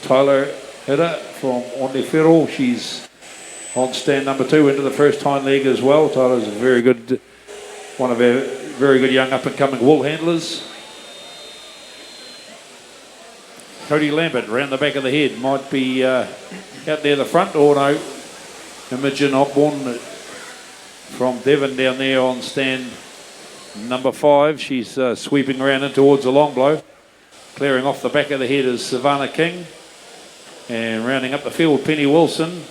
Tyler Hitter from Onefero. She's on stand number 2 into the first hind leg as well. Tyler's a very good, one of our very good young up-and-coming wool handlers. Cody Lambert round the back of the head, might be out near the front, or no. Imogen Osborne from Devon down there on stand number 5. She's sweeping around in towards the long blow. Clearing off the back of the head is Savannah King. And rounding up the field, Penny Wilson.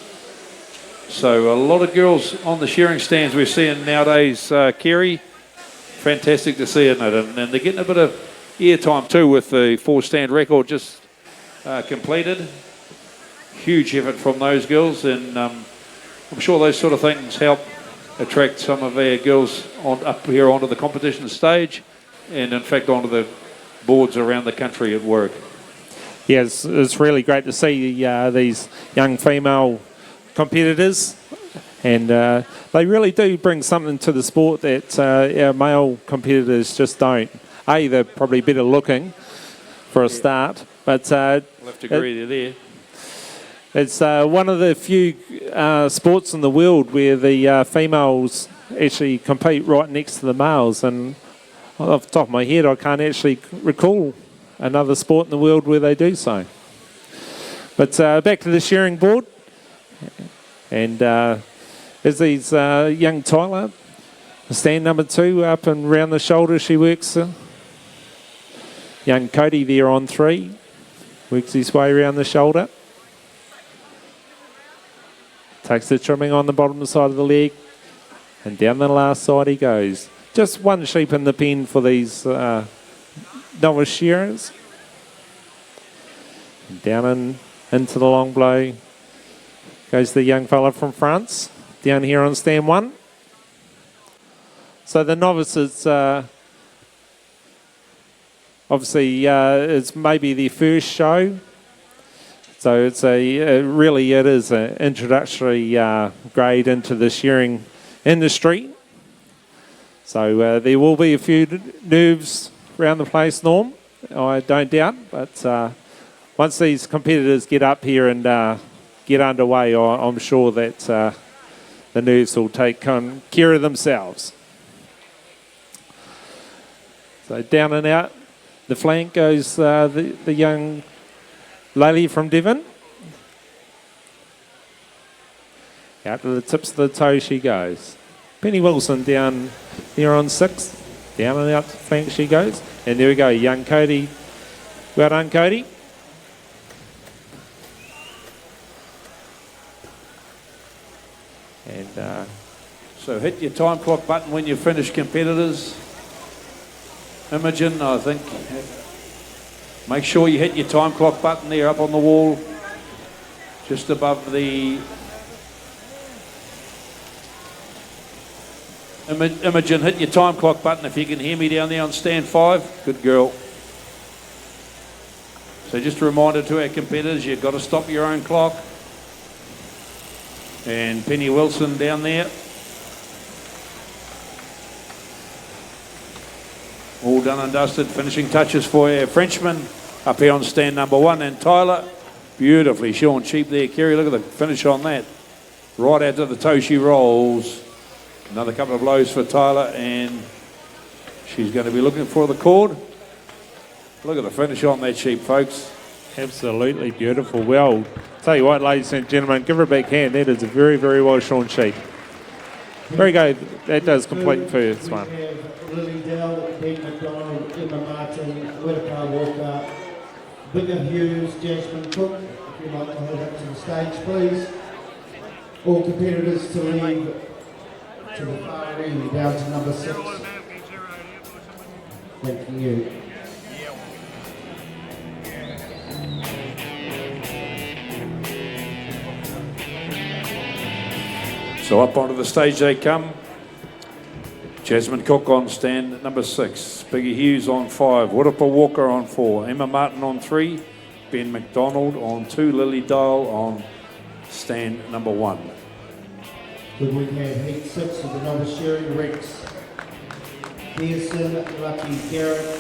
So a lot of girls on the shearing stands we're seeing nowadays, Kerry. Fantastic to see, isn't it? And they're getting a bit of airtime too with the 4-stand record just completed. Huge effort from those girls, and I'm sure those sort of things help attract some of our girls up here onto the competition stage, and in fact onto the boards around the country at work. Yeah, it's really great to see these young female competitors, and they really do bring something to the sport that our male competitors just don't. They're probably better looking for a start, but I'll have to agree there. It's one of the few sports in the world where the females actually compete right next to the males, and off the top of my head I can't actually recall another sport in the world where they do so. But back to the shearing board, and as these young Tyler, stand number 2 up and round the shoulder she works. Young Cody there on 3, works his way around the shoulder. Takes the trimming on the bottom side of the leg, and down the last side he goes. Just one sheep in the pen for these novice shearers. And down into the long blow goes the young fella from France, down here on stand 1. So the novices, obviously it's maybe their first show. So it's really it is an introductory grade into the shearing industry. So there will be a few nerves around the place, Norm, I don't doubt. But once these competitors get up here and get underway, I'm sure that the nerves will take care of themselves. So down and out the flank goes the young lady from Devon. Out to the tips of the toe she goes. Penny Wilson down here on 6. Down and out the flank she goes. And there we go, young Cody. Well done, Cody. And so hit your time clock button when you finish, competitors. Imogen, I think, make sure you hit your time clock button there up on the wall, just above the... Imogen, hit your time clock button if you can hear me down there on stand 5. Good girl. So just a reminder to our competitors, you've got to stop your own clock. And Penny Wilson down there. All done and dusted. Finishing touches for our Frenchman up here on stand number 1. And Tyler, beautifully shorn sheep there. Kerry, look at the finish on that. Right out to the toe she rolls. Another couple of blows for Tyler, and she's going to be looking for the cord. Look at the finish on that sheep, folks. Absolutely beautiful. Well, tell you what, ladies and gentlemen, give her a big hand. That is a very, very well shorn sheep. Very good. That does complete the first one. We have Lily Dell, Pete McDonald, Emma Martin, Wairarapa Walker, Bigger Hughes, Jasmine Cook. If you'd like to head up to the stage, please. All competitors to leave to the far end, down to number 6. Thank you. So up onto the stage they come. Jasmine Cook on stand number 6. Biggie Hughes on 5. Wairarapa Walker on 4. Emma Martin on 3. Ben McDonald on 2. Lily Dale on stand number 1. Good we have heat 6 of the novice shearing. Rex Pearson, Lucky Garrett,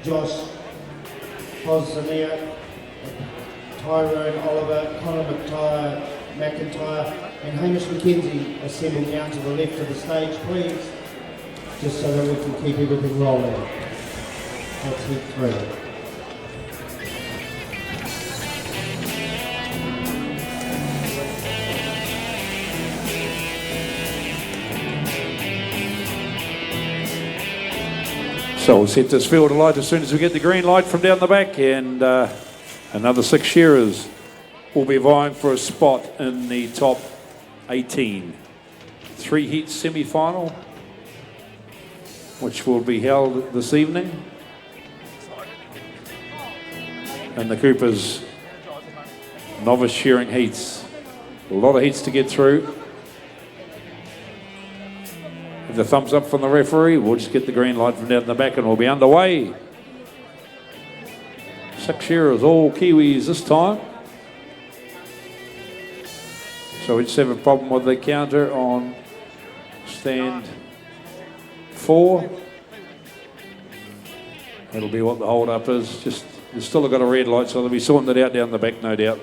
Josh Hosania, Tyrone Oliver, Conor McIntyre and Hamish McKenzie assemble down to the left of the stage, please, just so that we can keep everything rolling. That's heat 3. So we'll set this field alight as soon as we get the green light from down the back, and another 6 shearers will be vying for a spot in the top 18. 3 heat semi-final, which will be held this evening. And the Coopers novice shearing heats. A lot of heats to get through. With the thumbs up from the referee, we'll just get the green light from down the back and we'll be underway. 6 shearers, all Kiwis this time. So we just have a problem with the counter on stand 4. That'll be what the hold up is. Just, you've still got a red light, so they'll be sorting that out down the back, no doubt.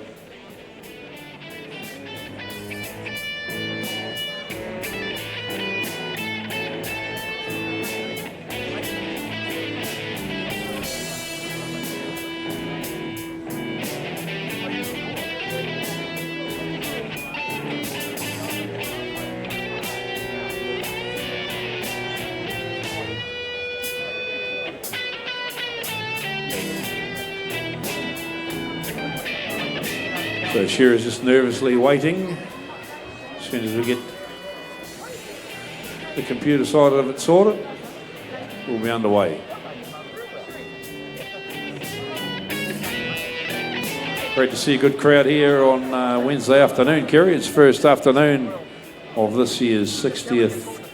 So Shearer's just nervously waiting. As soon as we get the computer side of it sorted, we'll be underway. Great to see a good crowd here on Wednesday afternoon, Kerry. It's first afternoon of this year's 60th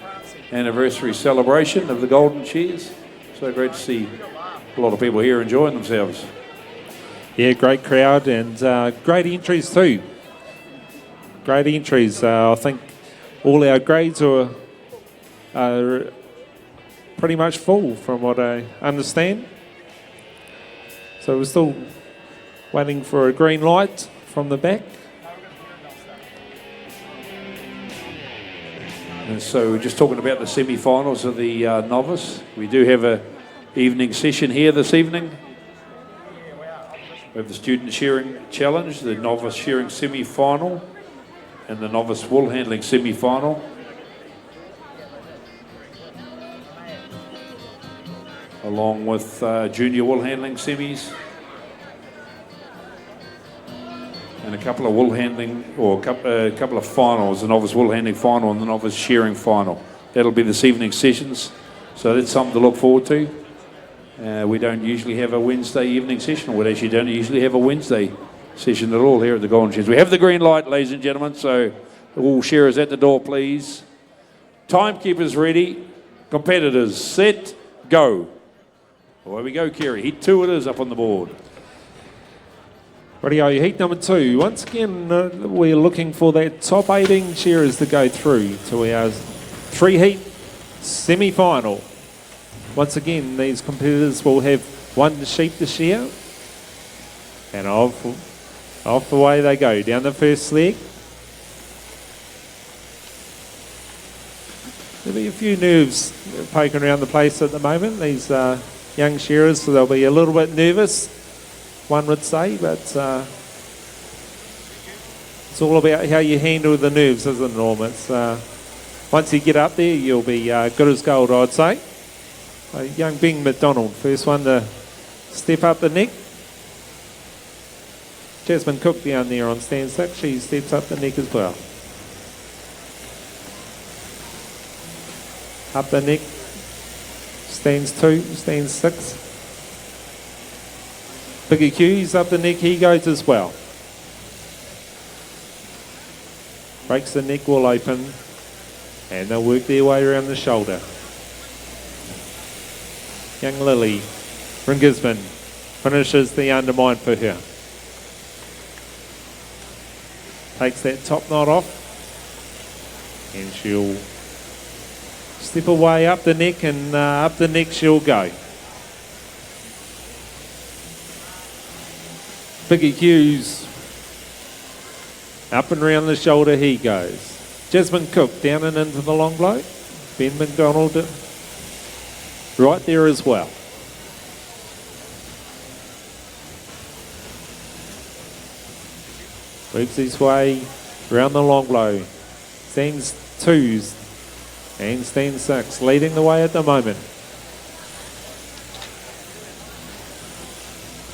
anniversary celebration of the Golden Shears. So great to see a lot of people here enjoying themselves. Yeah, great crowd and great entries too. Great entries. I think all our grades are pretty much full from what I understand. So we're still waiting for a green light from the back. And so we're just talking about the semi-finals of the novice. We do have a evening session here this evening. We have the Student Shearing Challenge, the Novice Shearing Semi-Final, and the Novice Woolhandling Semi-Final. Along with Junior Woolhandling Semis. And a couple of woolhandling, or a couple of finals, the Novice Woolhandling Final and the Novice Shearing Final. That'll be this evening's sessions, so that's something to look forward to. We don't usually have a Wednesday evening session. We actually don't usually have a Wednesday session at all here at the Golden Shears. We have the green light, ladies and gentlemen, so all shearers at the door, please. Timekeepers ready. Competitors set, go. Away we go, Kerry. Heat 2 it is up on the board. Rightio, heat number 2. Once again, we're looking for that top 18 shearers to go through to our 3 heat semi-final. Once again, these competitors will have 1 sheep to shear. And off the way they go, down the first leg. There'll be a few nerves poking around the place at the moment. These young shearers, so they'll be a little bit nervous, one would say, but it's all about how you handle the nerves, isn't it, Norm? It's, once you get up there, you'll be good as gold, I'd say. Young Bing McDonald, first one to step up the neck. Jasmine Cook down there on stand 6, she steps up the neck as well. Up the neck, stands 2, stands 6. Biggie Q, he's up the neck, he goes as well. Breaks the neck wall open, and they'll work their way around the shoulder. Young Lily from Gisborne finishes the undermine for her. Takes that top knot off, and she'll step away up the neck, and up the neck she'll go. Biggie Hughes. Up and round the shoulder he goes. Jasmine Cook down and into the long blow. Ben McDonald right there as well. Works his way round the long blow. Stands 2s and stands 6, leading the way at the moment.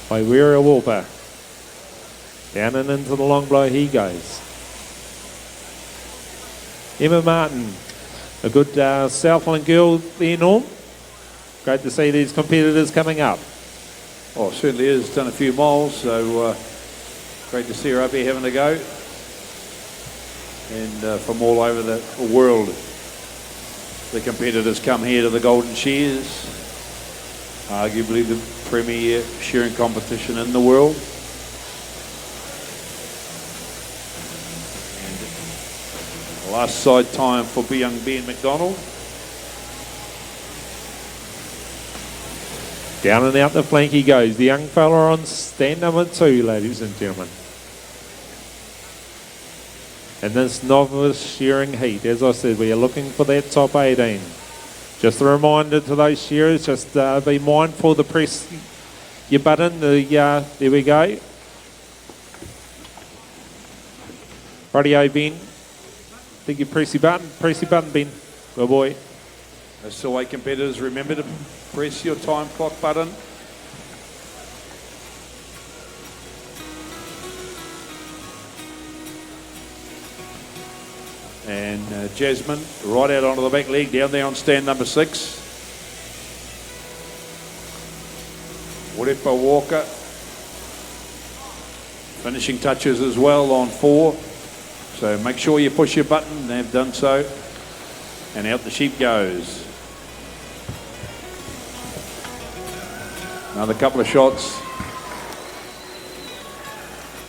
By Wairarapa. Down and into the long blow he goes. Emma Martin, a good Southland girl there, Norm. Great to see these competitors coming up. Oh, it certainly is. Done a few miles, so great to see her up here having a go. And from all over the world, the competitors come here to the Golden Shears, arguably the premier shearing competition in the world. And last side time for young Ben McDonald. Down and out the flank he goes. The young fella on stand number 2, ladies and gentlemen. In this novice shearing heat, as I said, we are looking for that top 18. Just a reminder to those shearers, just be mindful to press your button. There we go. Rightio, Ben. I think you press your button. Press your button, Ben. Good boy. That's the way competitors remember to press your time clock button. And Jasmine right out onto the back leg, down there on stand number 6. Wairarapa Walker. Finishing touches as well on 4. So make sure you push your button. They've done so. And out the sheep goes. Another couple of shots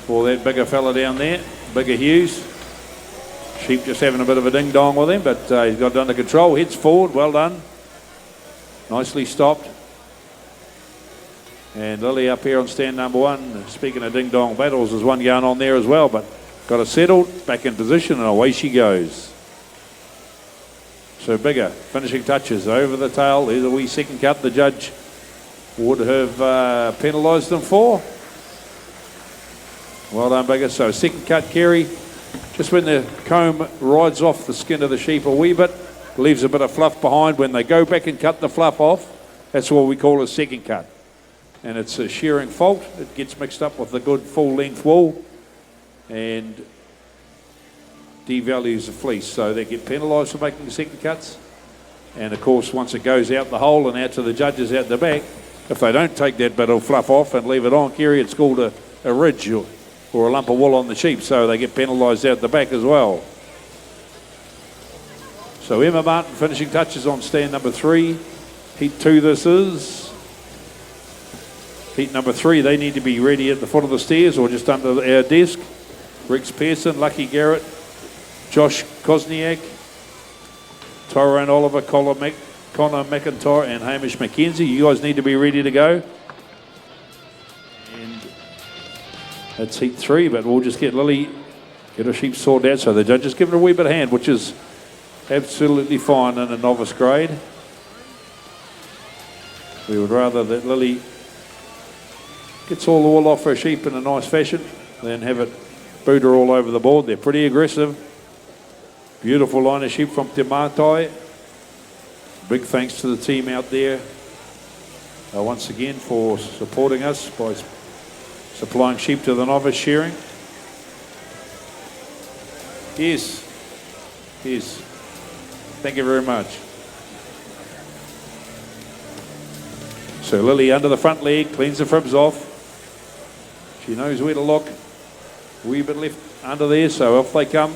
for that bigger fella down there, Bigger Hughes. Sheep just having a bit of a ding-dong with him, but he's got it under control. Heads forward, well done. Nicely stopped. And Lily up here on stand number 1. Speaking of ding-dong battles, there's one going on there as well, but got it settled, back in position, and away she goes. So Bigger, finishing touches over the tail. There's a wee second cut the judge would have penalised them for. Well done, Bigger. So second cut, Kerry. Just when the comb rides off the skin of the sheep a wee bit, leaves a bit of fluff behind. When they go back and cut the fluff off, that's what we call a second cut. And it's a shearing fault. It gets mixed up with the good full-length wool and devalues the fleece. So they get penalised for making second cuts. And, of course, once it goes out the hole and out to the judges out the back, if they don't take that bit of fluff off and leave it on, Kerry, it's called a ridge or a lump of wool on the sheep, so they get penalised out the back as well. So Emma Martin finishing touches on stand number 3. Heat 2 this is. Heat number 3, they need to be ready at the foot of the stairs or just under our desk. Rex Pearson, Lucky Garrett, Josh Kosniak, Tyrone Oliver, Connor McIntyre and Hamish McKenzie. You guys need to be ready to go. And that's heat 3, but we'll just get Lily, get her sheep sorted out. So the judges give her a wee bit of hand, which is absolutely fine in a novice grade. We would rather that Lily gets all the wool off her sheep in a nice fashion than have it boot her all over the board. They're pretty aggressive. Beautiful line of sheep from Te Mātai. Big thanks to the team out there once again for supporting us by supplying sheep to the novice shearing. Yes. Yes. Thank you very much. So Lily under the front leg, cleans the fribs off. She knows where to look. A wee bit left under there, so off they come.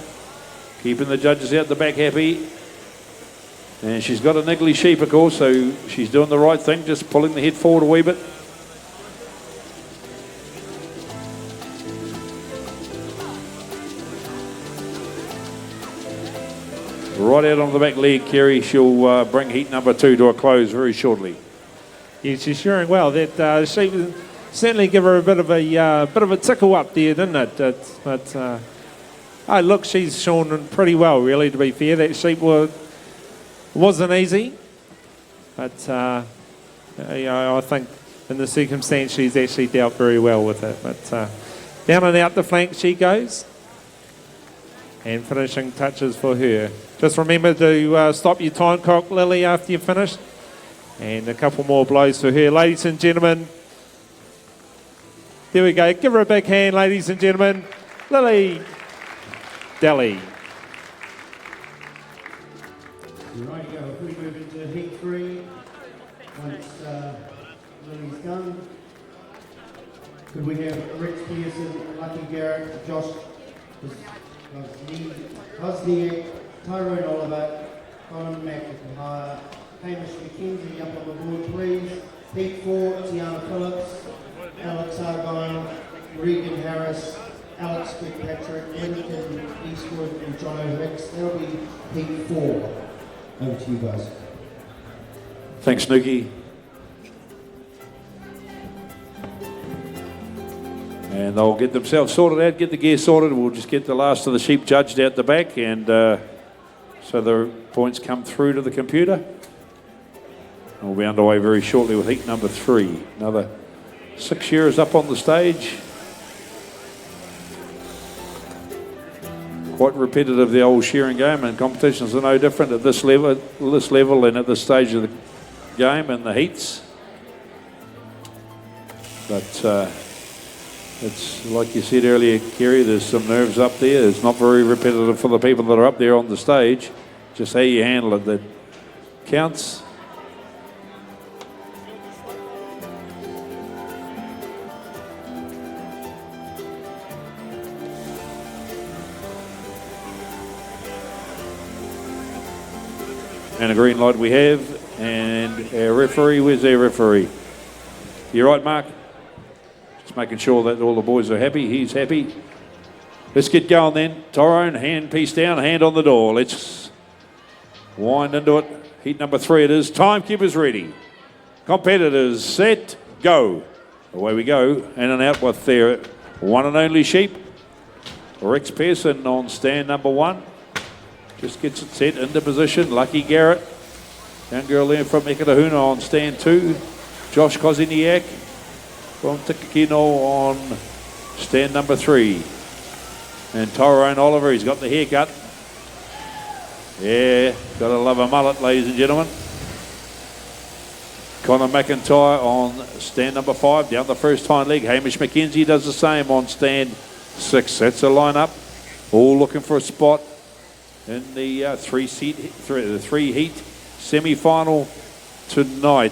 Keeping the judges out the back happy. And she's got a niggly sheep, of course, so she's doing the right thing, just pulling the head forward a wee bit. Right out on the back leg, Kerry. She'll bring heat number 2 to a close very shortly. Yeah, she's shearing well. That sheep certainly give her a bit of a tickle up there, didn't it? Oh, look, she's shown pretty well, really, to be fair. That sheep wasn't easy, but I think in the circumstance she's actually dealt very well with it. But down and out the flank she goes. And finishing touches for her. Just remember to stop your time clock, Lily, after you've finished. And a couple more blows for her. Ladies and gentlemen, there we go. Give her a big hand, ladies and gentlemen. Lily Daly. Right, go. If we move into heat 3, once Lily's done, could we have Rex Pearson, Lucky Garrett, Josh Hosniak, Tyrone Oliver, Colin McIntyre, Hamish McKenzie up on the board, please. Heat 4, Tiana Phillips, Alex Argyle, Regan Harris, Alex Fitzpatrick, Lincoln Eastwood, and John O'Hicks. That'll be Heat 4. Over to you guys. Thanks, Nuki. And they'll get themselves sorted out, get the gear sorted. We'll just get the last of the sheep judged out the back, and so the points come through to the computer. We'll be underway very shortly with heat number 3. Another 6 shearers up on the stage. Quite repetitive, the old shearing game, and competitions are no different at this level and at this stage of the game and the heats. But it's like you said earlier, Kerry, there's some nerves up there. It's not very repetitive for the people that are up there on the stage. Just how you handle it that counts. And a green light we have, and our referee, where's our referee? You right, Mark? Just making sure that all the boys are happy, he's happy. Let's get going then. Tyrone, hand piece down, hand on the door. Let's wind into it. Heat number 3 it is. Timekeepers ready. Competitors set, go. Away we go, in and out with their one and only sheep. Rex Pearson on stand number 1. Just gets it set into position. Lucky Garrett. Young girl there from Ekatahuna on stand 2. Josh Koziniak from Tikakino on stand number 3. And Tyrone Oliver, he's got the haircut. Yeah, gotta love a mullet, ladies and gentlemen. Conor McIntyre on stand number 5, down the first hind leg. Hamish McKenzie does the same on stand 6. That's a lineup. All looking for a spot in the three heat semi-final tonight.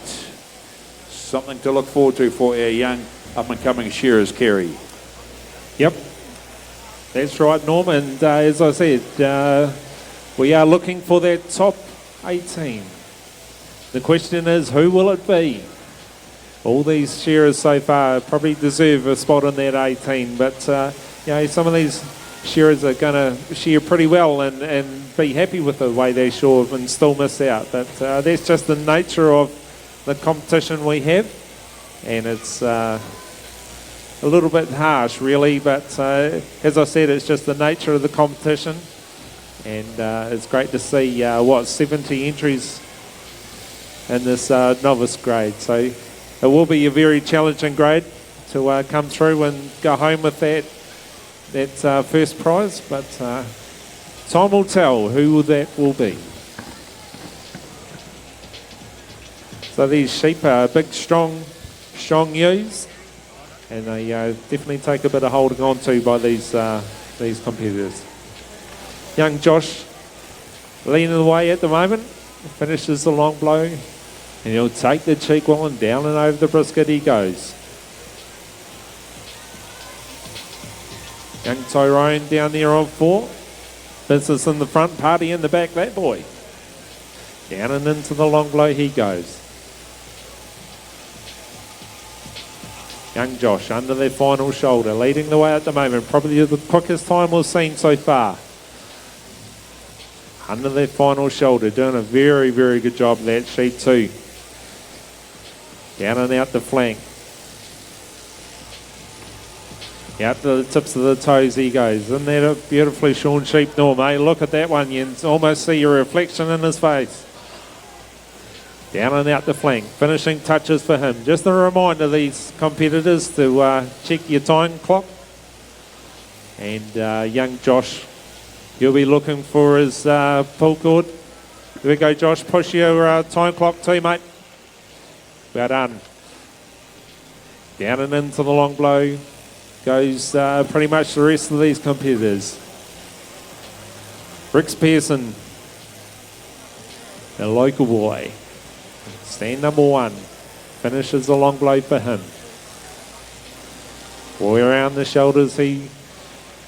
Something to look forward to for our young up-and-coming shearers, Kerry. Yep, that's right, Norm. And as I said, we are looking for that top 18. The question is, who will it be? All these shearers so far probably deserve a spot in that 18, but some of these shearers are going to shear pretty well and be happy with the way they shore and still miss out. But that's just the nature of the competition we have, and it's a little bit harsh, really. But as I said, it's just the nature of the competition, and it's great to see 70 entries in this novice grade. So it will be a very challenging grade to come through and go home with that first prize, but time will tell who that will be. So these sheep are big, strong ewes, and they definitely take a bit of holding on to by these competitors. Young Josh leaning away at the moment, finishes the long blow, and he'll take the cheek well and down and over the brisket he goes. Young Tyrone down there on 4. Business in the front, party in the back, that boy. Down and into the long blow he goes. Young Josh under their final shoulder, leading the way at the moment. Probably the quickest time we've seen so far. Under their final shoulder, doing a very, very good job of that sheep too. Down and out the flank. Out to the tips of the toes he goes. Isn't that a beautifully shorn sheep, Norm, eh? Look at that one. You can almost see your reflection in his face. Down and out the flank. Finishing touches for him. Just a reminder, these competitors, to check your time clock. And young Josh, you'll be looking for his pull cord. There we go, Josh. Push your time clock too, mate. Well done. Down and into the long blow goes pretty much the rest of these competitors. Rix Pearson, the local boy, stand number 1, finishes the long blow for him. Boy around the shoulders, he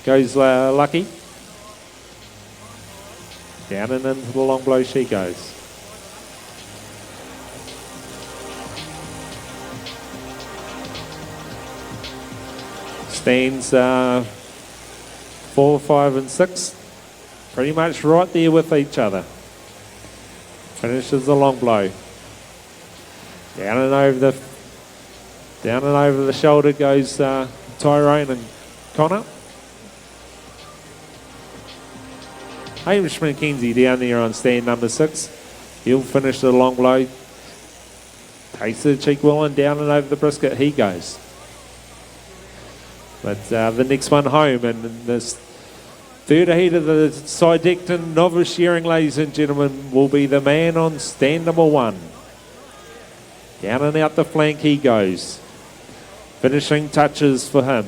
goes Lucky. Down and into the long blow she goes. Stands 4, 5 and 6 pretty much right there with each other. Finishes the long blow. Down and over the shoulder goes Tyrone and Connor. Hamish McKenzie down there on stand number 6. He'll finish the long blow. Takes the cheek well and down and over the brisket he goes. But the next one home, and this third heat of the Sidecton Novice Shearing, ladies and gentlemen, will be the man on stand number 1. Down and out the flank he goes. Finishing touches for him.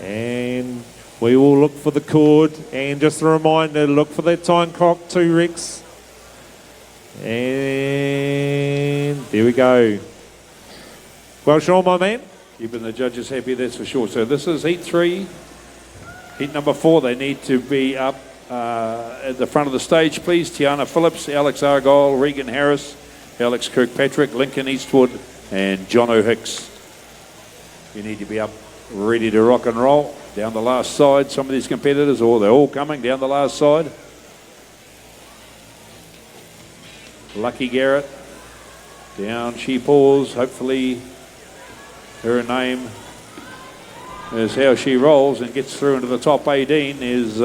And we will look for the cord, and just a reminder, look for that time clock too, Rex. And there we go. Well, Sean, my man. Keeping the judges happy, that's for sure. So this is heat 3. Heat number 4, they need to be up at the front of the stage, please. Tiana Phillips, Alex Argyle, Regan Harris, Alex Kirkpatrick, Lincoln Eastwood, and John O'Hicks. You need to be up ready to rock and roll. Down the last side, some of these competitors, or they're all coming down the last side. Lucky Garrett. Down she pours. Hopefully her name is how she rolls and gets through into the top 18 is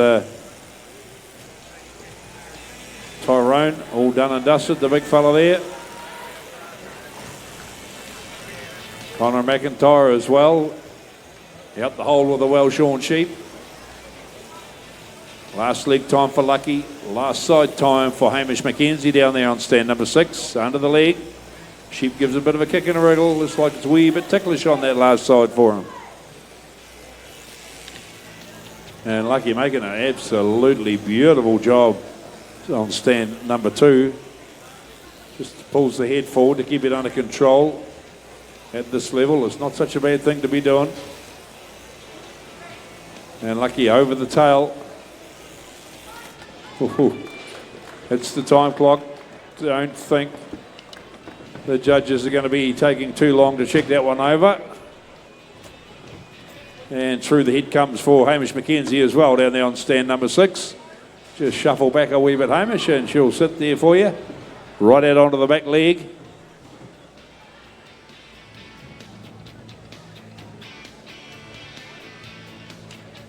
Tyrone, all done and dusted, the big fella there. Connor McIntyre as well. Out the hole with a well-shorn sheep. Last leg time for Lucky. Last side time for Hamish McKenzie down there on stand number 6. Under the leg. Sheep gives a bit of a kick and a wriggle. Looks like it's a wee bit ticklish on that last side for him. And Lucky making an absolutely beautiful job on stand number 2. Just pulls the head forward to keep it under control at this level. It's not such a bad thing to be doing. And Lucky over the tail. Ooh, it's the time clock. Don't think the judges are going to be taking too long to check that one over. And through the head comes for Hamish McKenzie as well down there on stand number 6. Just shuffle back a wee bit, Hamish, and she'll sit there for you. Right out onto the back leg.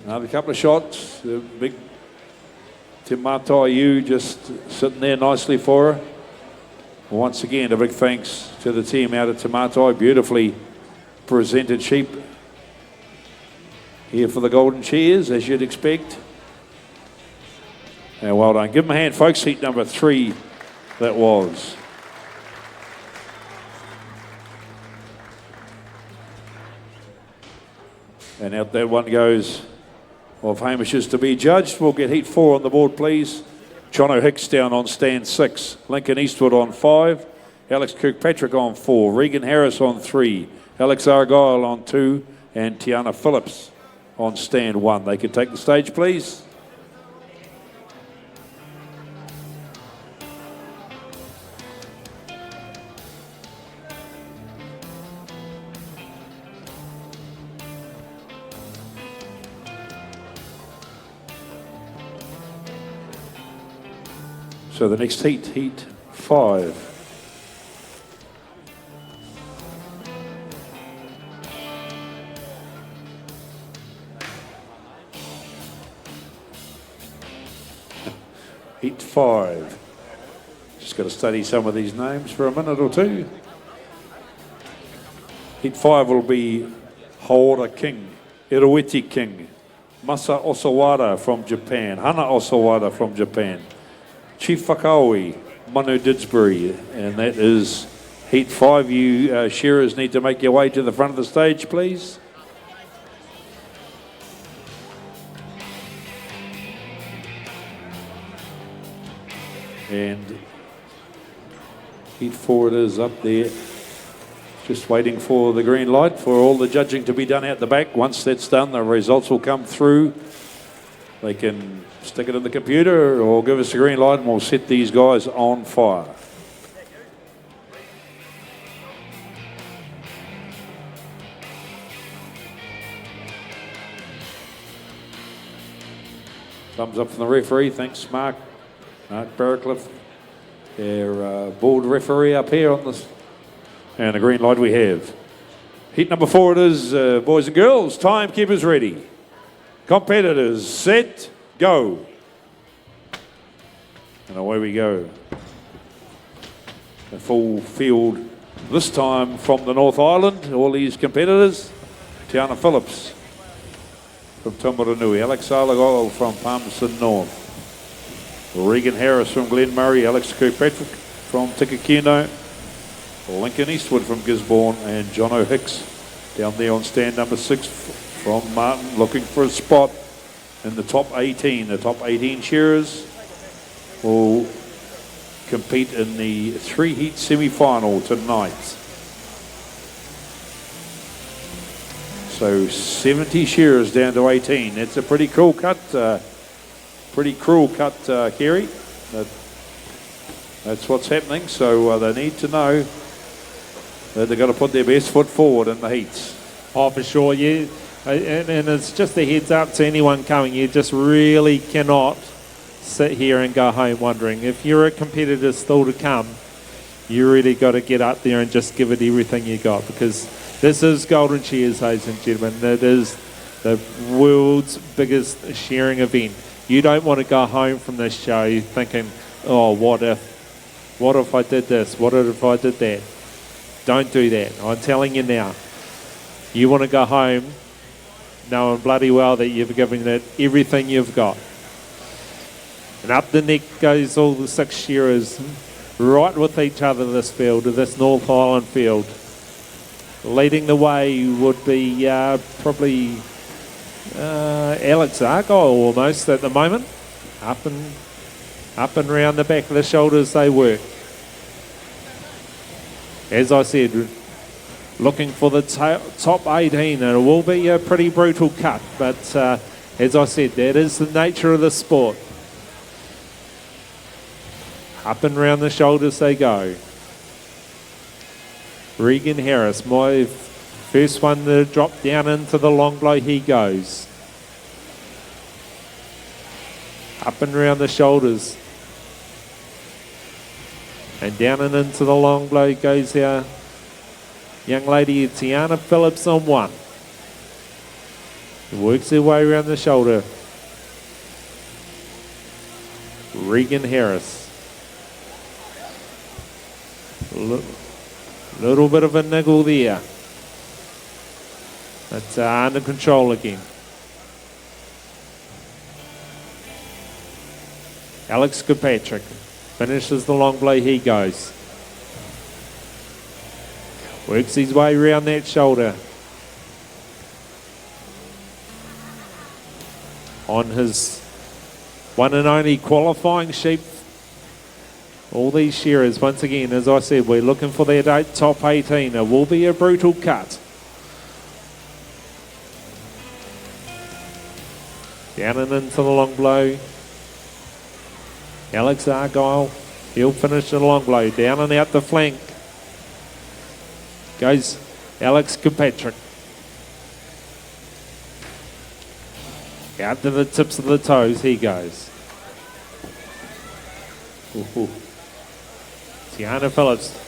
Another couple of shots. The big Tim Matai just sitting there nicely for her. Once again, a big thanks to the team out at Te Matai. Beautifully presented sheep here for the Golden Shears, as you'd expect. And well done. Give them a hand, folks. Heat number 3, that was. And out that one goes of Hamish's to be judged. We'll get heat 4 on the board, please. John O'Hicks down on stand 6. Lincoln Eastwood on 5. Alex Kirkpatrick on 4. Regan Harris on 3. Alex Argyle on 2. And Tiana Phillips on stand 1. They can take the stage, please. So the next heat, heat 5. Heat 5. Just got to study some of these names for a minute or two. Heat 5 will be Haora King, Iroiti King, Masa Osawara from Japan, Hana Osawara from Japan, Chief Whakaoi, Manu Didsbury, and that is Heat 5. You shearers need to make your way to the front of the stage, please. And Heat 4 it is up there. Just waiting for the green light for all the judging to be done out the back. Once that's done, the results will come through. They can stick it in the computer or give us the green light and we'll set these guys on fire. Thumbs up from the referee. Thanks, Mark Barracliff, our board referee up here on this. And a green light we have. Heat number 4 it is, boys and girls. Timekeepers ready. Competitors set, go. And away we go. A full field this time from the North Island. All these competitors. Tiana Phillips from Tumuranui. Alex Arlegol from Palmerston North. Regan Harris from Glen Murray. Alex Kirkpatrick from Tikakino. Lincoln Eastwood from Gisborne, and Jono Hicks down there on stand number 6 from Martin, looking for a spot in the top 18. The top 18 shearers will compete in the 3-heat semi-final tonight. So 70 shearers down to 18. That's a pretty cruel cut. Kerry. That's what's happening. So they need to know that they've got to put their best foot forward in the heats. Oh, for sure, yeah. And it's just a heads up to anyone coming. You just really cannot sit here and go home wondering. If you're a competitor still to come, you really got to get up there and just give it everything you got, because this is Golden Shears, ladies and gentlemen. It is the world's biggest shearing event. You don't want to go home from this show thinking, oh, what if I did this? What if I did that? Don't do that. I'm telling you now. You want to go home knowing bloody well that you've given it everything you've got. And up the neck goes all the 6 shearers, right with each other this field, this North Island field. Leading the way would be probably Alex Argyle almost at the moment. Up and round the back of the shoulders they work. As I said, looking for the top 18, and it will be a pretty brutal cut, but as I said, that is the nature of the sport. Up and round the shoulders they go. Regan Harris, my first one to drop down into the long blow, he goes. Up and round the shoulders. And down and into the long blow goes our young lady Tiana Phillips on 1. Works her way around the shoulder. Regan Harris. Little bit of a niggle there. That's under control again. Alex Kirkpatrick finishes the long blow, he goes. Works his way around that shoulder. On his one and only qualifying sheep. All these shearers, once again, as I said, we're looking for their top 18. It will be a brutal cut. Down and into the long blow. Alex Argyle, he'll finish the long blow. Down and out the flank goes Alex Kirkpatrick. Out to the tips of the toes he goes. Ooh. Tiana Phillips.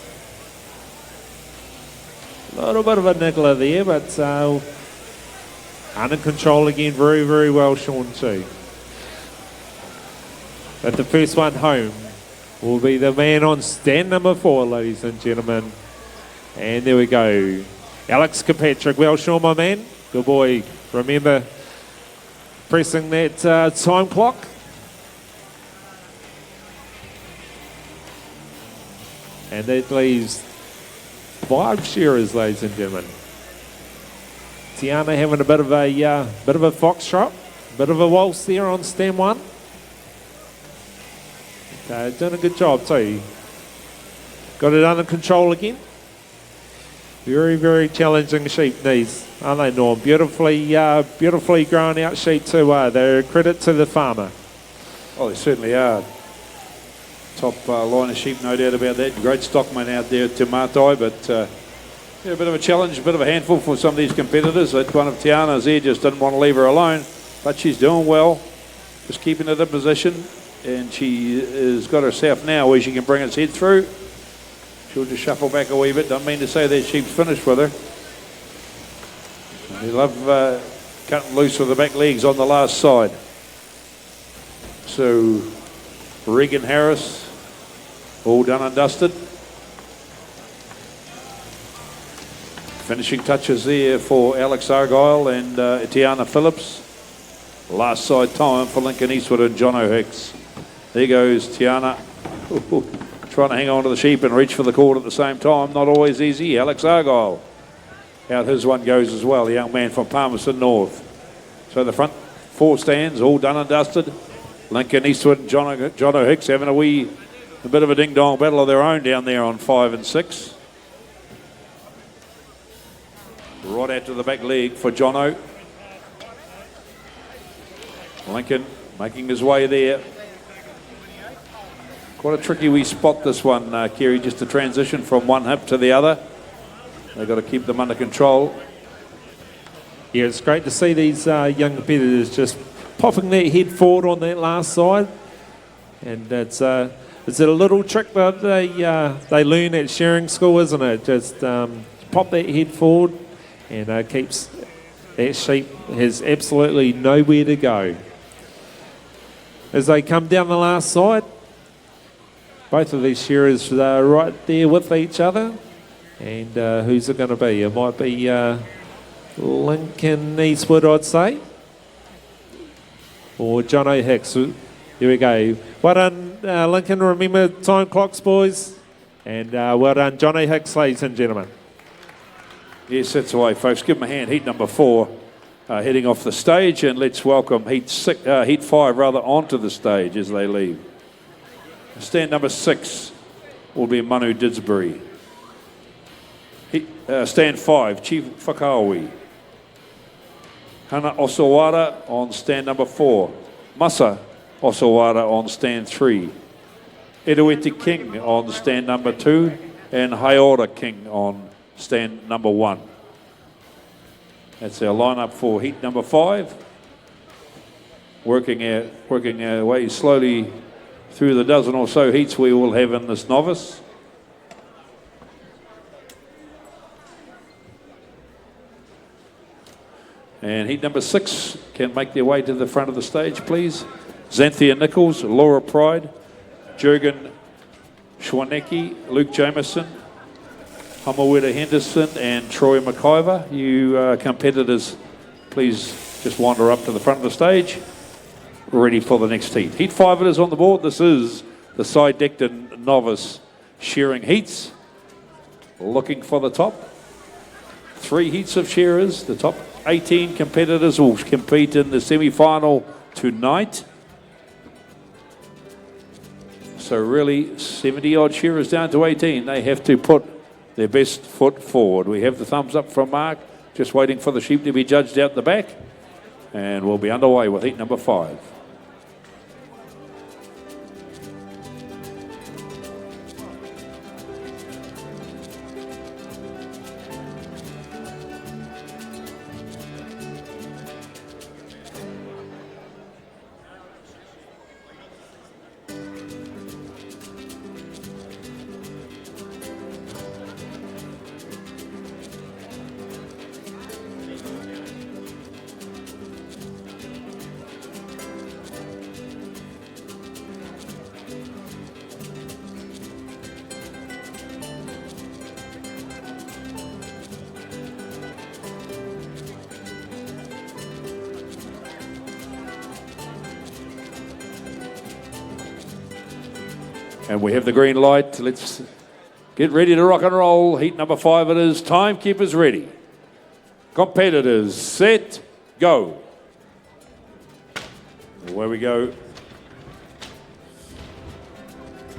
A little bit of a niggler there, but under control again. Very, very well shown too. But the first one home will be the man on stand number 4, ladies and gentlemen. And there we go. Alex Kirkpatrick, well shot, my man. Good boy. Remember pressing that time clock. And that leaves 5 shearers, ladies and gentlemen. Tiana having a bit of a foxtrot, bit of a waltz there on stand 1. Doing a good job too. Got it under control again. Very, very challenging sheep these, aren't they, Norm? Beautifully grown out sheep too are. They're a credit to the farmer. Oh, they certainly are. Top line of sheep, no doubt about that. Great stockman out there at Te Mātai, but yeah, a bit of a challenge, a bit of a handful for some of these competitors. That one of Tiana's there just didn't want to leave her alone, but she's doing well, just keeping it in position. And she has got herself now where she can bring its head through. She'll just shuffle back a wee bit. Don't mean to say that sheep's finished with her. They love cutting loose with the back legs on the last side. So Regan Harris, all done and dusted. Finishing touches there for Alex Argyle and Tiana Phillips. Last side time for Lincoln Eastwood and John O'Hicks. There goes Tiana, trying to hang on to the sheep and reach for the cord at the same time. Not always easy. Alex Argyle, out his one goes as well, the young man from Palmerston North. So the front 4 stands, all done and dusted. Lincoln Eastwood and John O'Hicks having a bit of a ding-dong battle of their own down there on 5 and 6. Right out to the back leg for Jono. Lincoln making his way there. Quite a tricky wee spot this one, Kerry, just to transition from one hip to the other. They've got to keep them under control. Yeah, it's great to see these young competitors just popping their head forward on that last side. And it's a little trick that they learn at Shearing School, isn't it? Just pop that head forward and keeps that sheep has absolutely nowhere to go. As they come down the last side, both of these shearers are right there with each other. And who's it going to be? It might be Lincoln Eastwood, I'd say. Or John O'Hicks. Here we go. Well done, Lincoln. Remember time clocks, boys. And well done, John O'Hicks, ladies and gentlemen. Yes, sits away, folks. Give them a hand. Heat number 4 heading off the stage. And let's welcome Heat 5 onto the stage as they leave. Stand number 6 will be Manu Didsbury. Stand 5, Chief Whakaowi. Hana Osawara on stand number 4. Masa Osawara on stand 3. Edawete King on stand number 2. And Haiora King on stand number 1. That's our lineup for heat number 5. Working our way slowly through the dozen or so heats we will have in this novice. And heat number 6 can make their way to the front of the stage, please. Xanthia Nichols, Laura Pride, Jurgen Schwanecki, Luke Jameson, Hamaweda Henderson and Troy McIver. You competitors, please just wander up to the front of the stage. Ready for the next heat. Heat 5 it is on the board. This is the Side-Decton Novice Shearing Heats. Looking for the top. 3 heats of shearers. The top 18 competitors will compete in the semi-final tonight. So really 70 odd shearers down to 18. They have to put their best foot forward. We have the thumbs up from Mark. Just waiting for the sheep to be judged out the back. And we'll be underway with heat number 5. And we have the green light. Let's get ready to rock and roll. Heat number 5 it is. Timekeepers ready. Competitors set, go. Away we go.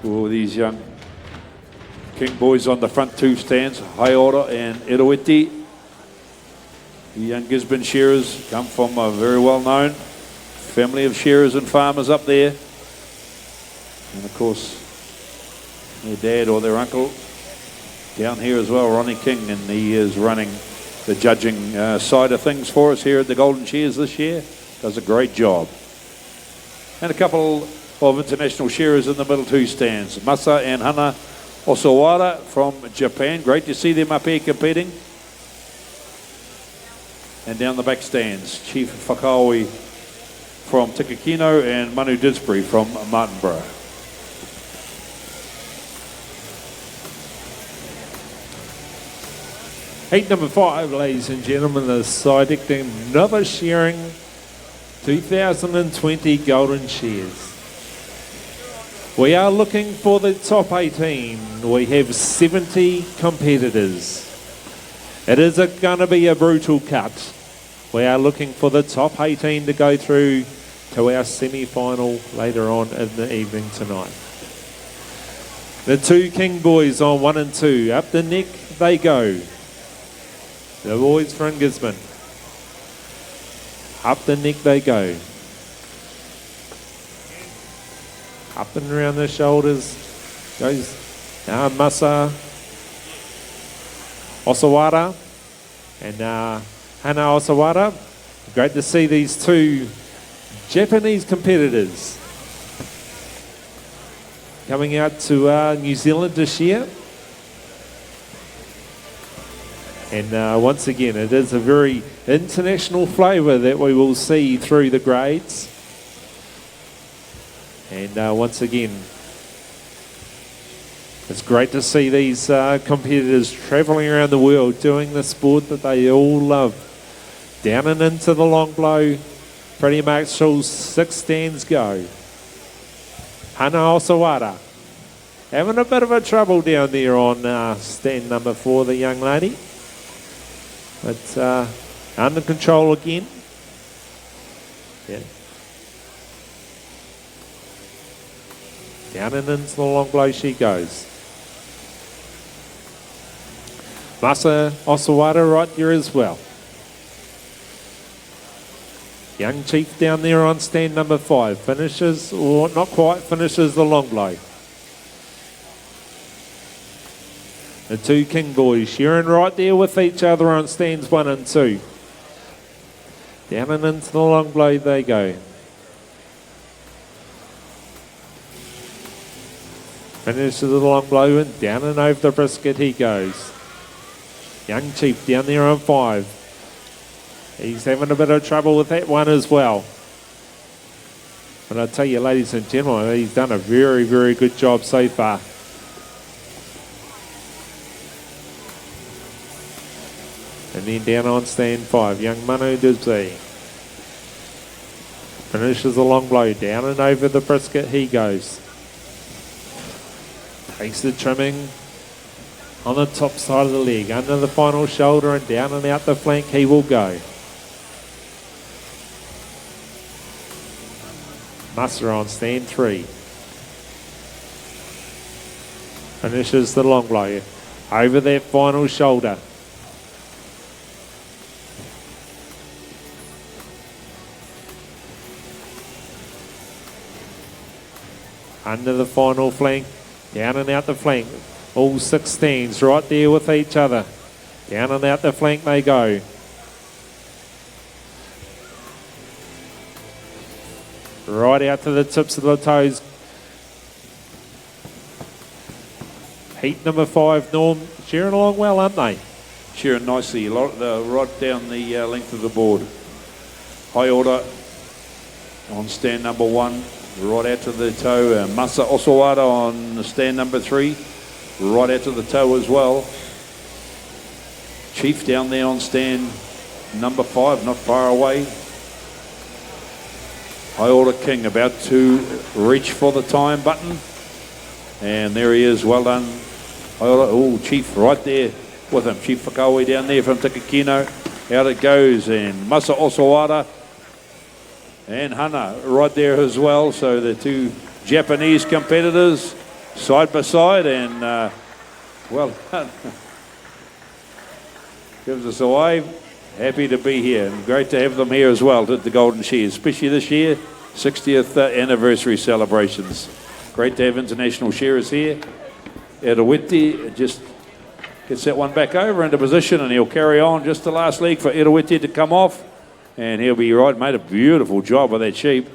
Oh, these young King boys on the front 2 stands, High Order and Irowiti. The young Gisborne shearers come from a very well-known family of shearers and farmers up there. And of course, their dad or their uncle down here as well, Ronnie King, and he is running the judging side of things for us here at the Golden Shears this year. Does a great job. And a couple of international shearers in the middle 2 stands, Masa and Hana Osawara from Japan. Great to see them up here competing. And down the back stands, Chief Whakaoi from Tikakino and Manu Didsbury from Martinborough. Heat number 5, ladies and gentlemen, the Sidecting Novice Shearing 2020 Golden Shears. We are looking for the top 18. We have 70 competitors. It is going to be a brutal cut. We are looking for the top 18 to go through to our semi-final later on in the evening tonight. The 2 King boys on 1 and 2. Up the neck they go. The boys from Gisborne. Up the neck they go. Up and around the shoulders goes Masa Osawara and Hana Osawara. Great to see these 2 Japanese competitors coming out to New Zealand this year. And once again, it is a very international flavour that we will see through the grades. And once again, it's great to see these competitors travelling around the world doing the sport that they all love. Down and into the long blow, pretty much all 6 stands go. Hana Osawara having a bit of a trouble down there on stand number 4, the young lady. But under control again. Yeah. Down and into the long blow she goes. Masa Osawara right there as well. Young Chief down there on stand number 5. Finishes, or not quite, finishes the long blow. The 2 King boys sharing right there with each other on stands 1 and 2. Down and into the long blow they go. Finishes the long blow and down and over the brisket he goes. Young Chief down there on 5. He's having a bit of trouble with that one as well. But I tell you, ladies and gentlemen, he's done a very, very good job so far. And then down on stand 5, young Manu Didsbury. Finishes a long blow, down and over the brisket he goes. Takes the trimming on the top side of the leg, under the final shoulder and down and out the flank he will go. Musser on stand 3. Finishes the long blow, over that final shoulder. Under the final flank, down and out the flank. All 6 stands right there with each other. Down and out the flank they go. Right out to the tips of the toes. Heat number 5, Norm, shearing along well, aren't they? Shearing nicely, right down the length of the board. High Order on stand number 1. Right out to the toe. Masa Osawara on stand number 3. Right out to the toe as well. Chief down there on stand number 5, not far away. High Order King about to reach for the time button. And there he is, well done. Oh, Chief right there with him. Chief Whakaoi down there from Tikakino. Out it goes, and Masa Osawara and Hana right there as well. So the two Japanese competitors side by side, and well done. Gives us a wave. Happy to be here, and great to have them here as well at the Golden Shears, especially this year, 60th anniversary celebrations. Great to have international shearers here. Erawiti just gets that one back over into position, and he'll carry on. Just the last leg for Erawiti to come off, and he'll be right. Made a beautiful job with that sheep.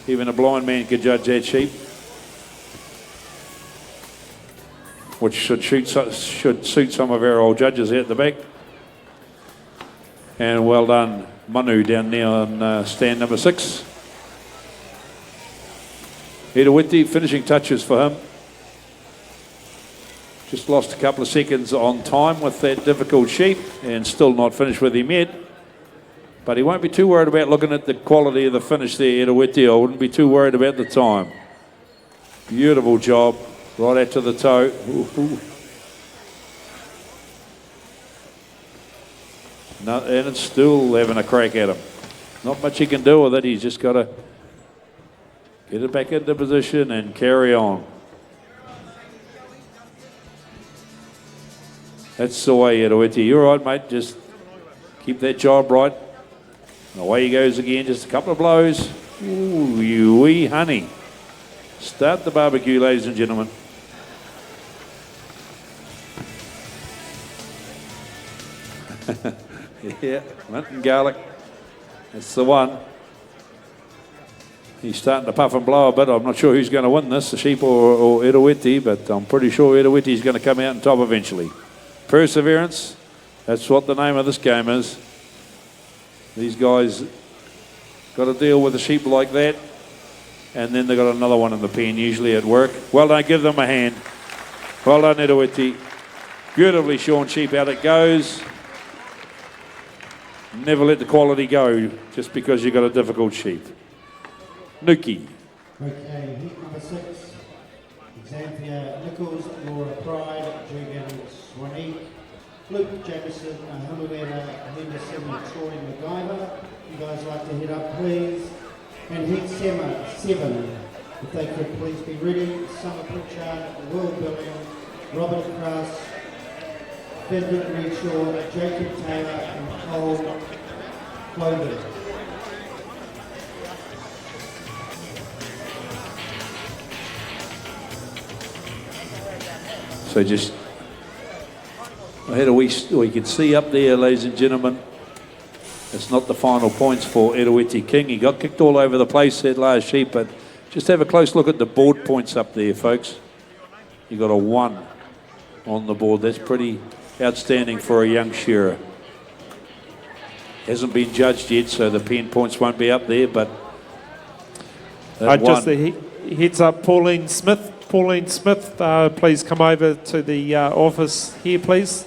Even a blind man could judge that sheep, which should suit some of our old judges out the back. And well done, Manu, down there on stand number 6. Erawiti, finishing touches for him. Just lost a couple of seconds on time with that difficult sheep, and still not finished with him yet. But he won't be too worried about looking at the quality of the finish there, Erawiti. I wouldn't be too worried about the time. Beautiful job, right out to the toe. Ooh. No, and it's still having a crack at him. Not much he can do with it. He's just got to get it back into position and carry on. That's the way, Erawiti. You're right, mate. Just keep that job right. And away he goes again. Just a couple of blows. Ooh, you wee honey. Start the barbecue, ladies and gentlemen. Yeah, mint and garlic. That's the one. He's starting to puff and blow a bit. I'm not sure who's going to win this, the sheep or Erawiti, but I'm pretty sure Erawiti is going to come out on top eventually. Perseverance, that's what the name of this game is. These guys got to deal with a sheep like that, and then they've got another one in the pen, usually at work. Well done, give them a hand. Well done, Erawiti. Beautifully shorn sheep, out it goes. Never let the quality go just because you've got a difficult sheep. Nuki. Okay, heat number 6. Xanthia Nichols, Laura Pride, Jugan Swanee, Luke Jamieson, Hamuera Henderson, and Troy MacGyver. You guys like to head up, please. And heat 7, if they could please be ready. Summer Pritchard, Will Billing, Robert Cross, Frederick Redshaw, Jacob Taylor, and Cole Clover. So just, I had a wee, you can see up there, ladies and gentlemen, it's not the final points for Erawiti King. He got kicked all over the place, that last sheep, but just have a close look at the board points up there, folks. You got a 1 on the board. That's pretty outstanding for a young shearer. Hasn't been judged yet, so the pen points won't be up there, but just the heads up, Pauline Smith. Pauline Smith, please come over to the office here, please.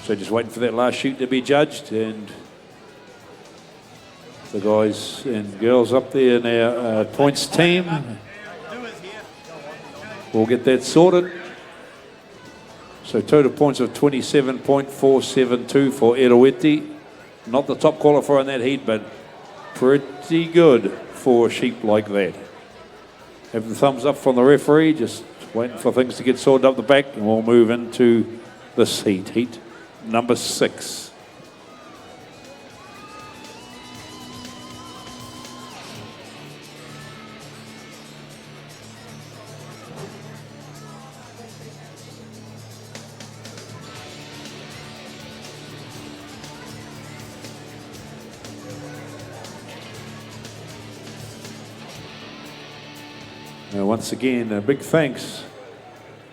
So just waiting for that last shoot to be judged, and the guys and girls up there in our points team will get that sorted. So total points of 27.472 for Erawiti. Not the top qualifier in that heat, but pretty good for a sheep like that. Have the thumbs up from the referee, just waiting for things to get sorted up the back, and we'll move into this heat, heat number 6. Now, once again, a big thanks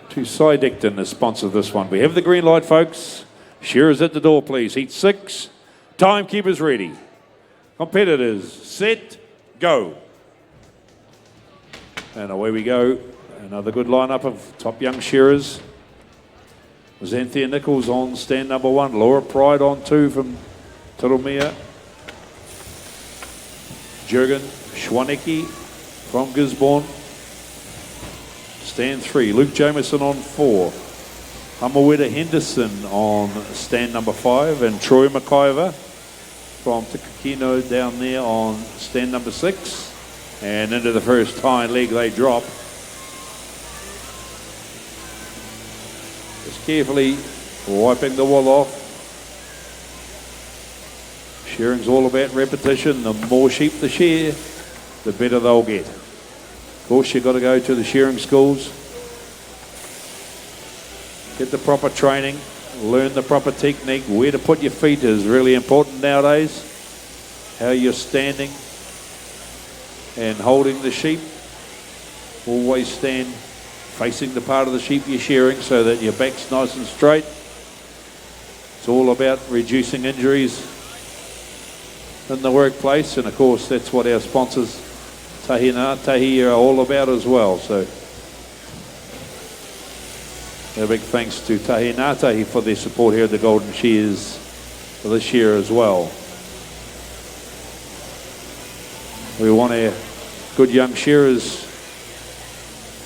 to Sidecton, the sponsor of this one. We have the green light, folks. Shearers at the door, please. Heat 6. Timekeepers ready. Competitors, set, go. And away we go. Another good lineup of top young shearers. Xanthia Nichols on stand number 1. Laura Pride on 2 from Turumia. Jurgen Schwanecki from Gisborne. Stand 3. Luke Jameson on 4. Hamaweda Henderson on stand number 5. And Troy McIver from Tikakino down there on stand number 6. And into the first hind leg they drop. Just carefully wiping the wool off. Shearing's all about repetition. The more sheep the shear, the better they'll get. Of course, you've got to go to the shearing schools, get the proper training, learn the proper technique. Where to put your feet is really important nowadays. How you're standing and holding the sheep. Always stand facing the part of the sheep you're shearing so that your back's nice and straight. It's all about reducing injuries in the workplace, and of course that's what our sponsors Tahi Ngātahi are all about as well. So a big thanks to Tahi Ngātahi for their support here at the Golden Shears for this year as well. We want our good young shearers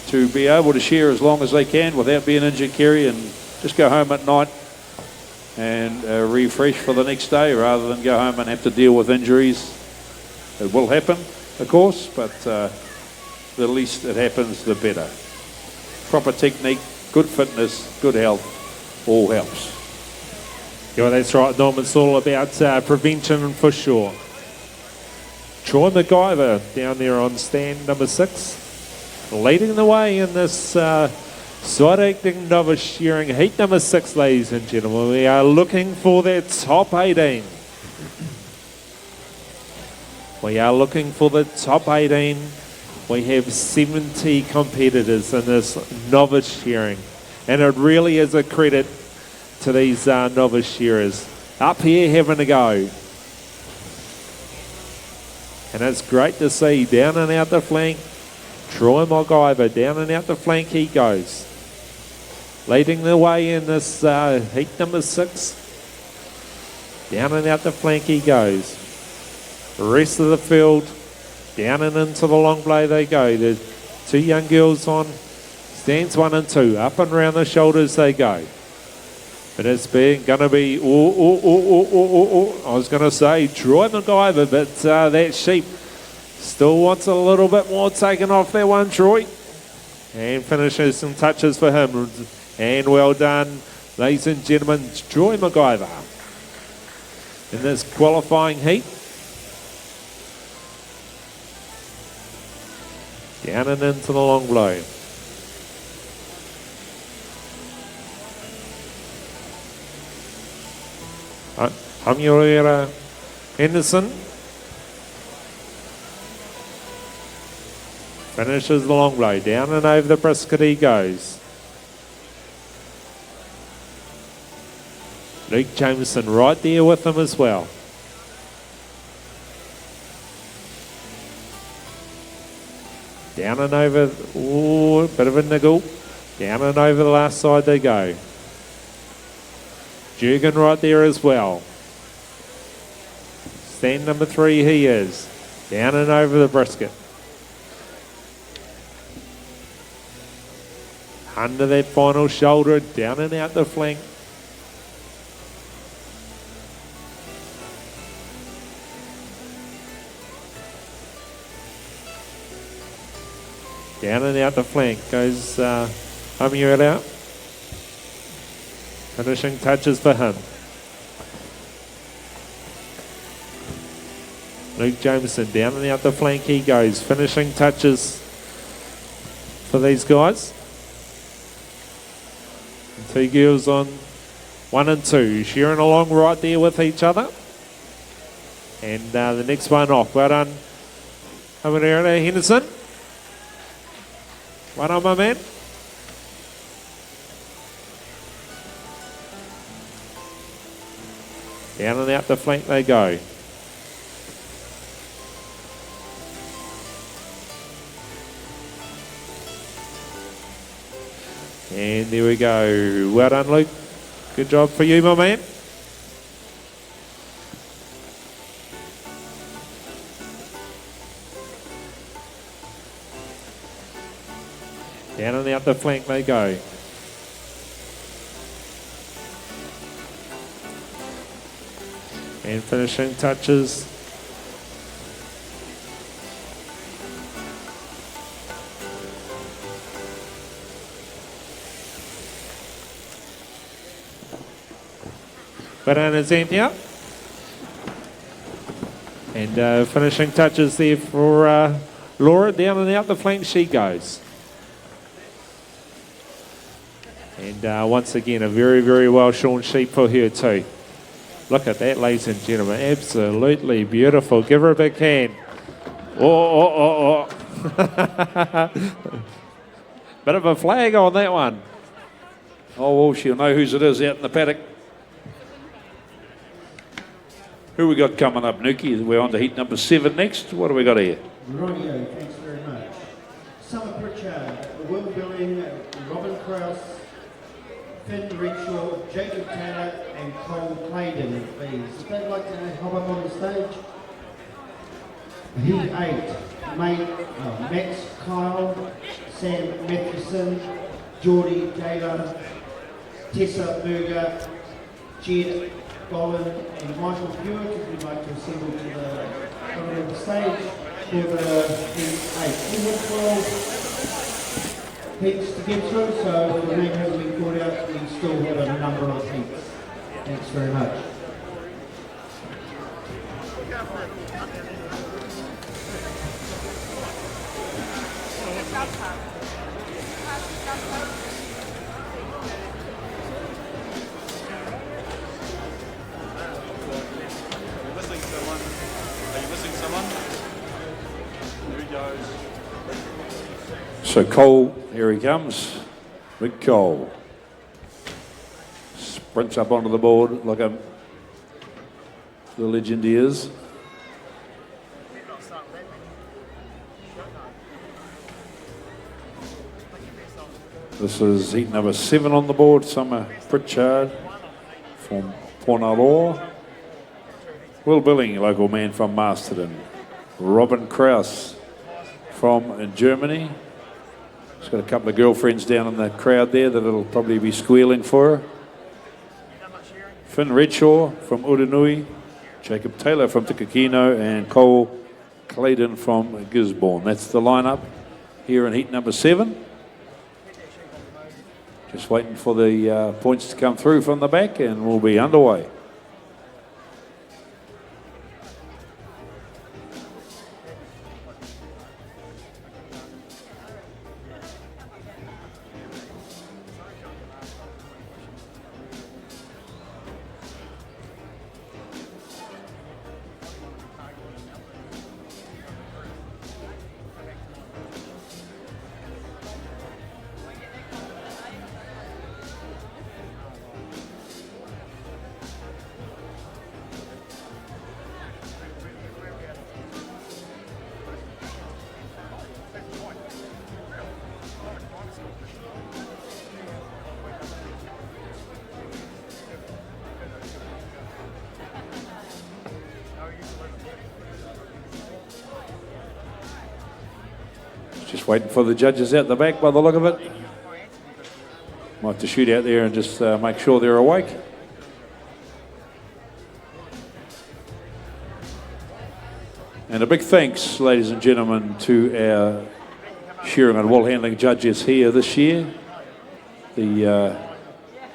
to be able to shear as long as they can without being injured, Kerry, and just go home at night and refresh for the next day rather than go home and have to deal with injuries. It will happen, of course, but the least it happens, the better. Proper technique, good fitness, good health, all helps. Yeah, that's right, Norm. It's all about prevention for sure. Troy McIver down there on stand number 6, leading the way in this side-acting novice shearing heat number 6, ladies and gentlemen. We are looking for that top 18. We are looking for the top 18. We have 70 competitors in this novice shearing, and it really is a credit to these novice shearers up here having a go. And it's great to see down and out the flank. Troy McIver down and out the flank he goes. Leading the way in this heat number 6. Down and out the flank he goes. The rest of the field, down and into the long blade they go. The 2 young girls on stands 1 and 2. Up and round the shoulders they go. But it's going to be, I was going to say Troy McIver, but that sheep still wants a little bit more taken off that one, Troy. And finishes some touches for him. And well done, ladies and gentlemen, Troy McIver in this qualifying heat. Down and into the long blow. Hamuera Henderson finishes the long blow. Down and over the brisket he goes. Luke Jameson right there with him as well. Down and over, a bit of a niggle. Down and over the last side they go. Jurgen right there as well. Stand number 3 he is. Down and over the brisket. Under that final shoulder, down and out the flank. Down and out the flank goes Hamuera. Finishing touches for him. Luke Jameson down and out the flank he goes. Finishing touches for these guys. And 2 girls on 1 and 2. Shearing along right there with each other. And the next one off. Well done, Hamuera Henderson. Well done, my man. Down and out the flank they go. And there we go. Well done, Luke. Good job for you, my man. Down and out the flank they go. And finishing touches. Banana Xanthia. And finishing touches there for Laura. Down and out the flank she goes. And once again, a very, very well shorn sheep for her too. Look at that, ladies and gentlemen. Absolutely beautiful. Give her a big hand. Oh. Bit of a flag on that one. Oh, well, she'll know whose it is out in the paddock. Who we got coming up, Nuki? We're on to heat number 7 next. What do we got here? Rightio, thanks very much. Summer Pritchard, Will Billing, Robin Krause, Finn Renshaw, Jacob Taylor and Cole Claydon, please. If they'd like to hop up on the stage. Heat 8, Max Kyle, Sam Matheson, Geordie Taylor, Tessa Berger, Jed Golan and Michael Hewitt, if you'd like to assemble to the front of the stage for the Heat 8. We have 12 heats to get through, so if the name hasn't been called out, we still have a number of heats. Thanks very much. So Cole, here he comes. Big Cole. Sprints up onto the board like the legend he is. This is heat number 7 on the board. Summer Pritchard from Pornalore. Will Billing, local man from Masterton. Robin Krause from Germany. She's got a couple of girlfriends down in the crowd there that'll probably be squealing for her. Finn Redshaw from Uranui, Jacob Taylor from Tikakino, and Cole Claydon from Gisborne. That's the lineup here in heat number 7. Just waiting for the points to come through from the back and we'll be underway. Just waiting for the judges out the back by the look of it. Might have to shoot out there and just make sure they're awake. And a big thanks, ladies and gentlemen, to our shearing and woolhandling judges here this year. The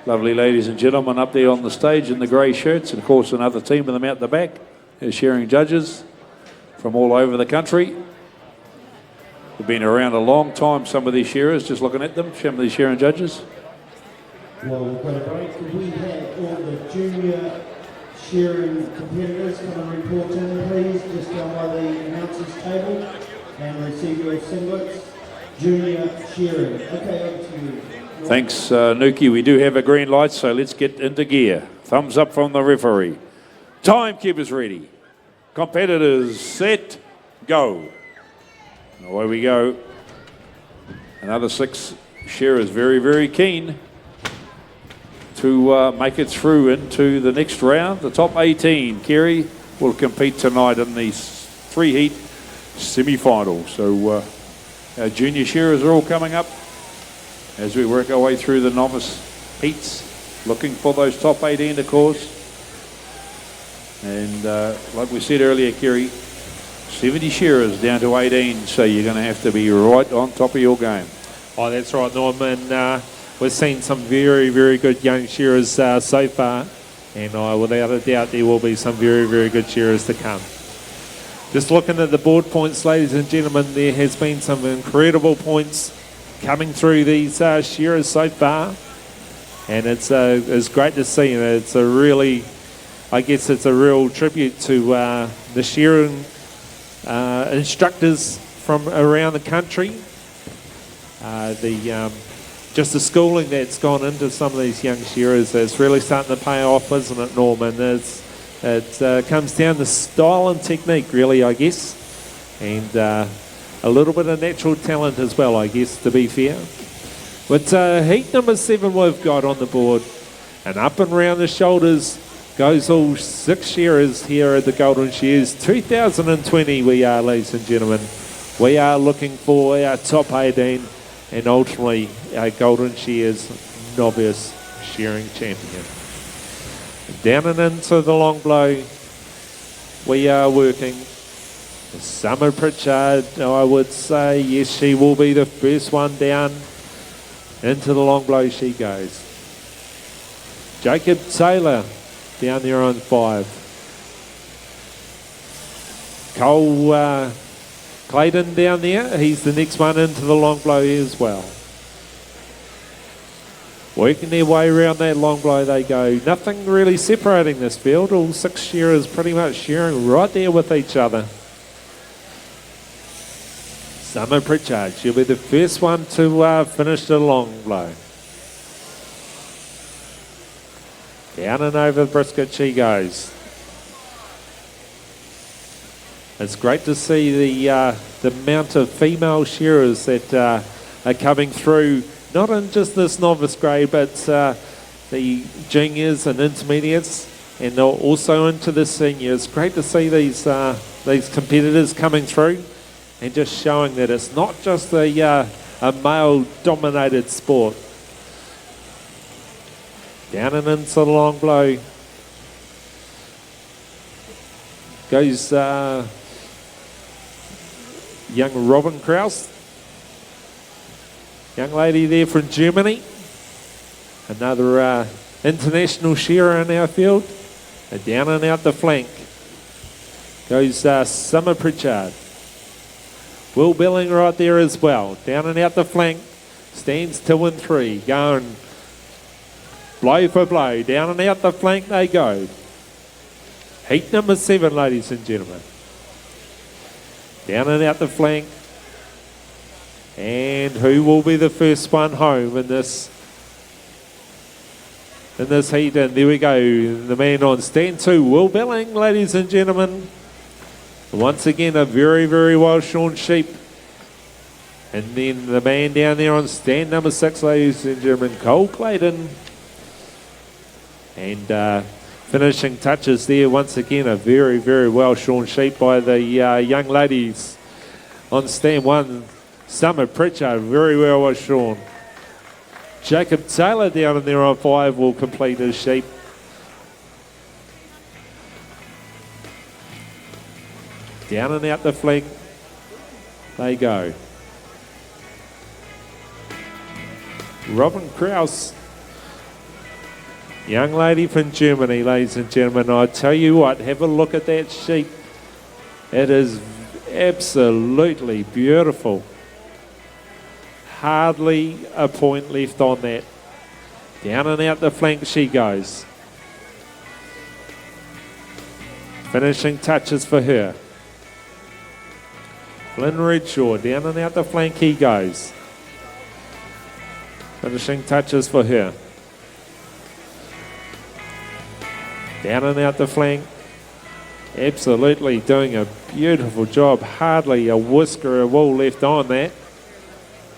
lovely ladies and gentlemen up there on the stage in the grey shirts, and of course another team of them out the back, our shearing judges from all over the country. They've been around a long time, some of these shearers, just looking at them, some of these shearing judges. Well, we've got a break. Could we have all the junior shearing competitors come and report in, please, just down by the announcers table and receive your singlets. Junior shearing. Okay, over to you. Thanks, Nuki. We do have a green light, so let's get into gear. Thumbs up from the referee. Timekeepers ready. Competitors set, go. Away we go. Another 6 Shearer is very, very keen to make it through into the next round. The top 18, Kerry, will compete tonight in the 3-heat semi-final. So our junior shearers are all coming up as we work our way through the novice heats, looking for those top 18 of course. And like we said earlier, Kerry, 70 shearers down to 18, so you're going to have to be right on top of your game. Oh, that's right, Norman. We've seen some very, very good young shearers so far, and without a doubt there will be some very, very good shearers to come. Just looking at the board points, ladies and gentlemen, there has been some incredible points coming through these shearers so far, and it's great to see. And it's a really, I guess it's a real tribute to the shearing instructors from around the country. Just the schooling that's gone into some of these young shearers is really starting to pay off, isn't it, Norman? It comes down to style and technique, really, I guess, and a little bit of natural talent as well, I guess, to be fair. But heat number 7 we've got on the board, and up and round the shoulders goes all 6 shearers here at the Golden Shears 2020 we are, ladies and gentlemen. We are looking for our top 18 and ultimately our Golden Shears Novice Shearing Champion. Down and into the long blow, we are working. Summer Pritchard, I would say, yes, she will be the first one down. Into the long blow she goes. Jacob Taylor down there on 5. Cole Clayton down there, he's the next one into the long blow as well. Working their way around that long blow they go. Nothing really separating this field. All 6 shearers pretty much shearing right there with each other. Summer Pritchard, she'll be the first one to finish the long blow. Down and over the brisket she goes. It's great to see the amount of female shearers that are coming through, not in just this novice grade, but the juniors and intermediates, and also into the seniors. Great to see these competitors coming through and just showing that it's not just a male-dominated sport. Down and into the long blow goes young Robin Kraus, young lady there from Germany, another international shearer in our field. And down and out the flank goes Summer Pritchard. Will Billing right there as well. Down and out the flank stands 2 and 3, going blow for blow. Down and out the flank they go. Heat number 7, ladies and gentlemen. Down and out the flank. And who will be the first one home in this heat? And there we go. The man on stand 2, Will Billing, ladies and gentlemen. Once again, a very, very well shorn sheep. And then the man down there on stand number 6, ladies and gentlemen, Cole Clayton. And finishing touches there, once again, a very, very well shorn sheep by the young ladies on stand 1. Summer Pritchard, very well shorn. Jacob Taylor down in there on 5 will complete his sheep. Down and out the flank they go. Robin Kraus, young lady from Germany, ladies and gentlemen. I tell you what, have a look at that sheep. It is absolutely beautiful. Hardly a point left on that. Down and out the flank she goes. Finishing touches for her. Flynn Redshaw, down and out the flank he goes. Finishing touches for her. Down and out the flank. Absolutely doing a beautiful job. Hardly a whisker of wool left on that.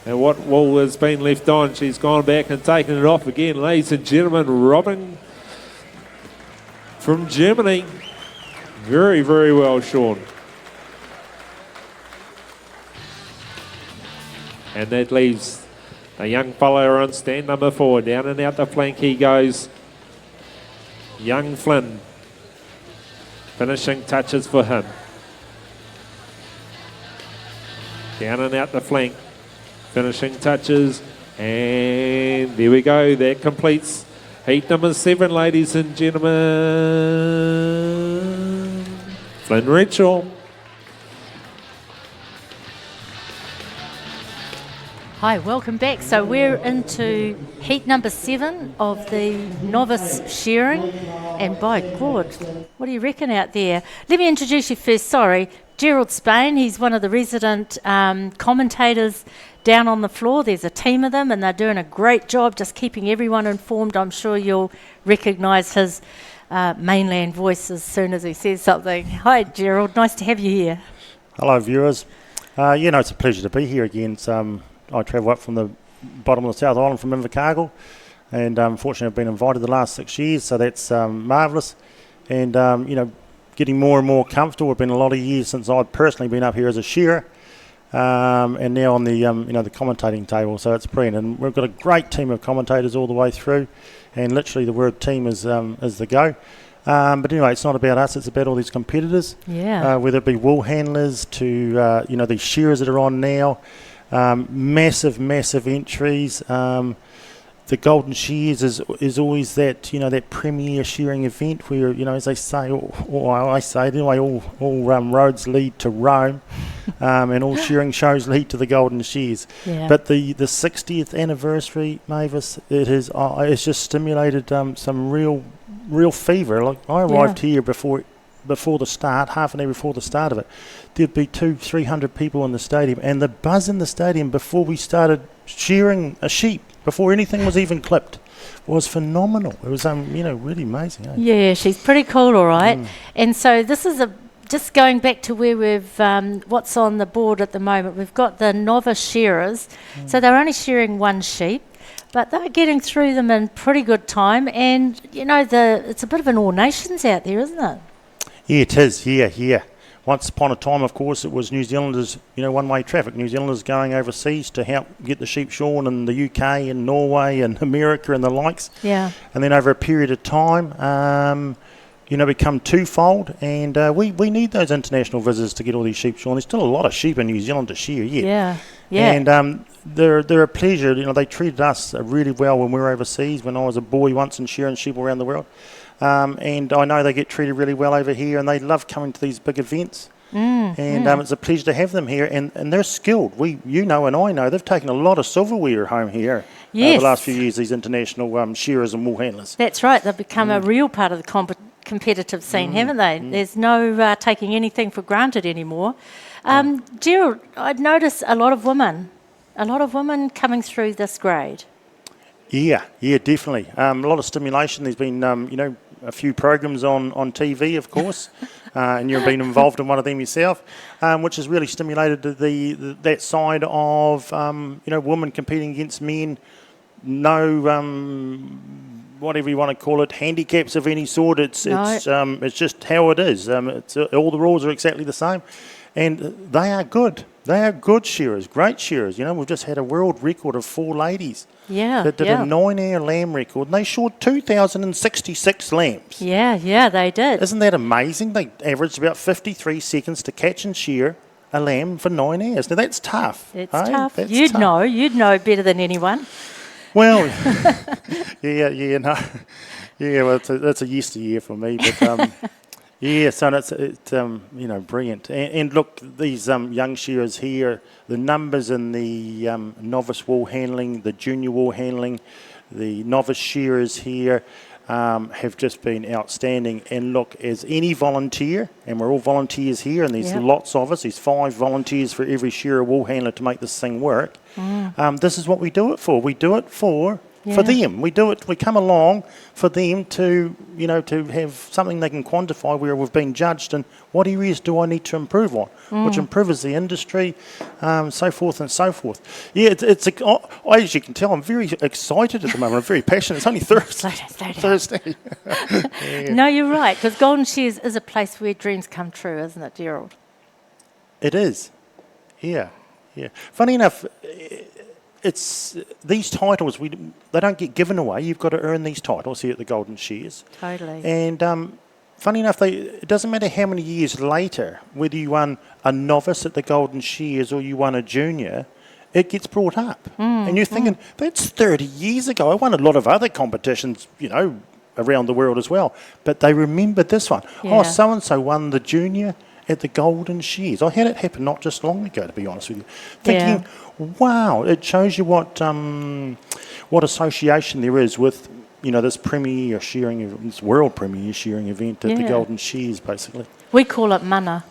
And what wool has been left on, she's gone back and taken it off again. Ladies and gentlemen, Robin from Germany. Very, very well shorn. And that leaves a young fellow on stand number 4. Down and out the flank he goes. Young Flynn. Finishing touches for him. Down and out the flank. Finishing touches. And there we go. That completes heat number 7, ladies and gentlemen. Flynn Renshaw. Hi, welcome back. So we're into heat number 7 of the novice shearing. And by God, what do you reckon out there? Let me introduce you first. Sorry, Gerald Spain. He's one of the resident commentators down on the floor. There's a team of them and they're doing a great job just keeping everyone informed. I'm sure you'll recognise his mainland voice as soon as he says something. Hi, Gerald. Nice to have you here. Hello, viewers. It's a pleasure to be here again. I travel up from the bottom of the South Island from Invercargill, and unfortunately I've been invited the last 6 years, so that's marvellous. And getting more and more comfortable. It's been a lot of years since I've personally been up here as a shearer, and now on the the commentating table. So it's brilliant, and we've got a great team of commentators all the way through, and literally the word team is the go. But anyway, it's not about us, it's about all these competitors. Yeah. Whether it be wool handlers to these shearers that are on now. Massive entries. The Golden Shears is always that that premier shearing event where as they say, or I say anyway, all roads lead to Rome, and all shearing shows lead to the Golden Shears. Yeah. But the 60th anniversary, Mavis, it's just stimulated some real fever. Like I arrived here before the start, half an hour before the start of it. There'd be 200-300 people in the stadium, and the buzz in the stadium before we started shearing a sheep, before anything was even clipped, was phenomenal. It was really amazing. Eh? Yeah, she's pretty cool, all right. And so this is just going back to where we've what's on the board at the moment. We've got the novice shearers, so they're only shearing one sheep, but they're getting through them in pretty good time. And it's a bit of an all nations out there, isn't it? Yeah, it is. Yeah. Once upon a time, of course, it was New Zealanders, one-way traffic. New Zealanders going overseas to help get the sheep shorn in the UK and Norway and America and the likes. Yeah. And then over a period of time, become twofold. And we need those international visitors to get all these sheep shorn. There's still a lot of sheep in New Zealand to shear, Yeah. And they're a pleasure. They treated us really well when we were overseas, when I was a boy once and shearing sheep around the world. And I know they get treated really well over here, and they love coming to these big events. It's a pleasure to have them here, and they're skilled. And I know they've taken a lot of silverware home here over the last few years, these international shearers and wool handlers. That's right. They've become a real part of the competitive scene, haven't they? There's no taking anything for granted anymore. Gerald, I'd notice a lot of women coming through this grade. Yeah, definitely. A lot of stimulation. There's been, a few programs on TV, of course, and you've been involved in one of them yourself, which has really stimulated that side of, women competing against men. No, whatever you want to call it, handicaps of any sort. It's just how it is. All the rules are exactly the same, and they are good. They are good shearers, great shearers. We've just had a world record of 4 ladies that did a 9-hour lamb record, and they short 2,066 lambs. Yeah, they did. Isn't that amazing? They averaged about 53 seconds to catch and shear a lamb for 9 hours. Now, that's tough. It's tough. You'd know better than anyone. Well, well, that's a yesteryear for me, but... Yeah, so it's brilliant. And look, these young shearers here, the numbers in the novice wool handling, the junior wool handling, the novice shearers here have just been outstanding. And look, as any volunteer, and we're all volunteers here, and there's lots of us, there's 5 volunteers for every shearer wool handler to make this thing work. This is what we do it for. We do it for for them. We do it. We come along for them to, to have something they can quantify where we've been judged and what areas do I need to improve on, which improves the industry, so forth and so forth. Yeah, as you can tell, I'm very excited at the moment. I'm very passionate. It's only Thursday. Slow down. Thursday. No, you're right, because Golden Shears is a place where dreams come true, isn't it, Gerald? It is. Yeah. Funny enough, it's these titles they don't get given away. You've got to earn these titles here at the Golden Shears. Totally. And funny enough, it doesn't matter how many years later, whether you won a novice at the Golden Shears or you won a junior, it gets brought up. And you're thinking, that's 30 years ago. I won a lot of other competitions, around the world as well. But they remembered this one. Yeah. Oh, so-and-so won the junior at the Golden Shears. I had it happen not just long ago, to be honest with you. Thinking, wow, it shows you what association there is with, this premier shearing, this world premier shearing event at the Golden Shears, basically. We call it mana.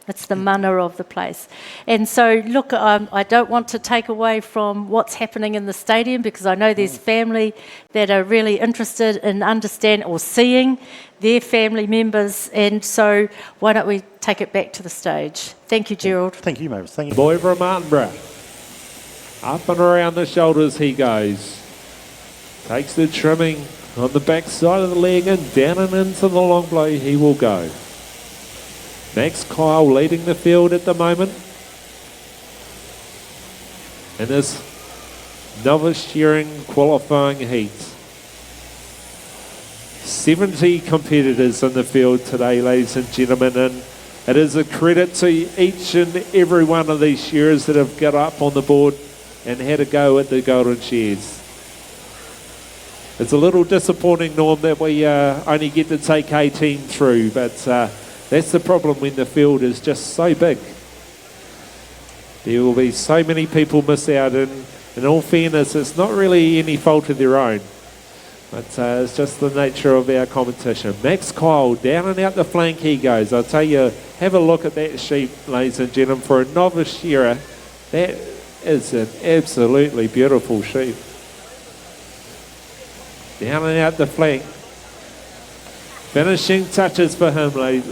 It's the mana of the place. And so, look, I don't want to take away from what's happening in the stadium because I know there's family that are really interested in understanding or seeing their family members. And so why don't we take it back to the stage? Thank you, Gerald. Thank you, Mavis. Thank you. Boy from Martinborough. Up and around the shoulders he goes. Takes the trimming on the back side of the leg and down and into the long blow he will go. Max Kyle leading the field at the moment in this novice shearing qualifying heat. 70 competitors in the field today, ladies and gentlemen, and it is a credit to each and every one of these shearers that have got up on the board and had a go at the Golden Shears. It's a little disappointing, Norm, that we only get to take 18 through, but that's the problem when the field is just so big. There will be so many people miss out, and in all fairness, it's not really any fault of their own. But it's just the nature of our competition. Max Kyle, down and out the flank he goes. I'll tell you, have a look at that sheep, ladies and gentlemen. For a novice shearer, that is an absolutely beautiful sheep. Down and out the flank. Finishing touches for him, ladies.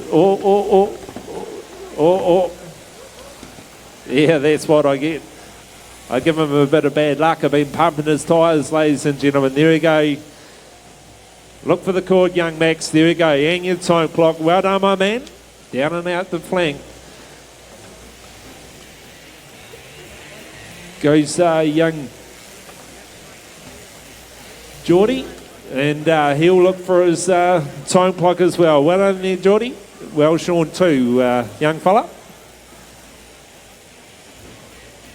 Yeah, that's what I get. I give him a bit of bad luck. I've been pumping his tyres, ladies and gentlemen. There we go. Look for the cord, young Max. There we go. Hang your time clock. Well done, my man. Down and out the flank. Goes young Geordie. And he'll look for his time clock as well. Well done there, Geordie. Well shorn too, young fella.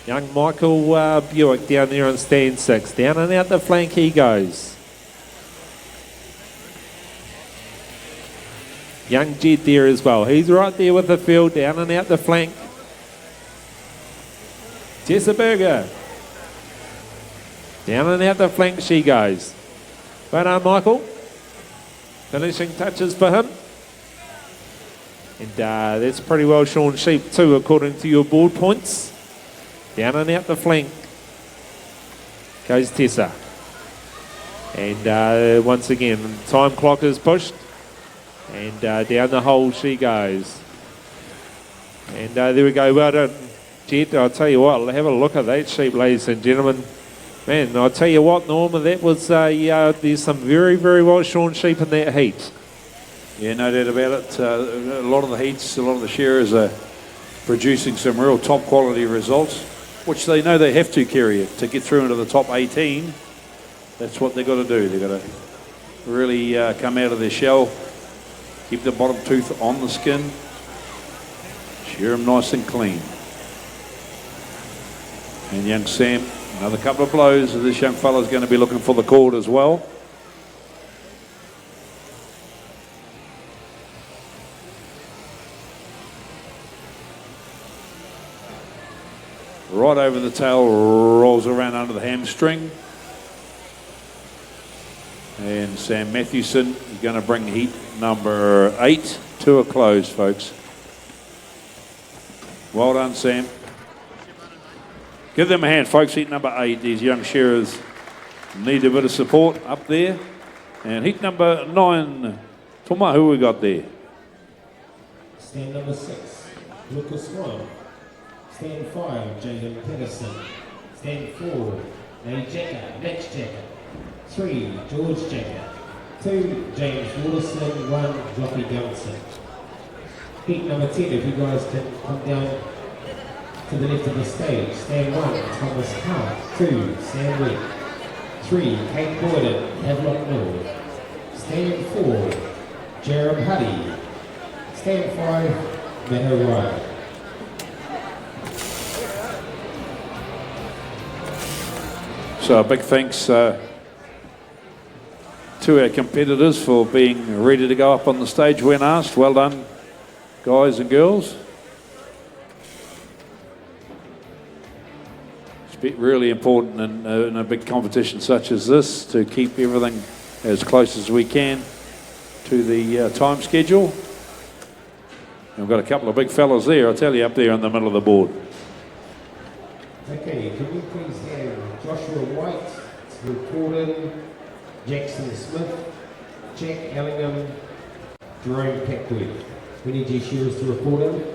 Young Michael Buick down there on stand 6. Down and out the flank he goes. Young Jed there as well. He's right there with the field. Down and out the flank. Tessa Berger. Down and out the flank she goes. Well done, Michael. Finishing touches for him. And that's pretty well shorn sheep too, according to your board points. Down and out the flank goes Tessa. And once again, time clock is pushed. And down the hole she goes. And there we go. Well done, Jed. I'll tell you what, have a look at that sheep, ladies and gentlemen. Man, I'll tell you what, Norma, that was there's some very, very well shorn sheep in that heat. Yeah, no doubt about it. A lot of the heats, a lot of the shearers are producing some real top quality results, which they know they have to carry it to get through into the top 18. That's what they've got to do. They've got to really come out of their shell, keep the bottom tooth on the skin, shear them nice and clean. And young Sam, another couple of blows. This young fella's going to be looking for the cord as well. Right over the tail, rolls around under the hamstring. And Sam Matthewson is going to bring heat number 8 to a close, folks. Well done, Sam. Give them a hand, folks. Heat number 8, these young shearers need a bit of support up there. And heat number 9, Toma, who we got there? Stand number 6, Lucas Swan. Stand 5, Jaden Pedersen. Stand 4, Max Jacker. 3, George Jacker. 2, James Waterson. 1, Jockey Johnson. Heat number 10, if you guys can come down to the left of the stage. Stand 1, Thomas Hart. 2, Sam Webb. 3, Kate Boyden, Havelock North. Stand 4, Jerem Huddy. Stand 5, Matt O'Reilly. So a big thanks to our competitors for being ready to go up on the stage when asked. Well done, guys and girls. It's really important in a big competition such as this to keep everything as close as we can to the time schedule. And we've got a couple of big fellas there, I'll tell you, up there in the middle of the board. Okay, can we please have Joshua White, Drew Corden, Jackson Smith, Jack Ellingham, Jerome Packworth. We need your shearers to report in.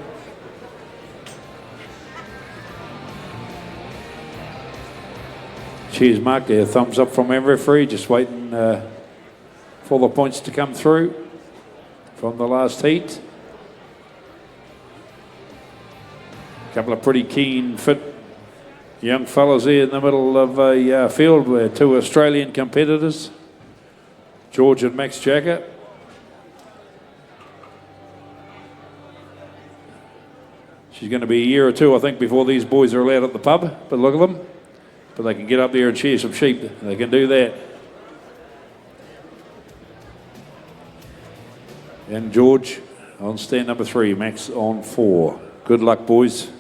Cheers, Mark. There, thumbs up from our referee, just waiting for the points to come through from the last heat. A couple of pretty keen, fit young fellas there in the middle of a field with 2 Australian competitors, George and Max Jacker. She's going to be a year or 2, I think, before these boys are allowed at the pub, but look at them. But they can get up there and shear some sheep. They can do that. And George on stand number 3, Max on 4. Good luck, boys.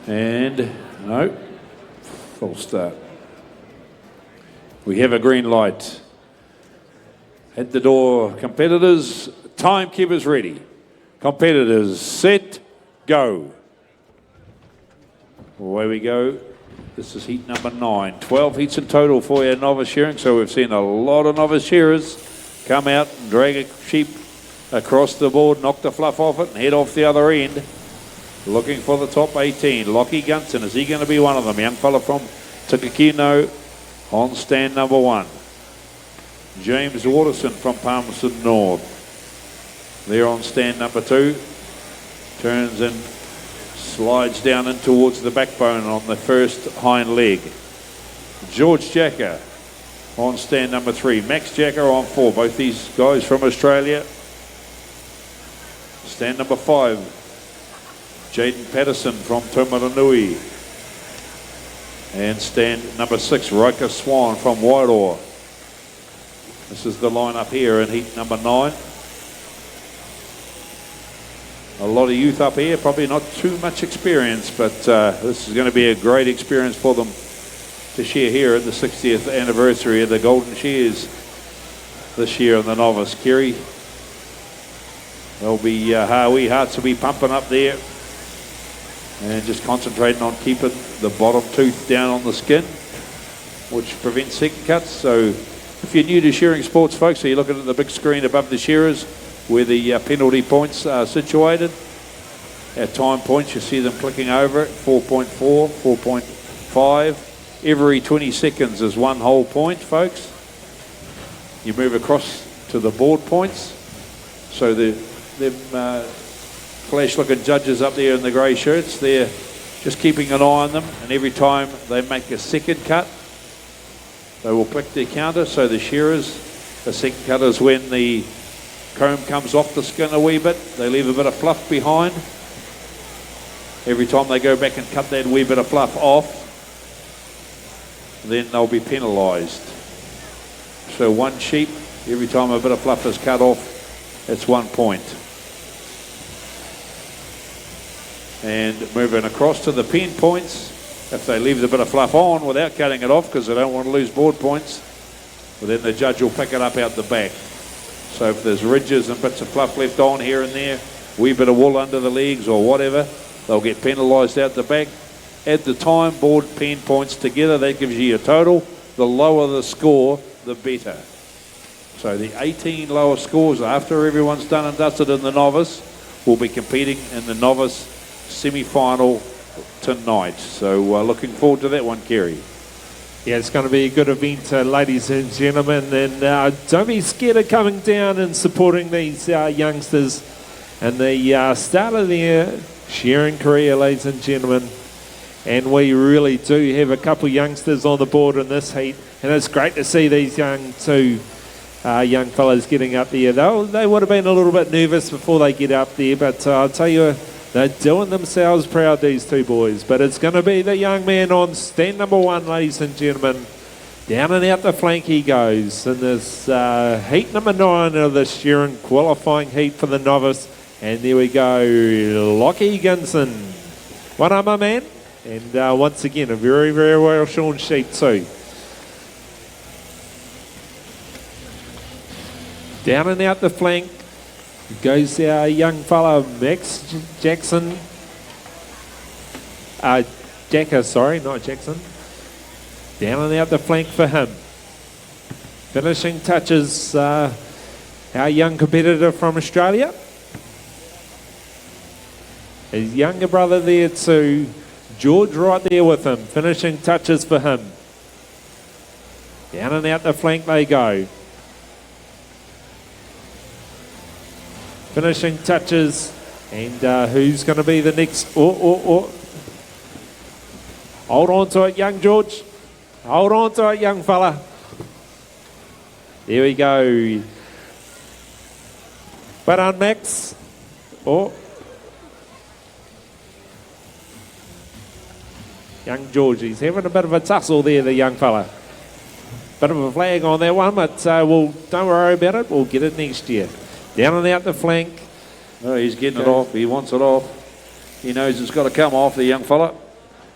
And no, false start. We have a green light. At the door, competitors, timekeepers ready. Competitors, set, go. Away we go. This is heat number 9. 12 heats in total for your novice shearing, so we've seen a lot of novice shearers come out and drag a sheep across the board, knock the fluff off it and head off the other end. Looking for the top 18. Lockie Gunson, is he going to be one of them? Young fella from Tukakino on stand number 1. James Waterson from Palmerston North. There on stand number 2. Turns and slides down in towards the backbone on the first hind leg. George Jacker on stand number 3. Max Jacker on 4. Both these guys from Australia. Stand number 5. Jaden Patterson from Tumaranui. And stand number 6, Riker Swan from Wairarapa. This is the lineup here in heat number 9. A lot of youth up here, probably not too much experience, but this is going to be a great experience for them to share here at the 60th anniversary of the Golden Shears this year in the novice. Kerry, there'll be hearts will be pumping up there. And just concentrating on keeping the bottom tooth down on the skin, which prevents second cuts. So if you're new to shearing sports, folks, so you're looking at the big screen above the shearers where the penalty points are situated. At time points, you see them clicking over it, 4.4, 4.5. Every 20 seconds is 1 whole point, folks. You move across to the board points. So them flash-looking judges up there in the grey shirts, they're just keeping an eye on them, and every time they make a second cut, they will click their counter. So the shearers, the second cut is when the comb comes off the skin a wee bit, they leave a bit of fluff behind. Every time they go back and cut that wee bit of fluff off, then they'll be penalised. So 1 sheep Every time a bit of fluff is cut off, it's 1 point. And moving across to the pen points, if they leave the bit of fluff on without cutting it off because they don't want to lose board points, well, then the judge will pick it up out the back. So if there's ridges and bits of fluff left on here and there, wee bit of wool under the legs or whatever, they'll get penalised out the back. Add the time, board, pen points together, that gives you your total. The lower the score, the better. So the 18 lower scores after everyone's done and dusted in the novice will be competing in the novice semi-final tonight. So looking forward to that one, Kerry. Yeah, it's going to be a good event, ladies and gentlemen, and don't be scared of coming down and supporting these youngsters and the start of their shearing career, ladies and gentlemen. And we really do have a couple youngsters on the board in this heat, and it's great to see these young fellas getting up there. They would have been a little bit nervous before they get up there, but I'll tell you, they're doing themselves proud, these two boys. But it's going to be the young man on stand number 1, ladies and gentlemen. Down and out the flank he goes in this heat number 9 of the shearing qualifying heat for the novice. And there we go, Lockie Ginson. One on my man. And once again, a very, very well shorn sheep too. Down and out the flank goes our young fella Max Jackson. Jacker, sorry, not Jackson. Down and out the flank for him. Finishing touches, our young competitor from Australia. His younger brother there too, George right there with him. Finishing touches for him. Down and out the flank they go. Finishing touches, and who's going to be the next? Hold on to it, young George. Hold on to it, young fella. There we go. But on Max. Young George, he's having a bit of a tussle there, the young fella. Bit of a flag on that one, but don't worry about it. We'll get it next year. Down and out the flank. Oh, he's getting it off. He wants it off. He knows it's got to come off, the young fella.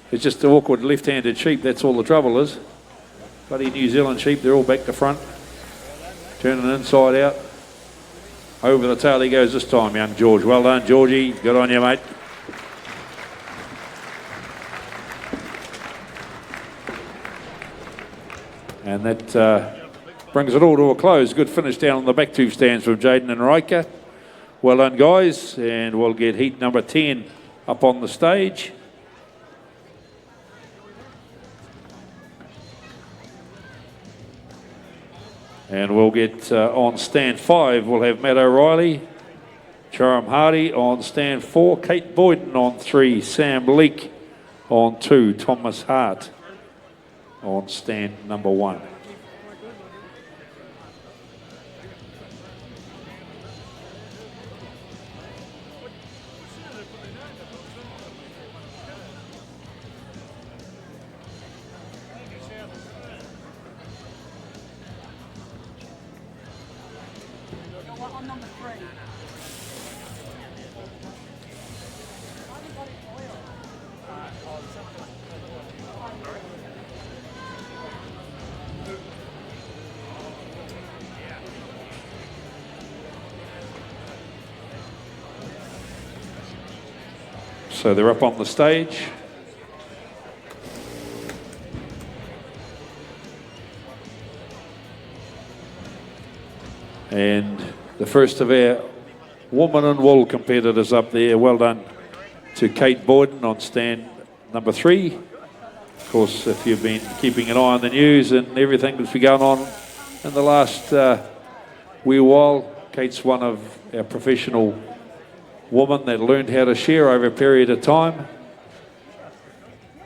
It's just the awkward left-handed sheep. That's all the trouble is. Bloody New Zealand sheep, they're all back to front. Turning inside out. Over the tail he goes this time, young George. Well done, Georgie. Good on you, mate. And that brings it all to a close. Good finish down on the back two stands from Jaden and Riker. Well done, guys. And we'll get heat number 10 up on the stage. And we'll get on stand 5, we'll have Matt O'Reilly, Charam Hardy on stand 4, Kate Boyden on 3, Sam Leake on 2, Thomas Hart on stand number 1. So they're up on the stage. And the first of our woman and wool competitors up there. Well done to Kate Boyden on stand number 3. Of course, if you've been keeping an eye on the news and everything that's been going on in the last wee while, Kate's one of our professional woman that learned how to shear over a period of time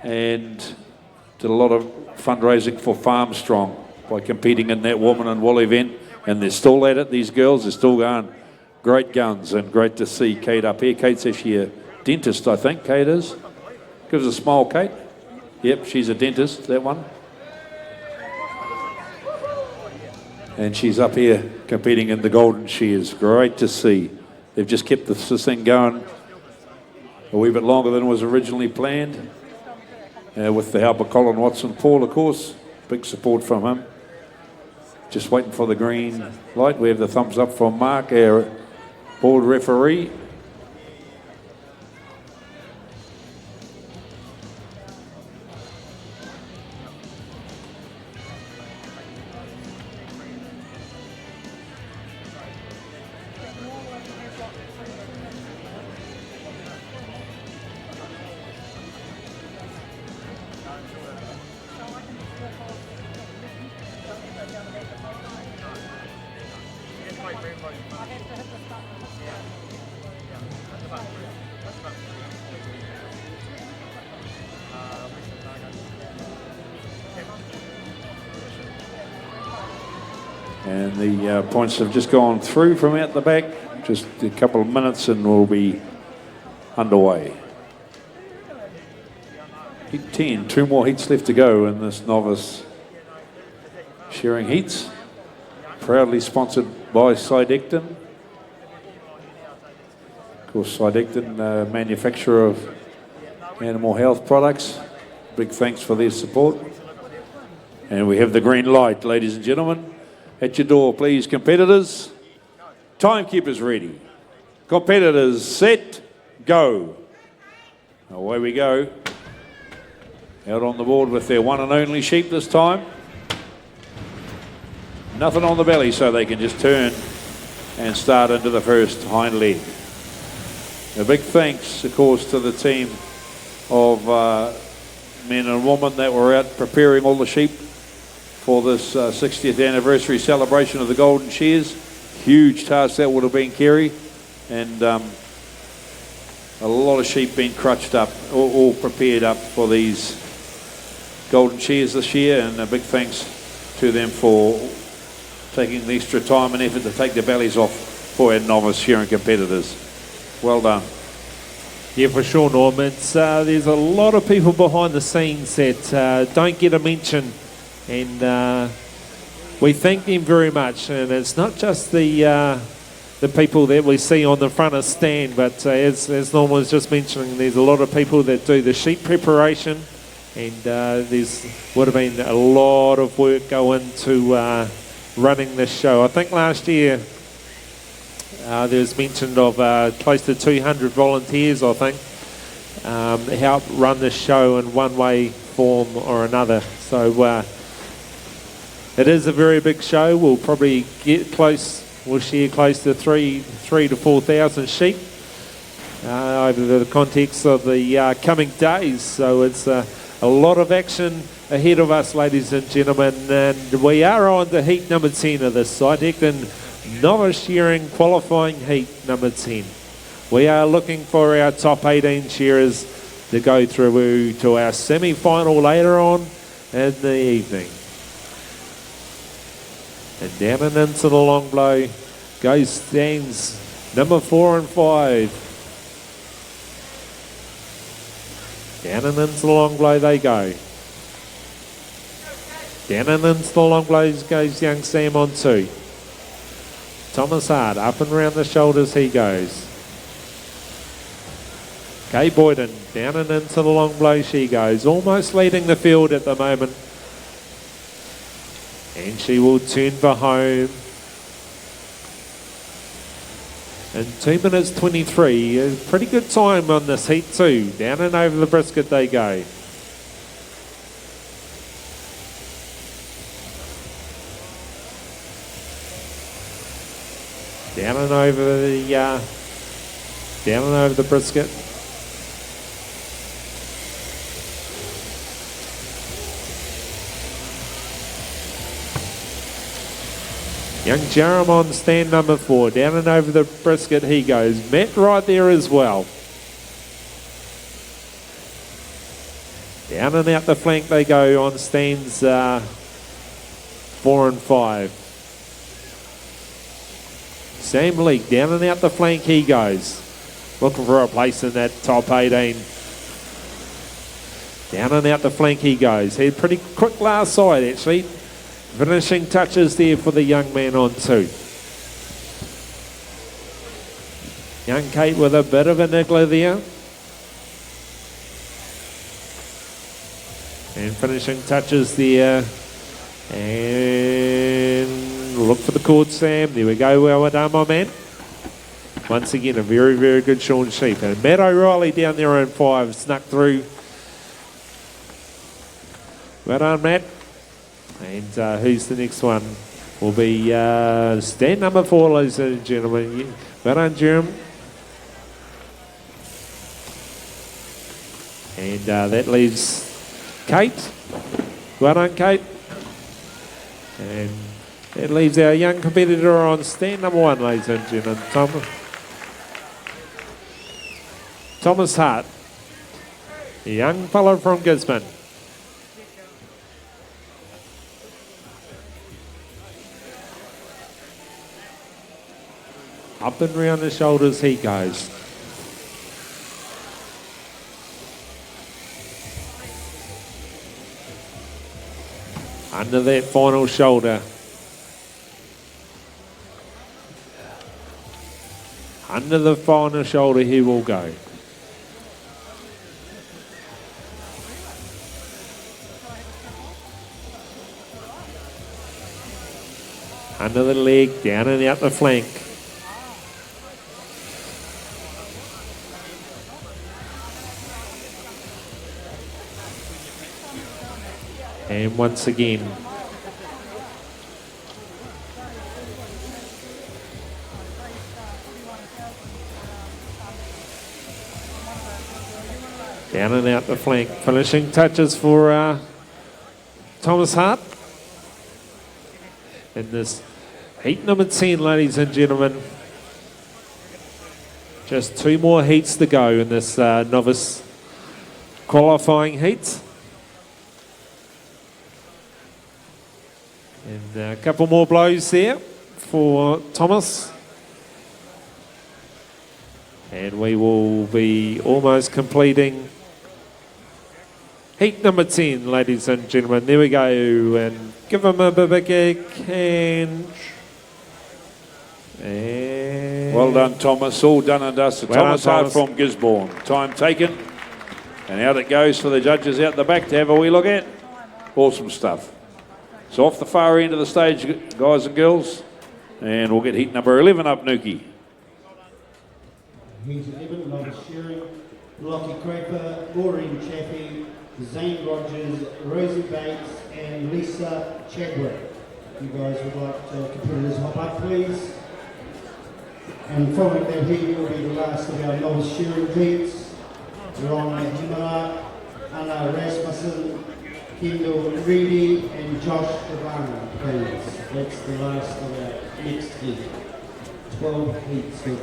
and did a lot of fundraising for Farm Strong by competing in that woman and wool event, and they're still at it, these girls, they're still going great guns, and great to see Kate up here. Kate's actually a dentist, I think, Kate is. Give us a smile, Kate. Yep, she's a dentist, that one. And she's up here competing in the Golden Shears. Great to see. They've just kept this thing going a wee bit longer than was originally planned. With the help of Colin Watson-Paul, of course. Big support from him. Just waiting for the green light. We have the thumbs up from Mark, our board referee. And the points have just gone through from out the back. Just a couple of minutes and we'll be underway. Heat 10, 2 more heats left to go in this novice shearing heats. Proudly sponsored by Sydecton. Of course, Sydecton, manufacturer of animal health products. Big thanks for their support. And we have the green light, ladies and gentlemen. At your door, please, competitors. Timekeepers ready. Competitors set, go. Away we go. Out on the board with their one and only sheep this time. Nothing on the belly, so they can just turn and start into the first hind leg. A big thanks, of course, to the team of men and women that were out preparing all the sheep for this 60th anniversary celebration of the Golden Shears. Huge task that would have been, Kerry, and a lot of sheep being crutched up, all prepared up for these Golden Shears this year, and a big thanks to them for taking the extra time and effort to take their bellies off for our novice shearing competitors. Well done. Yeah, for sure, Norm. There's a lot of people behind the scenes that don't get a mention, and we thank them very much. And it's not just the people that we see on the front of stand, but as Norm was just mentioning, there's a lot of people that do the sheep preparation, and there's would have been a lot of work going to running this show. I think last year there was mention of close to 200 volunteers, I think, helped run this show in one way, form or another. So it is a very big show. We'll probably get close, we'll share close to 3,000 to 4,000 sheep over the context of the coming days. So it's a lot of action ahead of us, ladies and gentlemen, and we are on to heat number 10 of this Sydecton Novice Shearing qualifying heat number 10. We are looking for our top 18 shearers to go through to our semi-final later on in the evening. And down and into the long blow goes stands number 4 and 5. Down and into the long blow they go. Down and into the long blows goes young Sam on 2. Thomas Hart up and round the shoulders he goes. Kay Boyden down and into the long blow she goes, almost leading the field at the moment. And she will turn for home. In 2 minutes 23, a pretty good time on this heat too. Down and over the brisket they go. Down and over the brisket. Young Jerem on stand number 4. Down and over the brisket he goes. Matt right there as well. Down and out the flank they go on stands 4 and 5. Sam Leake down and out the flank he goes. Looking for a place in that top 18. Down and out the flank he goes. He had pretty quick last side actually. Finishing touches there for the young man on 2. Young Kate with a bit of a niggler there. And finishing touches there. And look for the cord, Sam. There we go. Well done, my man. Once again, a very, very good Sean Sheep. And Matt O'Reilly down there in 5 snuck through. Well done, Matt. And who's the next one? Will be stand number 4, ladies and gentlemen. Well done, Jerem. And that leaves Kate. Well done, Kate. And that leaves our young competitor on stand number 1, ladies and gentlemen. Thomas Hart, a young fellow from Gisborne. Up and round the shoulders he goes. Under that final shoulder. Under the final shoulder he will go. Under the leg, down and out the flank. And once again, down and out the flank. Finishing touches for Thomas Hart. In this heat number 10, ladies and gentlemen. Just 2 more heats to go in this novice qualifying heat. And a couple more blows there for Thomas. And we will be almost completing heat number 10, ladies and gentlemen. There we go. And give him a big hand. And Well done, Thomas. All done and dusted. Well Thomas done, Hart Thomas. from Gisborne. Time taken. And out it goes for the judges out the back to have a wee look at. Awesome stuff. So off the far end of the stage, guys and girls. And we'll get heat number 11 up, Nuki. Heat 11, Novice Shearing, Lockie Craper, Maureen Chaffee, Zane Rogers, Rosie Bates, and Lisa Chadwick. If you guys would like to competitors hop up, please. And following that heat will be the last of our Novice Shearing heats. Ron Himara, Anna Rasmussen, Kendall Reedy, and Josh Devana, please. That's the last of our next heat. 12 heats of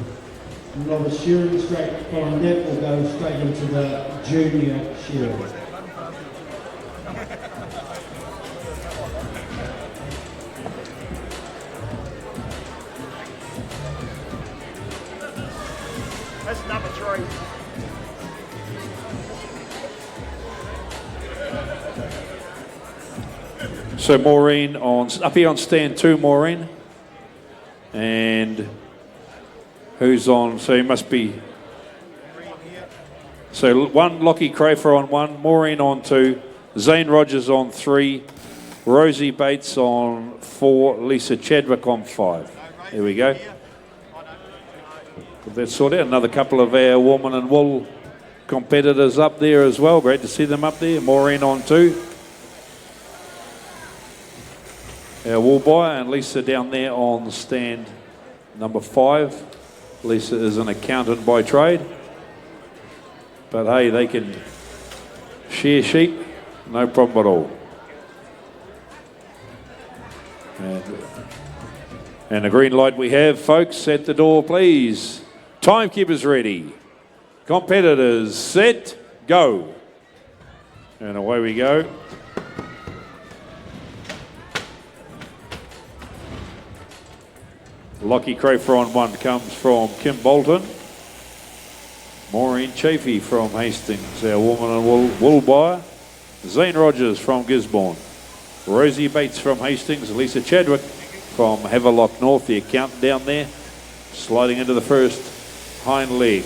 Novice Shearing. Straight following that, we'll go straight into the Junior Shearing. That's number 3. So Maureen up here on stand 2, Maureen. And who's on? So he must be. So 1, Lockie Crafer on 1, Maureen on 2, Zane Rogers on 3, Rosie Bates on 4, Lisa Chadwick on 5. There we go. Got that sorted out. Another couple of our woman and wool competitors up there as well. Great to see them up there. Maureen on 2. Our wool buyer, and Lisa down there on stand number 5. Lisa is an accountant by trade. But hey, they can shear sheep, no problem at all. And the green light we have, folks, at the door, please. Timekeepers ready. Competitors set, go. And away we go. Lockie Crafer on 1 comes from Kim Bolton. Maureen Chaffee from Hastings, our woman and wool buyer. Zane Rogers from Gisborne. Rosie Bates from Hastings, Lisa Chadwick from Havelock North, the accountant down there, sliding into the first hind leg.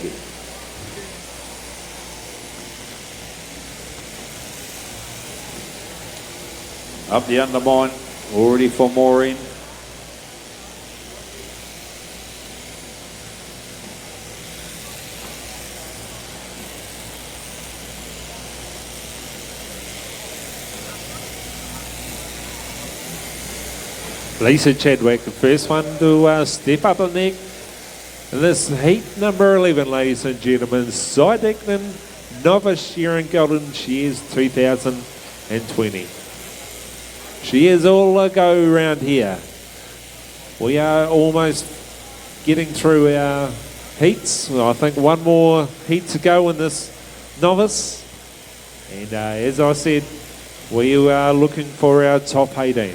Up the undermine, already for Maureen. Lisa Chadwick, the first one to step up the neck. This heat number 11, ladies and gentlemen, Side Dickman, Novice Shearing Golden Shears 2020. She is all a go around here. We are almost getting through our heats. I think one more heat to go in this novice. And as I said, we are looking for our top 18.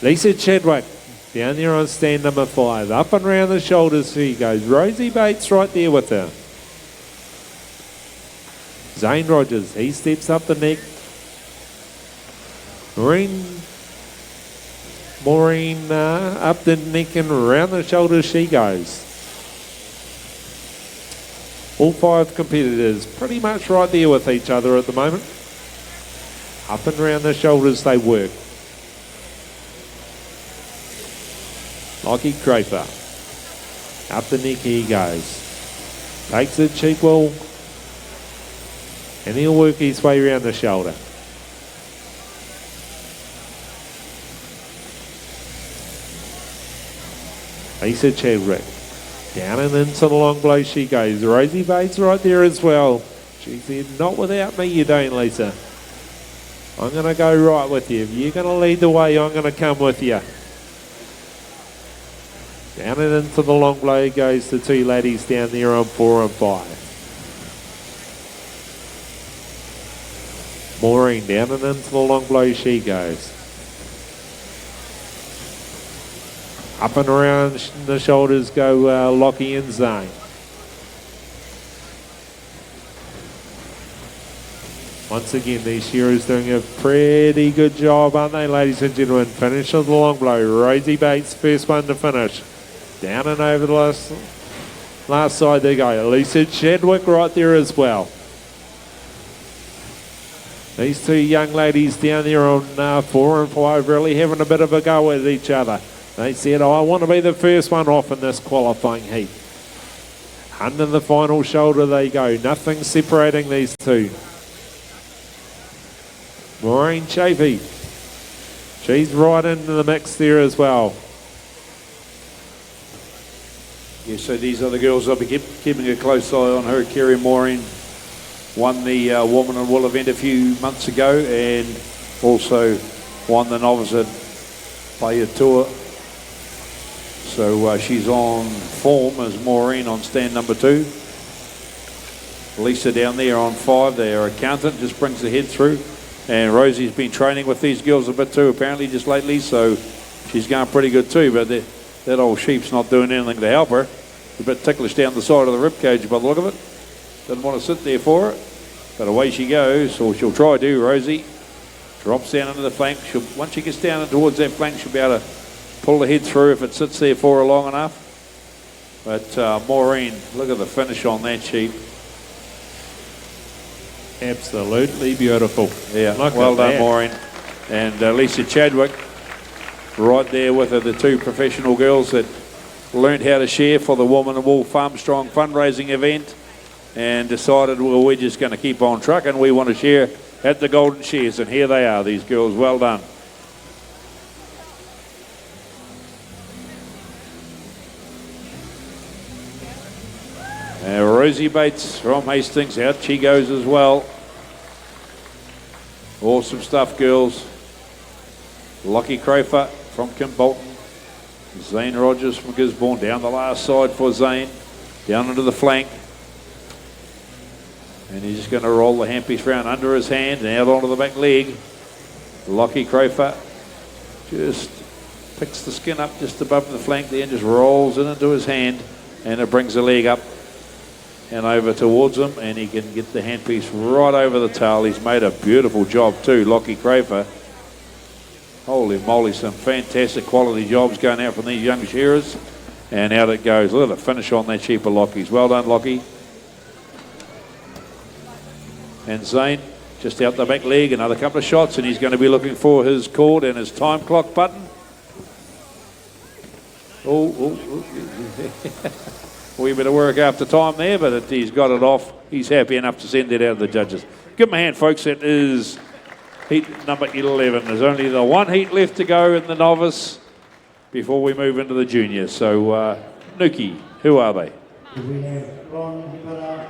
Lisa Chadwick down there on stand number 5. Up and round the shoulders she goes. Rosie Bates right there with her. Zane Rogers, he steps up the neck. Maureen up the neck and around the shoulders she goes. All 5 competitors pretty much right there with each other at the moment. Up and around the shoulders they work. Lockie Craper. Up the neck he goes. Takes it cheek wall. And he'll work his way around the shoulder. Lisa Chadwick. Down and into the long blow she goes. Rosie Bates right there as well. She said, not without me you don't, Lisa. I'm going to go right with you. If you're going to lead the way, I'm going to come with you. Down and into the long blow goes the 2 ladies down there on 4 and 5. Maureen down and into the long blow she goes. Up and around the shoulders go Lockie and Zane. Once again, these shearers doing a pretty good job, aren't they, ladies and gentlemen? Finish of the long blow. Rosie Bates, first one to finish. Down and over the last side they go. Lisa Chadwick right there as well. These 2 young ladies down there on 4 and 5 really having a bit of a go at each other. They said, I want to be the first one off in this qualifying heat. Under the final shoulder they go. Nothing separating these 2. Maureen Chafee. She's right into the mix there as well. Yeah, so these are the girls I'll be keeping a close eye on her. Kerry Maureen won the Woman and Wool event a few months ago and also won the Novice at Playa Tour. So she's on form as Maureen on stand number 2. Lisa down there on 5, their accountant, just brings the head through. And Rosie's been training with these girls a bit too, apparently, just lately, so she's going pretty good too, but that old sheep's not doing anything to help her. A bit ticklish down the side of the ribcage by the look of it. Doesn't want to sit there for her, but away she goes, or she'll try to. Rosie drops down into the flank. Once she gets down towards that flank, she'll be able to pull the head through if it sits there for her long enough. But Maureen, look at the finish on that sheep. Absolutely beautiful. Yeah, well done, Maureen. And Lisa Chadwick, right there with her, the 2 professional girls that learned how to share for the Woman and Wool Farm Strong fundraising event and decided, well, we're just going to keep on trucking. We want to share at the Golden Shears, and here they are, these girls. Well done. Rosie Bates from Hastings, out she goes as well. Awesome stuff, girls. Lockie Crafer from Kimbolton. Zane Rogers from Gisborne, down the last side for Zane. Down into the flank. And he's just going to roll the handpiece round under his hand and out onto the back leg. Lockie Crafer just picks the skin up just above the flank there and just rolls it into his hand, and it brings the leg up and over towards him, and he can get the handpiece right over the tail. He's made a beautiful job too, Lockie Crafer. Holy moly, some fantastic quality jobs going out from these young shearers. And out it goes. Look at the finish on that sheep of Lockie's. Well done, Lockie. And Zane just out the back leg, another couple of shots, and he's going to be looking for his cord and his time clock button. We better work after time there, but he's got it off. He's happy enough to send it out to the judges. Give him a hand, folks. It is heat number 11. There's only the one heat left to go in the novice before we move into the junior. So, Nuki, who are they? We have Ron Hibbara,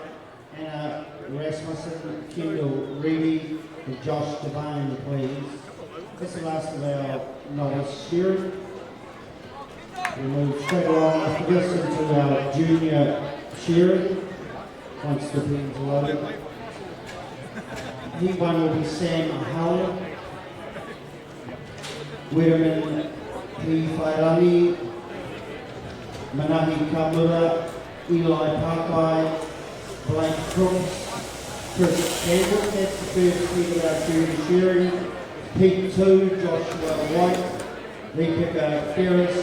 Anna Rasmussen, Kendall Reedy, and Josh Devane, please. That's the last of our novice shearing. We move straight along after this into our junior shearing, once the pins are loaded. Heat one will be Sam Howell, Widerman P. Whairami, Manahi Kamura, Eli Pakai, Blake Crooks, Chris Campbell, that's the first heat of our junior shearing. Heat 2, Joshua White, Lee Picker Ferris,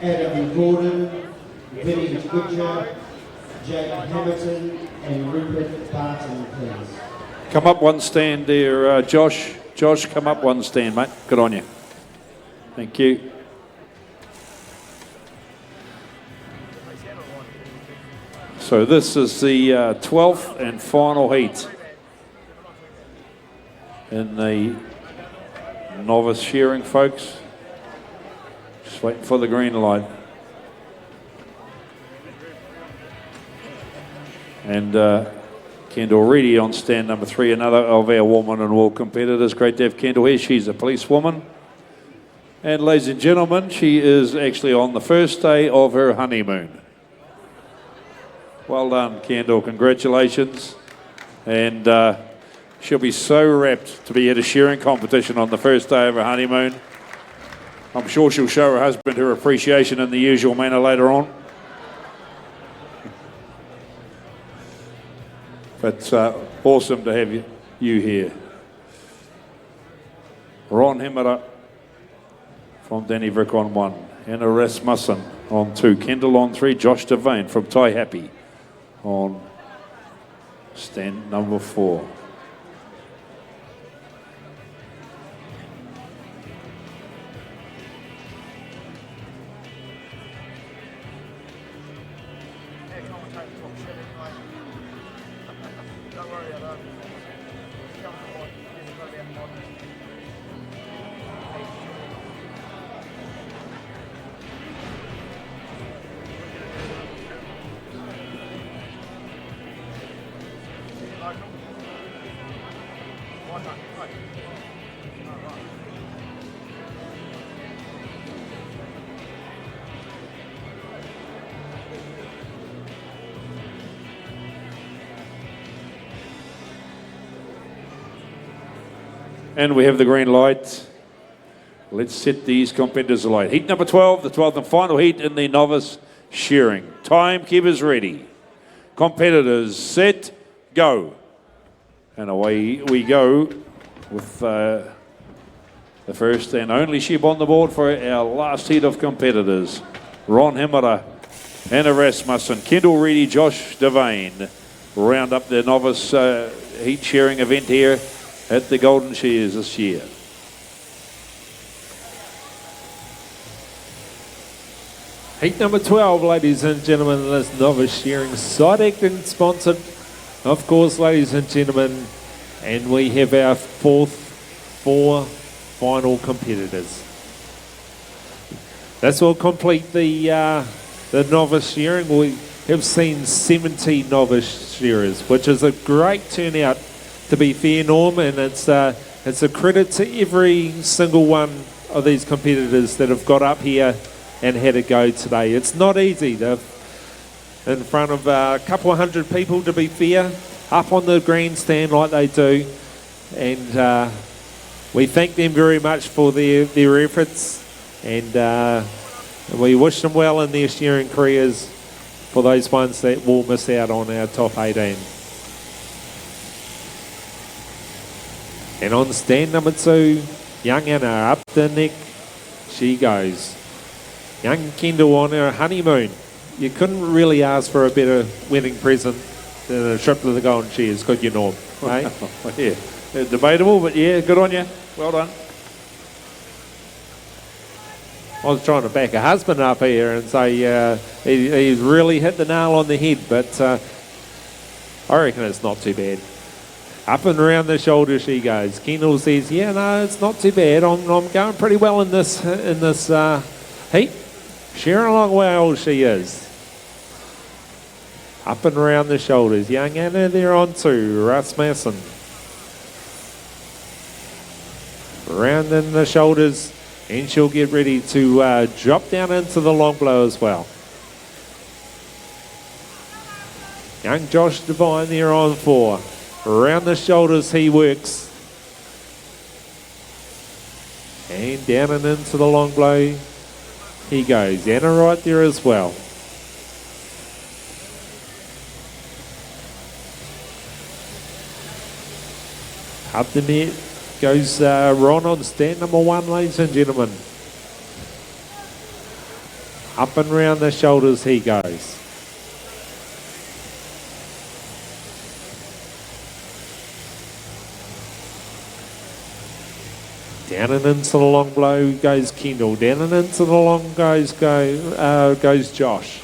Adam Gordon, Vinnie Butcher, Jake Hamilton, and Rupert Barton, please. Come up one stand there, Josh. Josh, come up one stand, mate. Good on you. Thank you. So this is the 12th and final heat in the novice shearing, folks. Just waiting for the green light. And Kendall Reedy on stand number 3, another of our woman and wool competitors. Great to have Kendall here. She's a policewoman. And ladies and gentlemen, she is actually on the first day of her honeymoon. Well done, Kendall. Congratulations. And she'll be so rapt to be at a shearing competition on the first day of her honeymoon. I'm sure she'll show her husband her appreciation in the usual manner later on. But awesome to have you here. Ron Hemera from Danny Vick on 1. Anna Rasmussen on 2. Kendall on 3. Josh Devane from Tai Happy on stand number 4. And we have the green light. Let's set these competitors alight. Heat number 12, the 12th and final heat in the novice shearing. Timekeepers ready. Competitors set, go. And away we go with the first and only sheep on the board for our last heat of competitors. Ron Hemera, Anna Rasmussen, Kendall Reedy, Josh Devane round up the novice heat shearing event here at the Golden Shears this year. Heat number 12, ladies and gentlemen, this novice shearing side acting sponsored, of course, ladies and gentlemen, and we have our four final competitors. This will complete the novice shearing. We have seen 70 novice shearers, which is a great turnout. To be fair, Norm, and it's a credit to every single one of these competitors that have got up here and had a go today. It's not easy. They're in front of a couple of hundred people, to be fair, up on the grandstand like they do, and we thank them very much for their efforts, and we wish them well in their shearing careers for those ones that will miss out on our top 18. And on stand number 2, Young Anna up the neck. She goes. Young Kendall on her honeymoon. You couldn't really ask for a better wedding present than a trip to the Golden Shears, could you, Norm? Eh? Yeah, debatable, but yeah, good on you. Well done. I was trying to back a husband up here and say he's really hit the nail on the head, but I reckon it's not too bad. Up and around the shoulder she goes. Kendall says, yeah, no, it's not too bad. I'm going pretty well in this heat. Shearing along well she is. Up and around the shoulders. Young Anna there on two. Rasmussen. Round in the shoulders. And she'll get ready to drop down into the long blow as well. Young Josh Devine there on four. Around the shoulders he works. And down and into the long blow he goes. Anna right there as well. Up the net goes Ron on stand number one, ladies and gentlemen. Up and round the shoulders he goes. Down and into the long blow goes Kendall. Down and into the long goes Josh.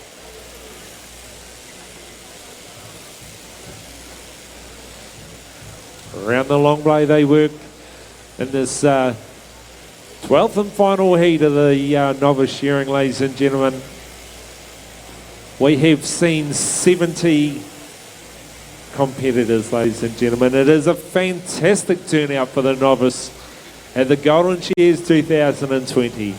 Around the long blow they work in this 12th and final heat of the novice shearing, ladies and gentlemen. We have seen 70 competitors, ladies and gentlemen. It is a fantastic turnout for the novice at the Golden Shears 2020.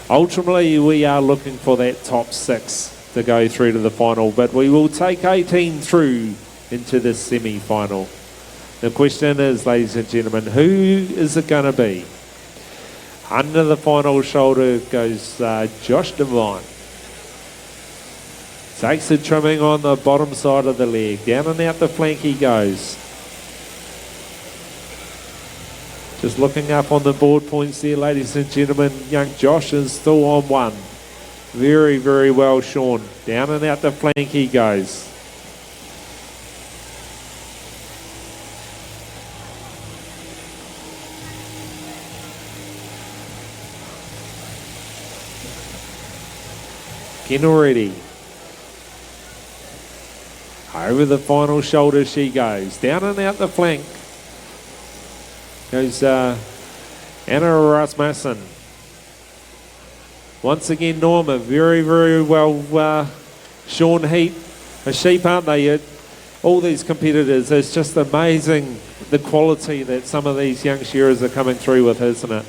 Ultimately, we are looking for that top 6 to go through to the final, but we will take 18 through into the semi-final. The question is, ladies and gentlemen, who is it going to be? Under the final shoulder goes Josh Devine. Takes the trimming on the bottom side of the leg. Down and out the flank he goes. Just looking up on the board points there, ladies and gentlemen, young Josh is still on one. Very, very well shorn. Down and out the flank he goes. Kendall ready. Over the final shoulder she goes. Down and out the flank goes Anna Rasmussen. Once again, Norma, very, very well shorn heat. A sheep, aren't they? All these competitors, it's just amazing the quality that some of these young shearers are coming through with, isn't it?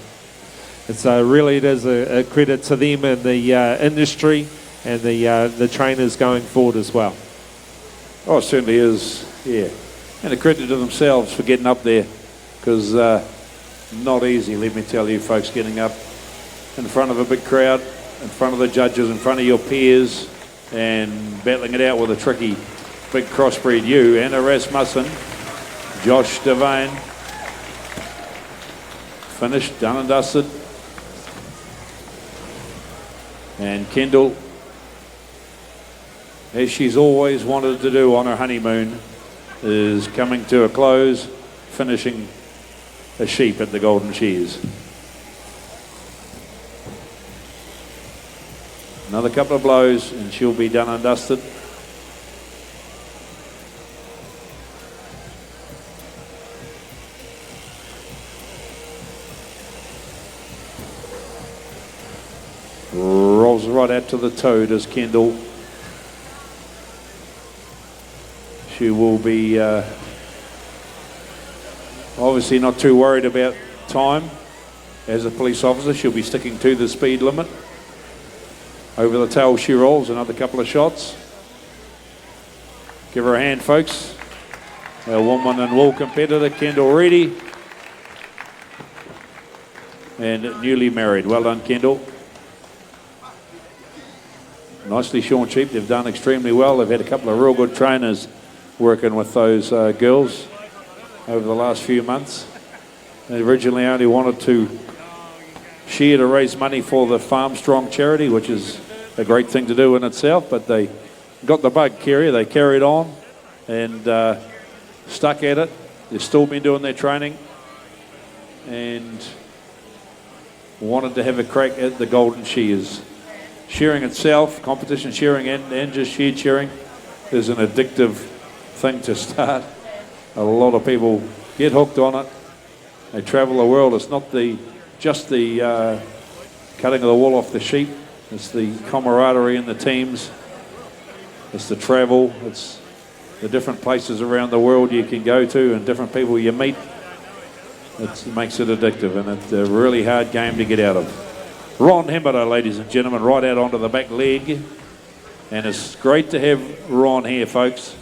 It's really it is a credit to them and the industry and the trainers going forward as well. Oh, it certainly is, yeah. And a credit to themselves for getting up there, because not easy, let me tell you, folks, getting up in front of a big crowd, in front of the judges, in front of your peers, and battling it out with a tricky big crossbreed ewe. Anna Rasmussen, Josh Devine, finished, done and dusted. And Kendall, as she's always wanted to do on her honeymoon, is coming to a close, finishing a sheep at the Golden Shears. Another couple of blows and she'll be done and dusted. Rolls right out to the toe, does Kendall. She will be obviously not too worried about time. As a police officer, she'll be sticking to the speed limit. Over the tail she rolls, another couple of shots. Give her a hand, folks. Our woman and wool competitor, Kendall Reedy. And newly married. Well done, Kendall. Nicely shorn sheep. They've done extremely well. They've had a couple of real good trainers working with those girls over the last few months. They originally only wanted to shear to raise money for the Farm Strong charity, which is a great thing to do in itself, but they got the bug, Kerry. They carried on and stuck at it. They've still been doing their training and wanted to have a crack at the Golden Shears. Shearing itself, competition shearing and just sheared shearing, is an addictive thing to start. A lot of people get hooked on it. They travel the world. It's not just the cutting of the wool off the sheep. It's the camaraderie in the teams. It's the travel. It's the different places around the world you can go to and different people you meet. It makes it addictive, and it's a really hard game to get out of. Ron Hemmerer, ladies and gentlemen, right out onto the back leg. And it's great to have Ron here, folks.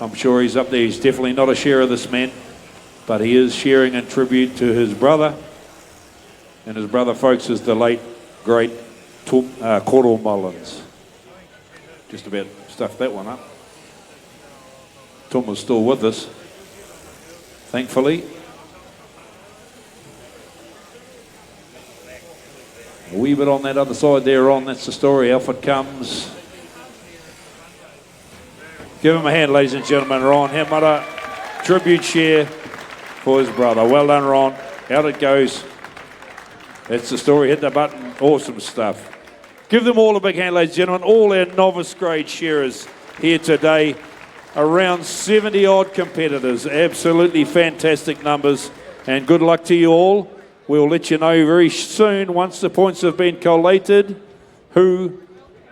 I'm sure he's up there. He's definitely not a shearer, this man, but he is shearing in tribute to his brother. And his brother, folks, is the late, great Koro Mullins. Just about stuffed that one up. Tom was still with us, thankfully. A wee bit on that other side there, Ron. That's the story. Alfred comes. Give him a hand, ladies and gentlemen. Ron Hemmerer, tribute share for his brother. Well done, Ron. Out it goes. That's the story. Hit the button. Awesome stuff. Give them all a big hand, ladies and gentlemen. All our novice grade shearers here today. Around 70 odd competitors. Absolutely fantastic numbers. And good luck to you all. We'll let you know very soon, once the points have been collated, who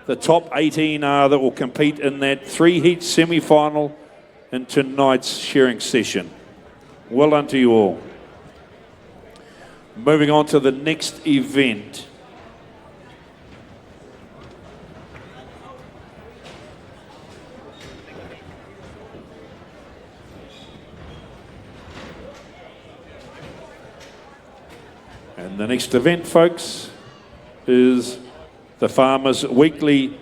the top 18 are that will compete in that 3-heat semi-final in tonight's shearing session. Well done to you all. Moving on to the next event. And the next event, folks, is the Farmers Weekly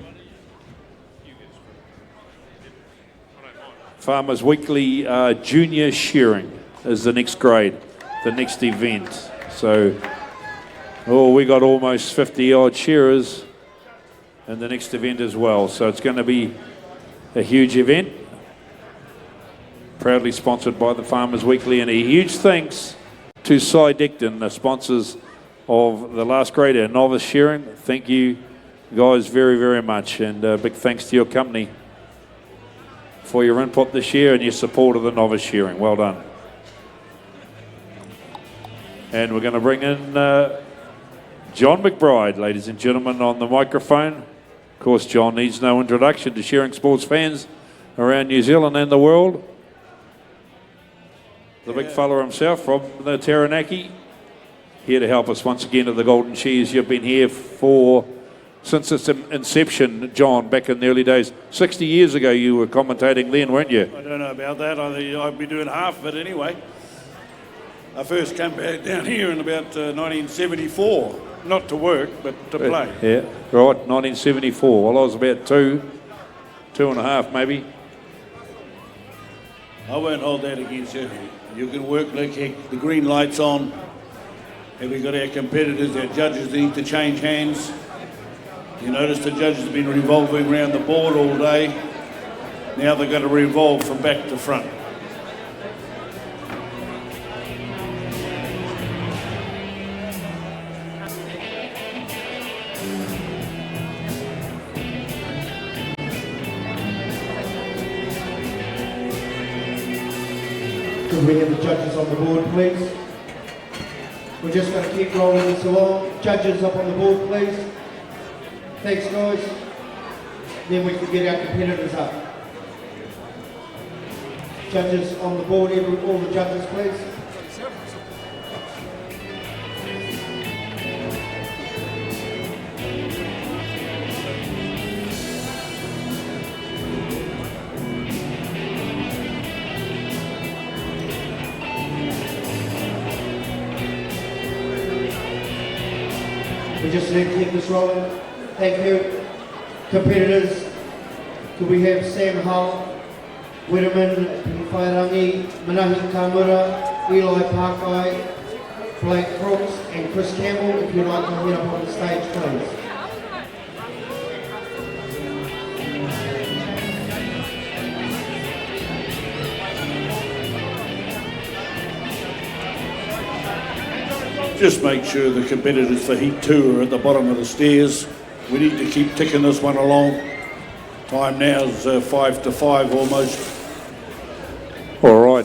Junior Shearing is the next grade, the next event. So, we got almost 50 odd shearers in the next event as well. So it's going to be a huge event, proudly sponsored by the Farmers Weekly, and a huge thanks to Cy Dicton, the sponsors of the last grade, our novice shearing. Thank you guys very, very much, and big thanks to your company for your input this year and your support of the novice shearing. Well done. And we're going to bring in John McBride, ladies and gentlemen, on the microphone. Of course, John needs no introduction to shearing sports fans around New Zealand and the world. The big fella himself from the Taranaki, here to help us once again at the Golden Shears. You've been here since its inception, John, back in the early days. 60 years ago you were commentating then, weren't you? I don't know about that. I'd be doing half of it anyway. I first came back down here in about 1974, not to work, but to play. Yeah, right, 1974. Well, I was about two and a half maybe. I won't hold that against you. You can work like heck. The green light's on. And we've got our competitors, our judges need to change hands. You notice the judges have been revolving around the board all day. Now they've got to revolve from back to front. Could we have the judges on the board, please? We're just going to keep rolling this along. Judges up on the board, please. Thanks, guys. Then we can get our competitors up. Judges on the board, all the judges, please. We just need to keep this rolling. Thank you. Competitors, could we have Sam Hull, Widerman, Whairangi, Manahi Kamura, Eli Parkai, Blake Crooks and Chris Campbell, if you'd like to head up on the stage, please. Just make sure the competitors for Heat 2 are at the bottom of the stairs. We need to keep ticking this one along. Time now is 5 to 5 almost. All right.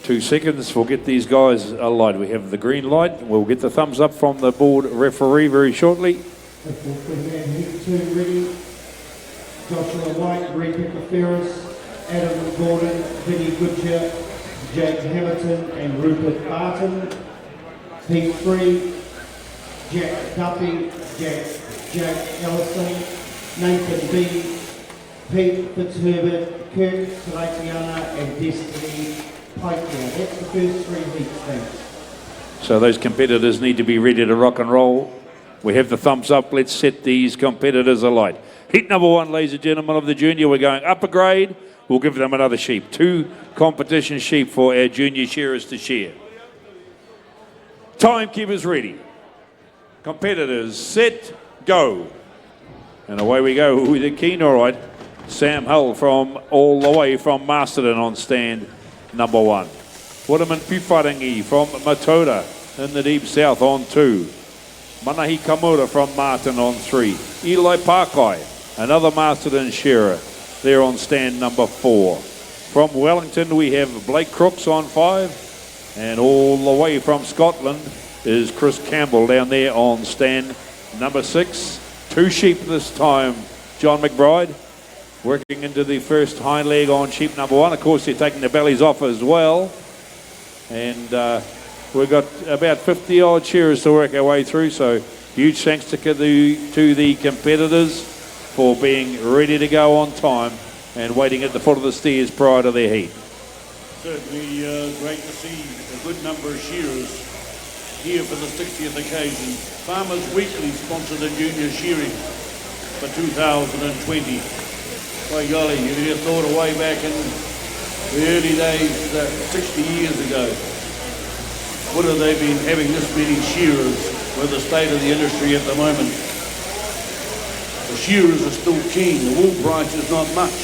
2 seconds. We'll get these guys a light. We have the green light. We'll get the thumbs up from the board referee very shortly. Heat 2 ready. Joshua White, Rebecca Ferris, Adam Gordon, Vinnie Goodyear, Jake Hamilton and Rupert Barton. Heat 3, Jack Duffy, Jack Ellison, Nathan B, Pete Fitzherbert, Kirk Salatiana and Destiny Pike. That's the first 3 heats, thanks. So those competitors need to be ready to rock and roll. We have the thumbs up. Let's set these competitors alight. Heat number 1, ladies and gentlemen, of the junior. We're going up a grade. We'll give them another sheep. 2 competition sheep for our junior shearers to shear. Timekeepers ready. Competitors set, go. And away we go with the keen, all right. Sam Hull from all the way from Masterton on stand number 1. Waterman Piwharangi from Matoda in the deep south on 2. Manahi Kamura from Martin on 3. Eli Parkai, another Masterton shearer, there on stand number 4. From Wellington we have Blake Crooks on 5. And all the way from Scotland is Chris Campbell down there on stand number 6. 2 sheep this time. John McBride working into the first hind leg on sheep number 1. Of course, they're taking the bellies off as well. And we've got about 50 odd shearers to work our way through. So huge thanks to the competitors for being ready to go on time and waiting at the foot of the stairs prior to their heat. Certainly great to see a good number of shearers here for the 60th occasion. Farmers Weekly sponsored the junior shearing for 2020. By golly, you'd have thought away back in the early days, 60 years ago. Would have they been having this many shearers with the state of the industry at the moment? The shearers are still keen. The wool price is not much.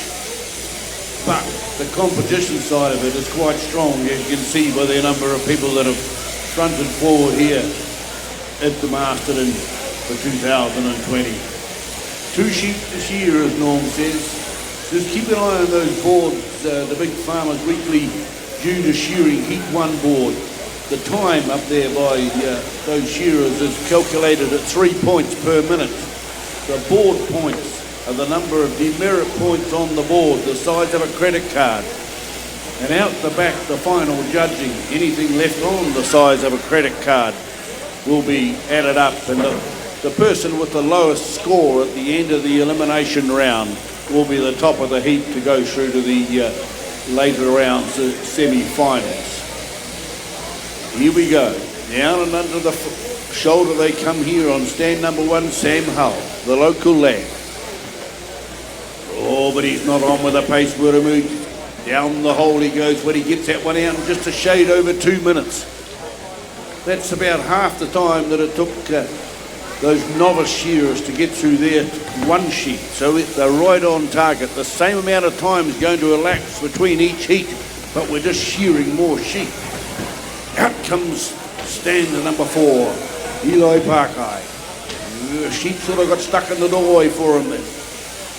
But the competition side of it is quite strong, as you can see by the number of people that have fronted forward here at the Masterton for 2020. 2 sheep to shear, as Norm says. Just keep an eye on those boards, the big Farmers Weekly Junior Shearing Heat 1 board. The time up there by those shearers is calculated at 3 points per minute. The board points are the number of demerit points on the board, the size of a credit card. And out the back, the final judging, anything left on the size of a credit card will be added up. And the person with the lowest score at the end of the elimination round will be the top of the heat to go through to the later rounds, semi-finals. Here we go. Down and under the shoulder they come here on stand number 1, Sam Hull, the local lad. Oh, but he's not on with a pace word of mood. Down the hole he goes when he gets that one out in just a shade over 2 minutes. That's about half the time that it took those novice shearers to get through their 1 sheet. So they're right on target. The same amount of time is going to elapse between each heat, but we're just shearing more sheep. Out comes stand number 4, Eli Parkai. Sheep sort of got stuck in the doorway for him then.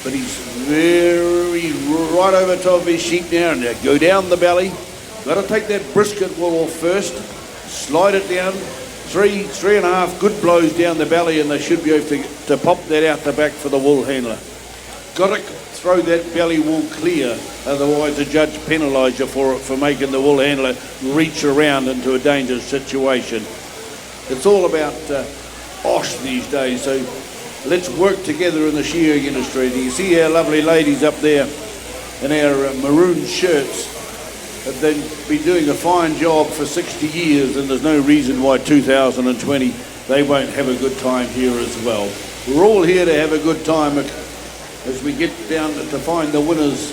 But he's very right over top of his sheep now, and they go down the belly. Got to take that brisket wool off first, slide it down, 3.5 good blows down the belly, and they should be able to pop that out the back for the wool handler. Got to throw that belly wool clear, otherwise the judge penalise you for it for making the wool handler reach around into a dangerous situation. It's all about OSH these days, so let's work together in the shearing industry. You see our lovely ladies up there in our maroon shirts have been doing a fine job for 60 years, and there's no reason why 2020 they won't have a good time here as well. We're all here to have a good time as we get down to find the winners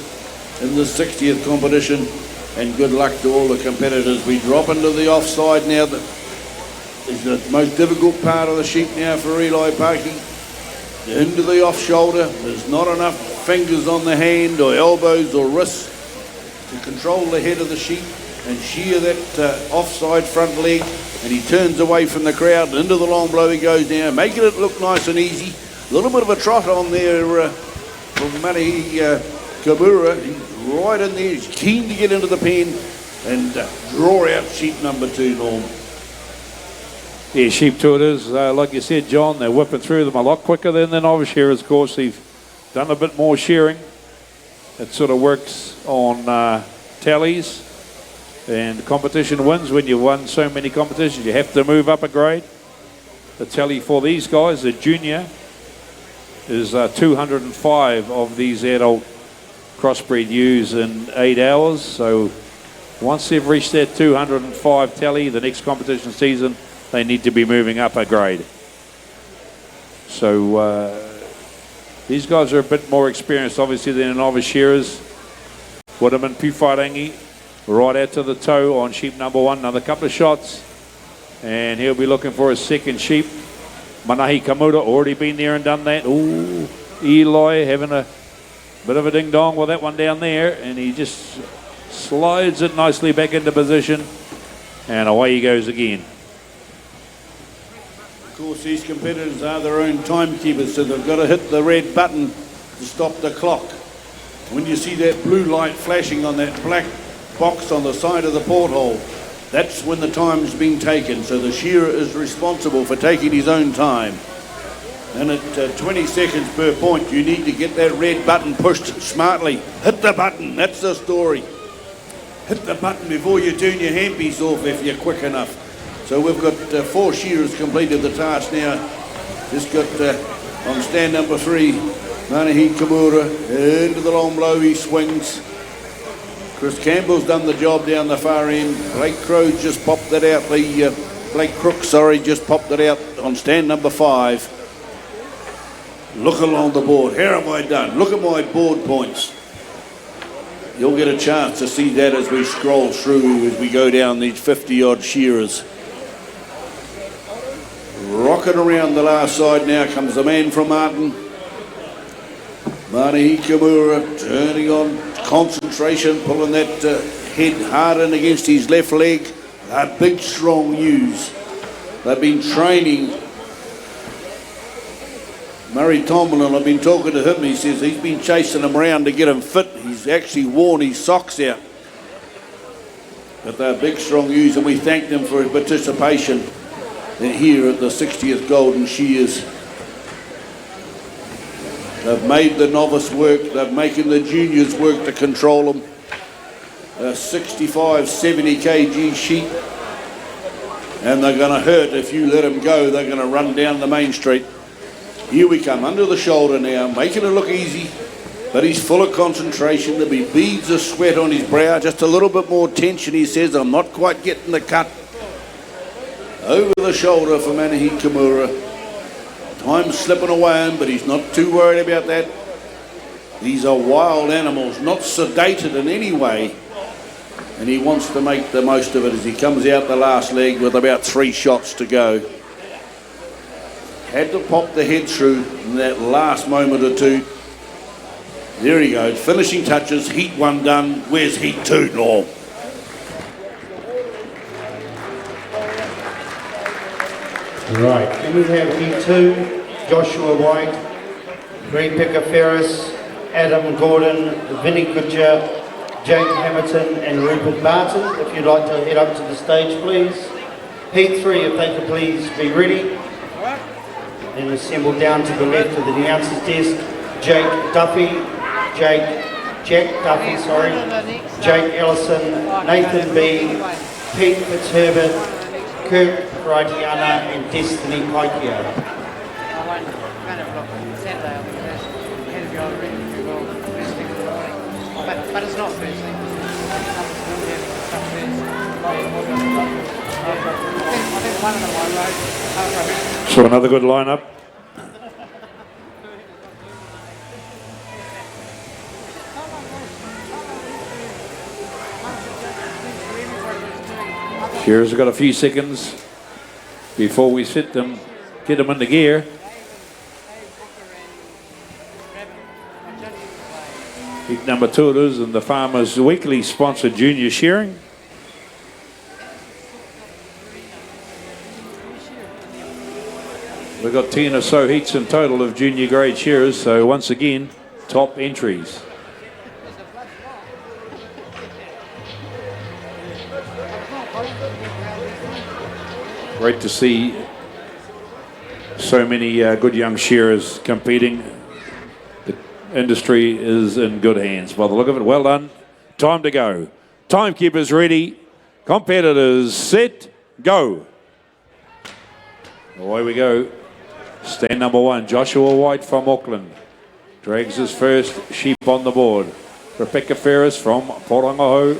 in the 60th competition. and good luck to all the competitors. We drop into the offside now. That is the most difficult part of the sheep now for Eli Parkey. Into the off shoulder. There's not enough fingers on the hand or elbows or wrists to control the head of the sheep and shear that offside front leg, and he turns away from the crowd and into the long blow he goes now, making it look nice and easy. A little bit of a trot on there from Manahi Kabura. He's right in there, he's keen to get into the pen and draw out sheep number 2, Norm. Yeah, sheep 2 it is. Like you said, John, they're whipping through them a lot quicker than the novice shearers. Of course, they've done a bit more shearing. It sort of works on tallies, and competition wins. When you've won so many competitions, you have to move up a grade. The tally for these guys, the junior, is 205 of these adult crossbreed ewes in 8 hours. So once they've reached that 205 tally, the next competition season, they need to be moving up a grade. So these guys are a bit more experienced, obviously, than the novice shearers. Woodham Puwharangi right out to the toe on sheep number 1. Another couple of shots, and he'll be looking for his second sheep. Manahi Kamura already been there and done that. Ooh, Eli having a bit of a ding-dong with that one down there, and he just slides it nicely back into position, and away he goes again. Of course, these competitors are their own timekeepers, so they've got to hit the red button to stop the clock. When you see that blue light flashing on that black box on the side of the porthole, that's when the time's been taken. So the shearer is responsible for taking his own time. And at 20 seconds per point, you need to get that red button pushed smartly. Hit the button, that's the story. Hit the button before you turn your handpiece off if you're quick enough. So we've got 4 shearers completed the task now. Just got on stand number 3, Manahi Kamura, into the long blow, he swings. Chris Campbell's done the job down the far end. Blake Crow just popped that out, Blake Crook, just popped it out on stand number 5. Look along the board, how have I done? Look at my board points. You'll get a chance to see that as we scroll through, as we go down these 50-odd shearers. Rocking around the last side now comes the man from Martin. Manahi Kamura turning on concentration, pulling that head hard in against his left leg. They're big, strong ewes. They've been training. Murray Tomlin, I've been talking to him, he says he's been chasing them around to get him fit. He's actually worn his socks out. But they're big, strong ewes, and we thank them for his participation here at the 60th Golden Shears. They've made the novice work, they're making the juniors work to control them. 65, 70 kg sheep, and they're going to hurt if you let them go. They're going to run down the main street. Here we come, under the shoulder now, making it look easy, but he's full of concentration. There'll be beads of sweat on his brow, just a little bit more tension. He says, I'm not quite getting the cut. Over the shoulder for Manahi Kamura. Time's slipping away him, but he's not too worried about that. These are wild animals, not sedated in any way, and he wants to make the most of it as he comes out the last leg with about 3 shots to go. Had to pop the head through in that last moment or two. There he goes, finishing touches, heat 1 done. Where's heat 2, Norm? Right, then we have heat 2, Joshua White, Green Picker Ferris, Adam Gordon, Vinnie Kutcher, Jake Hamilton and Rupert Barton. If you'd like to head up to the stage, please. Heat 3, if they could please be ready. And assemble down to the left of the announcer's desk. Jack Duffy, Jake Ellison, Nathan B, Pete Fitzherbert, Kirk Raitiana and Destiny Pikea. But it's not Thursday. I think one of them I wrote. So another good lineup. Shearers have got a few seconds before we get them into gear. Heat number 2 it is, and the Farmers Weekly sponsored junior shearing. We've got 10 or so heats in total of junior grade shearers, so once again, top entries. Great to see so many good young shearers competing. The industry is in good hands by the look of it. Well done. Time to go. Timekeepers ready. Competitors set. Go. Away we go. Stand number 1, Joshua White from Auckland. Drags his first sheep on the board. Rebecca Ferris from Porangaho.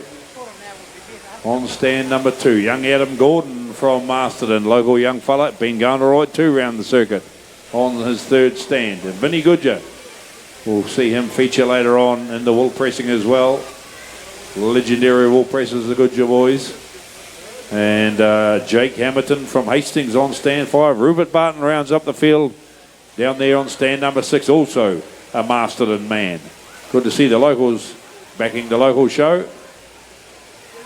On stand number 2, young Adam Gordon from Masterton, local young fella, been going all right too round the circuit on his 3rd stand. And Vinny Goodger, we'll see him feature later on in the wool pressing as well. Legendary wool pressers, the Goodger boys. And Jake Hamilton from Hastings on stand 5. Rupert Barton rounds up the field down there on stand number 6, also a Masterton man. Good to see the locals backing the local show.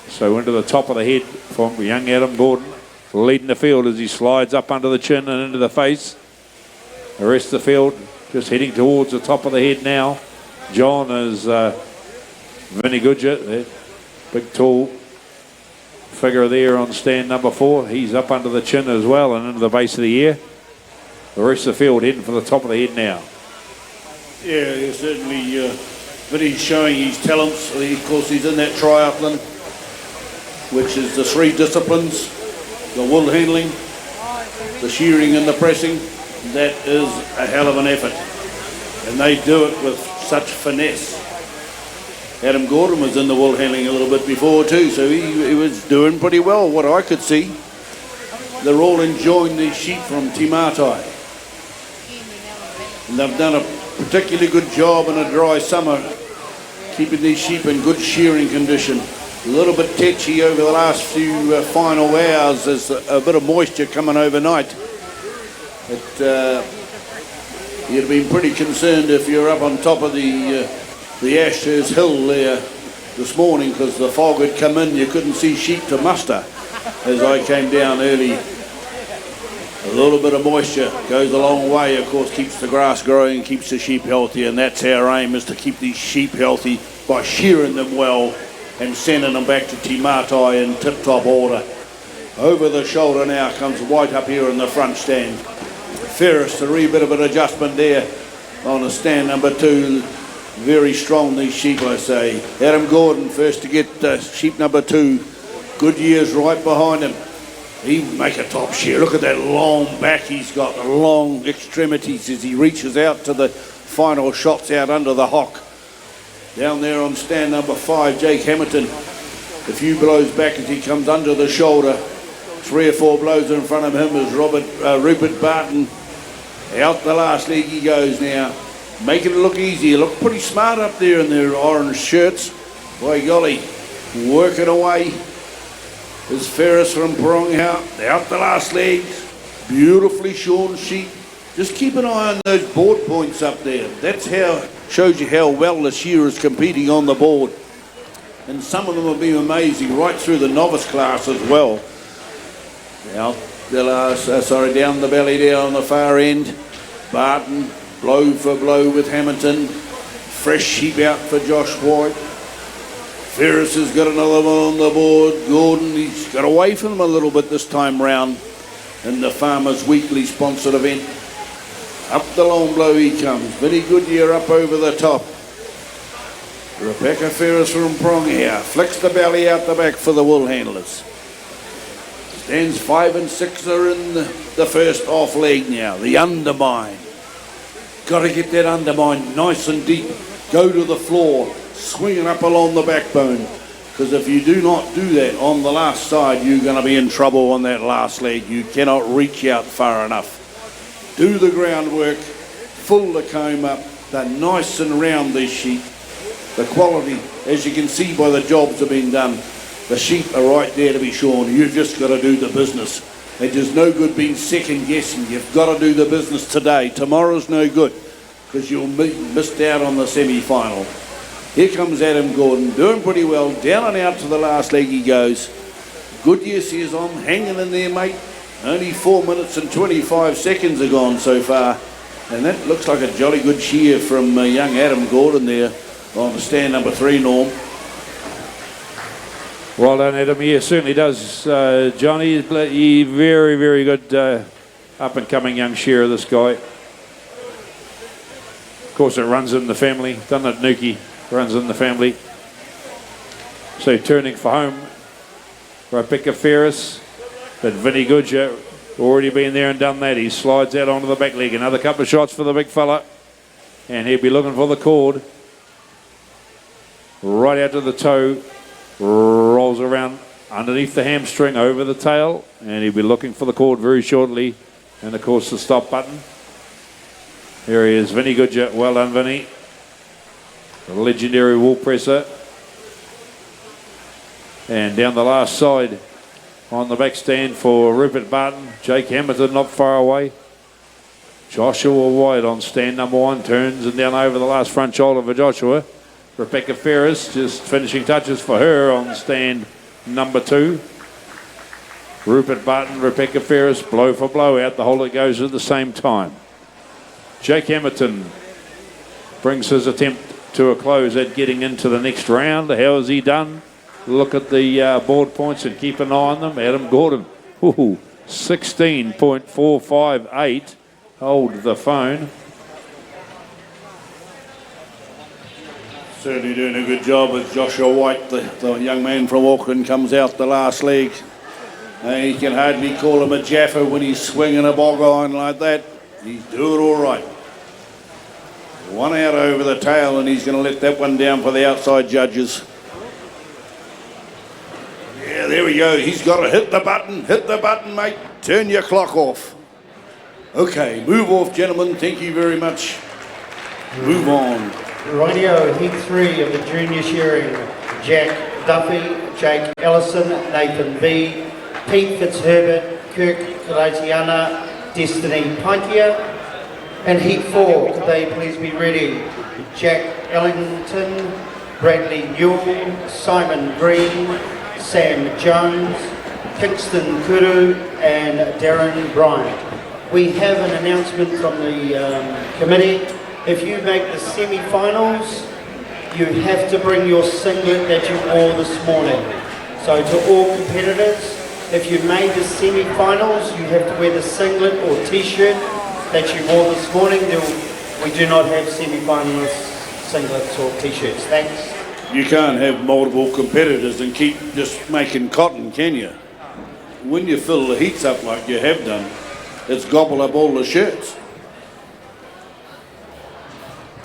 So into the top of the head from young Adam Gordon, leading the field as he slides up under the chin and into the face. The rest of the field just heading towards the top of the head now. John is Vinny Goodger, that big tall figure there on stand number 4. He's up under the chin as well and into the base of the ear. The rest of the field heading for the top of the head now. Yeah, certainly Vinny's showing his talents. Of course, he's in that triathlon, which is the 3 disciplines, the wool handling, the shearing and the pressing. That is a hell of an effort. And they do it with such finesse. Adam Gordon was in the wool handling a little bit before too, so he was doing pretty well, what I could see. They're all enjoying these sheep from Te Mātai. And they've done a particularly good job in a dry summer, keeping these sheep in good shearing condition. A little bit tetchy over the last few final hours. There's a bit of moisture coming overnight. But you'd have been pretty concerned if you're up on top of the Ashurst Hill there this morning, because the fog had come in. You couldn't see sheep to muster as I came down early. A little bit of moisture goes a long way, of course, keeps the grass growing, keeps the sheep healthy, and that's our aim, is to keep these sheep healthy by shearing them well and sending them back to Te Mātai in tip-top order. Over the shoulder now comes White up here in the front stand. Ferris, a wee bit of an adjustment there on the stand number 2. Very strong, these sheep, I say. Adam Gordon first to get sheep number 2. Good years right behind him. He make a top shear. Look at that long back he's got, the long extremities as he reaches out to the final shots out under the hock. Down there on stand number 5, Jake Hamilton. A few blows back as he comes under the shoulder. 3 or 4 blows in front of him is Rupert Barton. Out the last leg he goes now. Making it look easy. They look pretty smart up there in their orange shirts. By golly, working away. Is Ferris from Porangaho. Out the last legs. Beautifully shorn sheep. Just keep an eye on those board points up there. That's how, shows you how well the shearer's competing on the board. And some of them have been amazing, right through the novice class as well. Out the last, down the belly there on the far end. Barton, blow for blow with Hamilton. Fresh sheep out for Josh White. Ferris has got another one on the board. Gordon, he's got away from him a little bit this time round in the Farmers Weekly sponsored event. Up the long blow he comes. Vinny Goodyear up over the top. Rebecca Ferris from Porangaho flicks the belly out the back for the wool handlers. Stands 5 and 6 are in the first off leg now. The undermine. Got to get that undermine nice and deep. Go to the floor. Swing it up along the backbone. Because if you do not do that on the last side, you're going to be in trouble on that last leg. You cannot reach out far enough. Do the groundwork. Full the comb up. They're nice and round, these sheep. The quality, as you can see by the jobs that have been done, The sheep are right there to be shorn. You've just got to do the business. It is no good being second guessing. You've got to do the business today. Tomorrow's no good because you'll missed out on the semi-final. Here comes Adam Gordon, doing pretty well. Down and out to the last leg he goes. Goodyear says, I'm hanging in there, mate. Only 4 minutes and 25 seconds are gone so far. And that looks like a jolly good shear from young Adam Gordon there on stand number 3, Norm. Well done, Adam. He certainly does, Johnny. He's very, very good up-and-coming young shearer, this guy. Of course, it runs in the family. Done it, Nuki. Runs in the family. So turning for home, Rebecca Ferris. But Vinny Goodger already been there and done that. He slides out onto the back leg. Another couple of shots for the big fella. And he'll be looking for the cord. Right out to the toe. Rolls around underneath the hamstring, over the tail, and he'll be looking for the cord very shortly. And of course the stop button. Here he is, Vinny Goodger. Well done, Vinny. The legendary wool presser. And down the last side on the back stand for Rupert Barton. Jake Hamilton not far away. Joshua White on stand number 1, turns and down over the last front shoulder for Joshua. Rebecca Ferris, just finishing touches for her on stand number 2. Rupert Barton, Rebecca Ferris, blow for blow out. The holder goes at the same time. Jake Hamilton brings his attempt to a close at getting into the next round. How has he done? Look at the board points and keep an eye on them. Adam Gordon, 16.458. Hold the phone. Certainly doing a good job as Joshua White, the young man from Auckland, comes out the last leg. And you can hardly call him a Jaffa when he's swinging a bog iron like that. He's doing all right. One out over the tail, and he's going to let that one down for the outside judges. Yeah, there we go. He's got to hit the button, mate. Turn your clock off. Okay, move off, gentlemen. Thank you very much. Move on. Radio Heat 3 of the Junior Shearing. Jack Duffy, Jake Ellison, Nathan B, Pete Fitzherbert, Kirk Kalatiana, Destiny Pintia. And Heat 4, could they please be ready? Jack Ellington, Bradley Newell, Simon Green, Sam Jones, Kingston Kuru and Darren Bryant. We have an announcement from the committee. If you make the semi-finals, you have to bring your singlet that you wore this morning. So to all competitors, if you made the semi-finals, you have to wear the singlet or t-shirt that you wore this morning. We do not have semi-finalists singlets or t-shirts. Thanks. You can't have multiple competitors and keep just making cotton, can you? When you fill the heats up like you have done, it's gobble up all the shirts.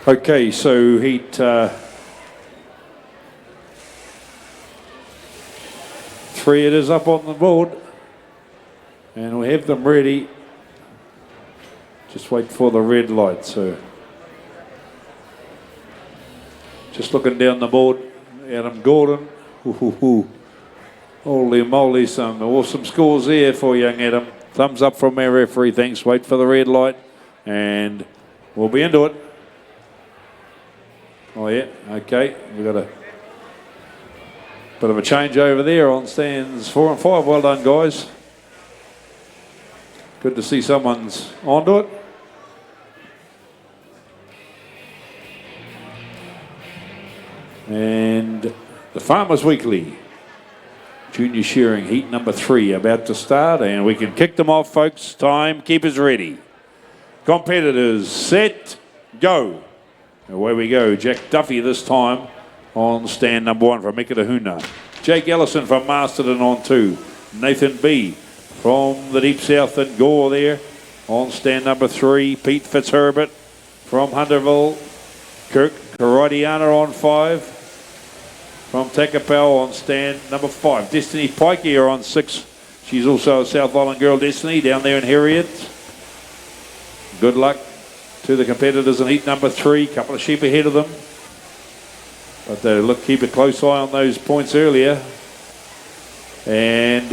Okay, so Heat 3 it is up on the board. And we have them ready. Just wait for the red light, so. Just looking down the board, Adam Gordon. Holy moly, some awesome scores there for young Adam. Thumbs up from our referee, thanks. Wait for the red light, and we'll be into it. Oh yeah, okay. We've got a bit of a change over there on stands 4 and 5. Well done, guys. Good to see someone's onto it. And the Farmers Weekly Junior Shearing Heat number 3 about to start, and we can kick them off, folks. Time, keepers ready. Competitors, set, go. Away we go. Jack Duffy this time on stand number 1 from Mikitahuna. Jake Ellison from Masterton on 2. Nathan B from the Deep South and Gore there on stand number 3. Pete Fitzherbert from Hunterville. Kirk Karadiana on 5. From Takapau on stand number 5. Destiny Pike here on 6. She's also a South Island girl, Destiny, down there in Harriet. Good luck to the competitors in heat number 3. Couple of sheep ahead of them. But they keep a close eye on those points earlier. and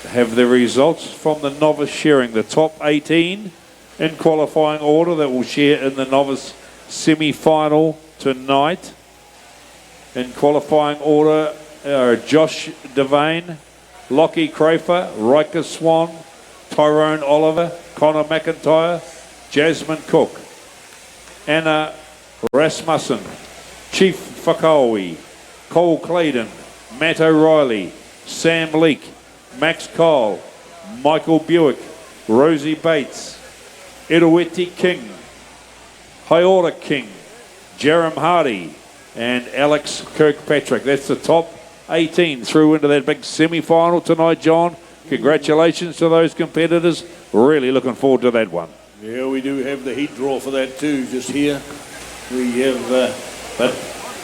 have the results from the novice shearing. The top 18 in qualifying order that will share in the novice semi-final tonight. In qualifying order are Josh Devane, Lockie Crafer, Riker Swan, Tyrone Oliver, Connor McIntyre, Jasmine Cook, Anna Rasmussen, Chief Whakaoi, Cole Claydon, Matt O'Reilly, Sam Leake, Max Cole, Michael Buick, Rosie Bates, Iroweti King, Hiora King, Jerem Hardy, and Alex Kirkpatrick. That's the top 18 through into that big semi-final tonight, John. Congratulations to those competitors. Really looking forward to that one. Yeah, we do have the heat draw for that too, just here. We have, but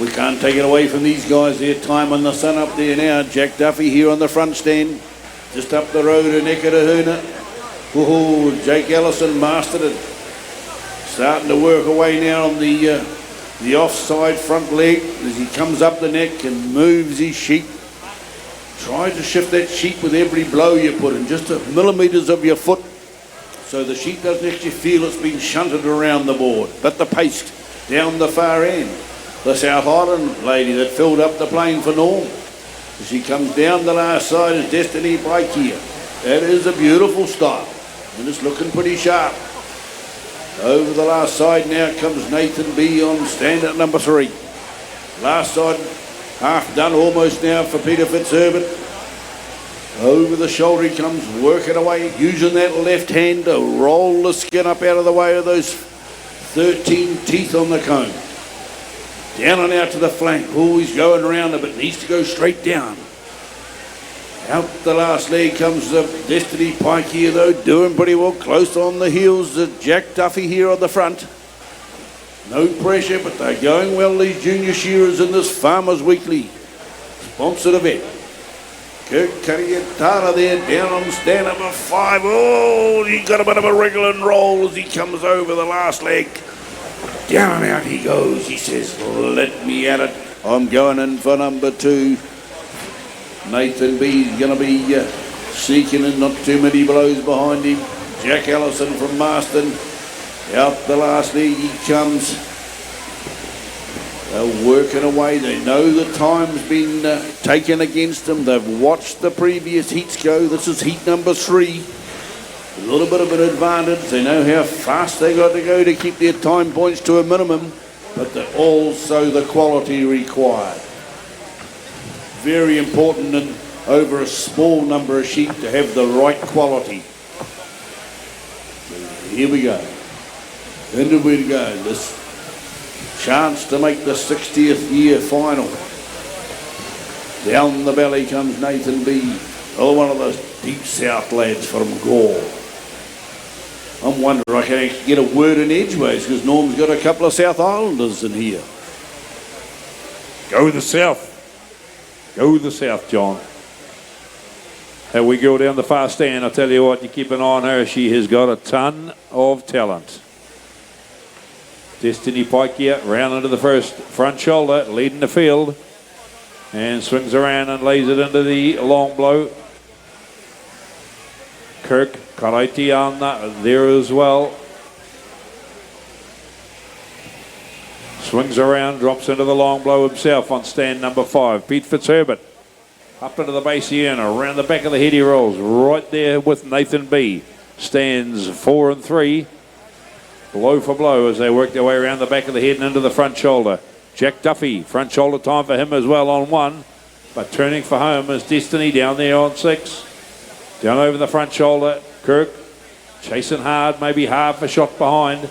we can't take it away from these guys. Their time on the sun up there now. Jack Duffy here on the front stand. Just up the road in Ekatahuna. Woohoo, Jake Ellison, Masterton. Starting to work away now on the offside front leg as he comes up the neck and moves his sheep. Try to shift that sheep with every blow you put in, just millimetres of your foot, so the sheep doesn't actually feel it's been shunted around the board. But the paste down the far end. The South Island lady that filled up the plane for Norm. As she comes down the last side is Destiny Bike here. That is a beautiful style, and it's looking pretty sharp. Over the last side now comes Nathan B on stand at number 3. Last side half done almost now for Peter Fitzherbert. Over the shoulder he comes, working away, using that left hand to roll the skin up out of the way of those 13 teeth on the comb. Down and out to the flank. Oh, he's going around a bit, needs to go straight down. Out the last leg comes the Destiny Pike here though, doing pretty well, close on the heels of Jack Duffy here on the front. No pressure, but they're going well, these junior shearers in this Farmers Weekly. Sponsored event. Kirk Kariatara there, down on stand number 5. Oh, he got a bit of a wriggle and roll as he comes over the last leg. Down and out he goes. He says, let me at it. I'm going in for number 2. Nathan B is going to be seeking and not too many blows behind him. Jack Ellison from Marston. Out the last leg he comes. They're working away. They know the time's been taken against them. They've watched the previous heats go. This is heat number 3. A little bit of an advantage. They know how fast they got to go to keep their time points to a minimum, but they're also the quality required. Very important and over a small number of sheep to have the right quality. So here we go. Into we go. This chance to make the 60th year final. Down the belly comes Nathan B. Oh, one of those deep south lads from Gore. I'm wondering I can actually get a word in edgeways because Norm's got a couple of South Islanders in here. Go the south. Go the south, John. How we go down the far stand, I'll tell you what, you keep an eye on her. She has got a ton of talent. Destiny Pike here, round into the first front shoulder, leading the field. And swings around and lays it into the long blow. Kirk Karaitiana there as well. Swings around, drops into the long blow himself on stand number 5. Pete Fitzherbert up into the base here and around the back of the head he rolls. Right there with Nathan B. Stands 4 and 3. Blow for blow as they work their way around the back of the head and into the front shoulder. Jack Duffy, front shoulder time for him as well on 1. But turning for home is Destiny down there on 6. Down over the front shoulder, Kirk chasing hard, maybe half a shot behind.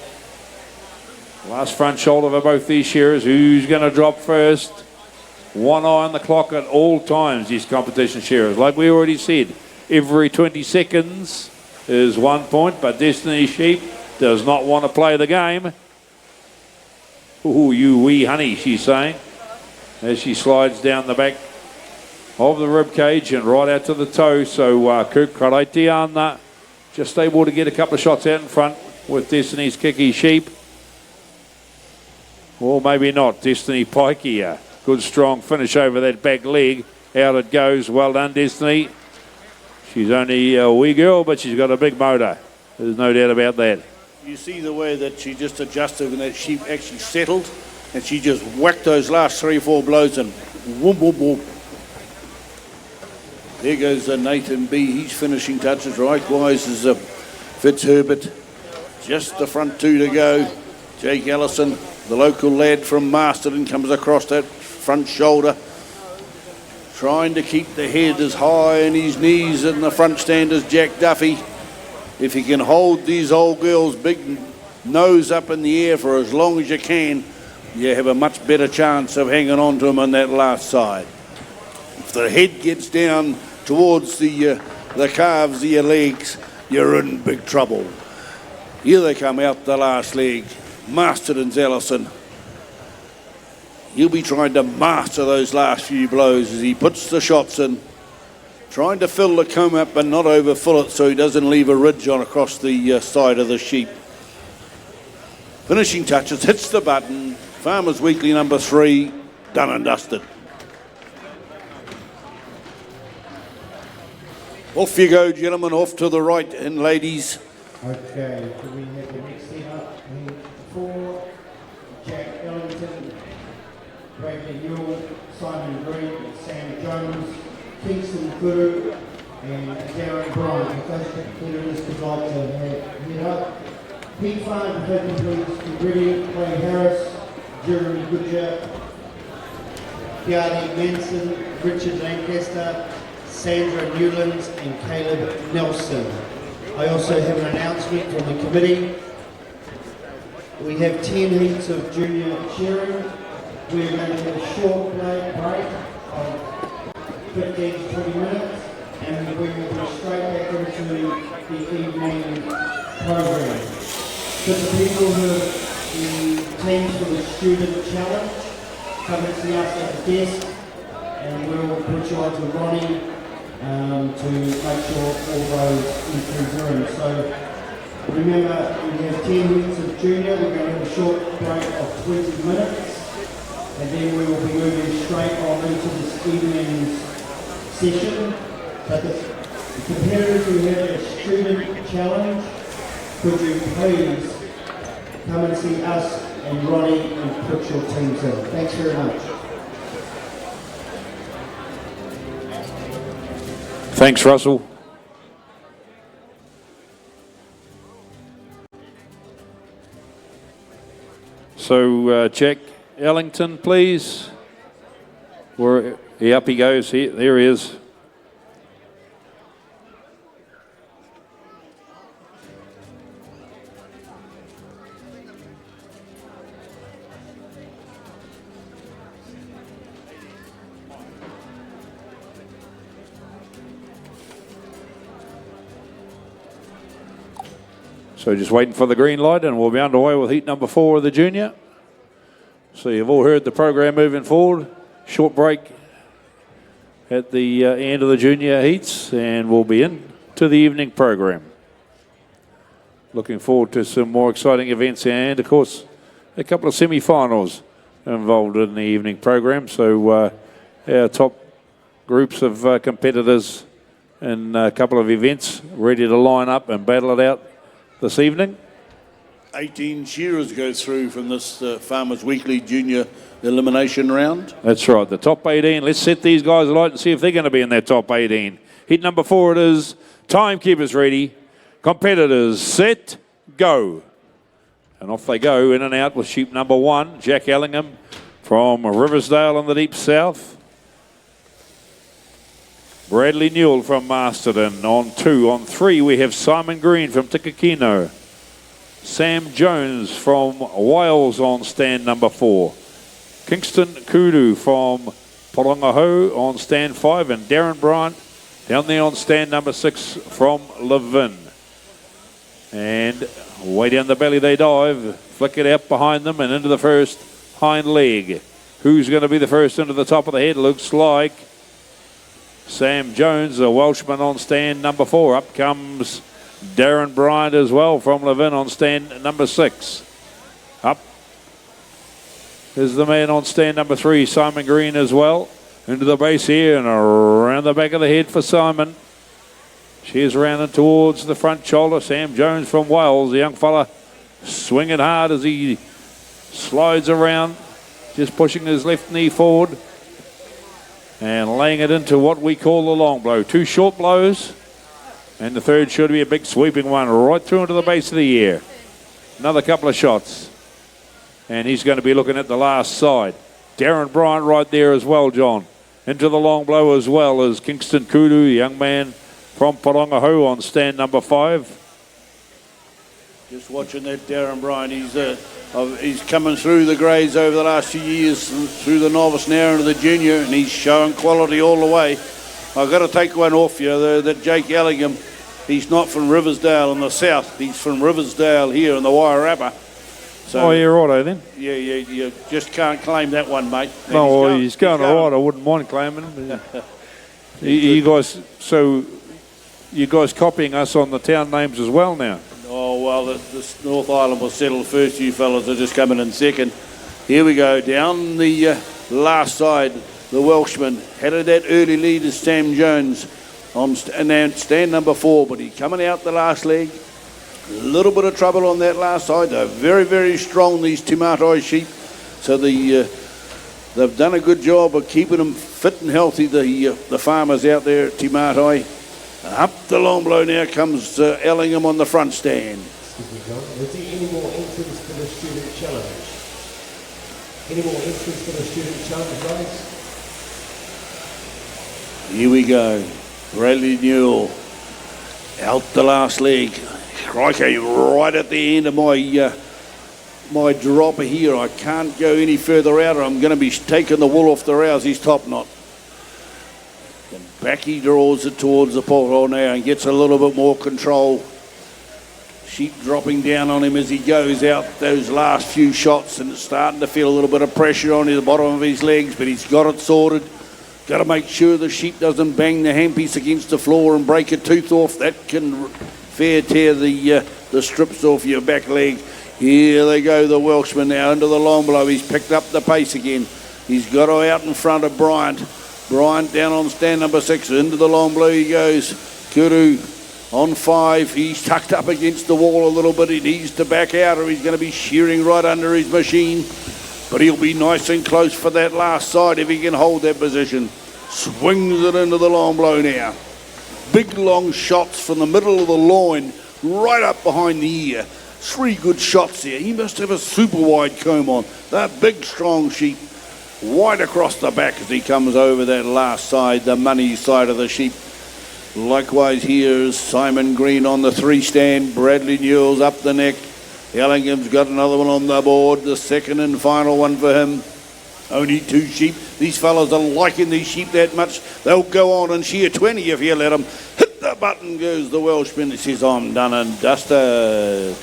Last front shoulder for both these shearers. Who's going to drop first? One eye on the clock at all times, these competition shearers. Like we already said, every 20 seconds is 1 point, but Destiny Sheep does not want to play the game. Ooh, you wee honey, she's saying, as she slides down the back of the rib cage and right out to the toe. So Kirk Karaitiana just able to get a couple of shots out in front with Destiny's Kicky Sheep. Or maybe not. Destiny Pike here. Good strong finish over that back leg. Out it goes. Well done, Destiny. She's only a wee girl, but she's got a big motor. There's no doubt about that. You see the way that she just adjusted when that sheep actually settled, and she just whacked those last 3 or 4 blows and whoop, whoop, whoop. There goes Nathan B. He's finishing touches. Likewise is Fitzherbert. Just the front 2 to go. Jake Allison, the local lad from Masterton, comes across that front shoulder, trying to keep the head as high in his knees in the front stand as Jack Duffy. If you can hold these old girls' big nose up in the air for as long as you can, you have a much better chance of hanging on to them on that last side. If the head gets down towards the calves of your legs, you're in big trouble. Here they come out the last leg. Masterton's Allison. He'll be trying to master those last few blows as he puts the shots in, trying to fill the comb up but not overfill it so he doesn't leave a ridge on across the side of the sheep. Finishing touches, hits the button. Farmers Weekly number 3, done and dusted. Off you go, gentlemen, off to the right, and ladies. Okay, so we have the next set up. 4, Jack Ellington, Bradley Newell, Simon Green, Sam Jones, Kingston Kuru, and Darren Bryant. If those competitors would like to head up. P5, if they can please be ready. Clay Harris, Jeremy Goodyer, Giardi Manson, Richard Lancaster, Sandra Newlands, and Caleb Nelson. I also have an announcement from the committee. We have 10 heats of junior shearing. We're going to have a short break of 15 to 20 minutes, and we will be straight back into the evening program. For the people who are the teams for the student challenge, come and see us at the desk, and we'll put you on to Ronnie to make sure all those entries are in. So remember, we have 10 heats of junior. We're going to have a short break of 20 minutes, and then we will be moving straight on into this evening's session. But the competitors who have a student challenge, could you please come and see us and Ronnie and put your teams in. Thanks very much. Thanks, Russell. So, Jack Ellington, please. Up he goes. There he is. So just waiting for the green light and we'll be underway with heat number 4 of the junior. So you've all heard the program moving forward. Short break at the end of the junior heats and we'll be in to the evening program. Looking forward to some more exciting events and of course a couple of semi-finals involved in the evening program. So our top groups of competitors in a couple of events ready to line up and battle it out this evening. 18 shearers go through from this Farmers Weekly Junior elimination round. That's right, the top 18. Let's set these guys alight and see if they're going to be in that top 18. Heat number 4 it is. Timekeepers ready. Competitors set, go. And off they go, in and out with sheep number 1, Jack Ellingham from Riversdale in the deep south. Bradley Newell from Masterton on 2. On 3 we have Simon Green from Tikakino. Sam Jones from Wales on stand number 4. Kingston Kudu from Porongaho on stand 5. And Darren Bryant down there on stand number 6 from Levin. And way down the belly they dive. Flick it out behind them and into the first hind leg. Who's going to be the first into the top of the head? Looks like Sam Jones, a Welshman on stand number 4. Up comes Darren Bryant as well from Levin on stand number 6. Up is the man on stand number 3, Simon Green as well. Into the base here and around the back of the head for Simon. Shears around and towards the front shoulder. Sam Jones from Wales, the young fella, swinging hard as he slides around, just pushing his left knee forward and laying it into what we call the long blow. 2 short blows, and the third should be a big sweeping one right through into the base of the ear. Another couple of shots, and he's going to be looking at the last side. Darren Bryant right there as well, John. Into the long blow as well as Kingston Kudu, the young man from Parongahu, on stand number 5. Just watching that Darren Bryant. He's coming through the grades over the last few years, through the novice now into the junior, and he's showing quality all the way. I've got to take one off you, that Jake Ellingham, he's not from Riversdale in the south. He's from Riversdale here in the Wairarapa. So, Yeah, righto then. Yeah, you just can't claim that one, mate. No, well, he's going all right. I wouldn't mind claiming him. you guys copying us on the town names as well now? Oh, well, this North Island was settled first. You fellas are just coming in second. Here we go. Down the last side, the Welshman headed that early lead is Sam Jones on stand number 4, but he's coming out the last leg. A little bit of trouble on that last side. They're very, very strong, these Timatai sheep. So they've done a good job of keeping them fit and healthy, the farmers out there at Timatai. Up the long blow now comes Ellingham on the front stand. Excuse me, John. Is there any more entrants for the student challenge? Any more entrants for the student challenge, guys? Here we go. Bradley Newell out the last leg. Crikey, right at the end of my dropper here. I can't go any further out or I'm going to be taking the wool off the Rousey's top knot. And back he draws it towards the porthole now and gets a little bit more control. Sheep dropping down on him as he goes out those last few shots, and it's starting to feel a little bit of pressure on the bottom of his legs, but he's got it sorted. Got to make sure the sheep doesn't bang the handpiece against the floor and break a tooth off. That can fair tear the strips off your back leg. Here they go, the Welshman now into the long blow. He's picked up the pace again. He's got her out in front of Bryant. Bryant down on stand number 6. Into the long blow he goes. Kuru on 5. He's tucked up against the wall a little bit. He needs to back out or he's going to be shearing right under his machine. But he'll be nice and close for that last side if he can hold that position. Swings it into the long blow now. Big long shots from the middle of the loin right up behind the ear. 3 good shots there. He must have a super wide comb on. That big strong sheep. Wide across the back as he comes over that last side, the money side of the sheep. Likewise here is Simon Green on the 3 stand. Bradley Newell's up the neck. Ellingham's got another one on the board, the second and final one for him. Only 2 sheep. These fellas are liking these sheep that much. They'll go on and shear 20 if you let them. Hit the button goes the Welshman. He says, I'm done and dusted.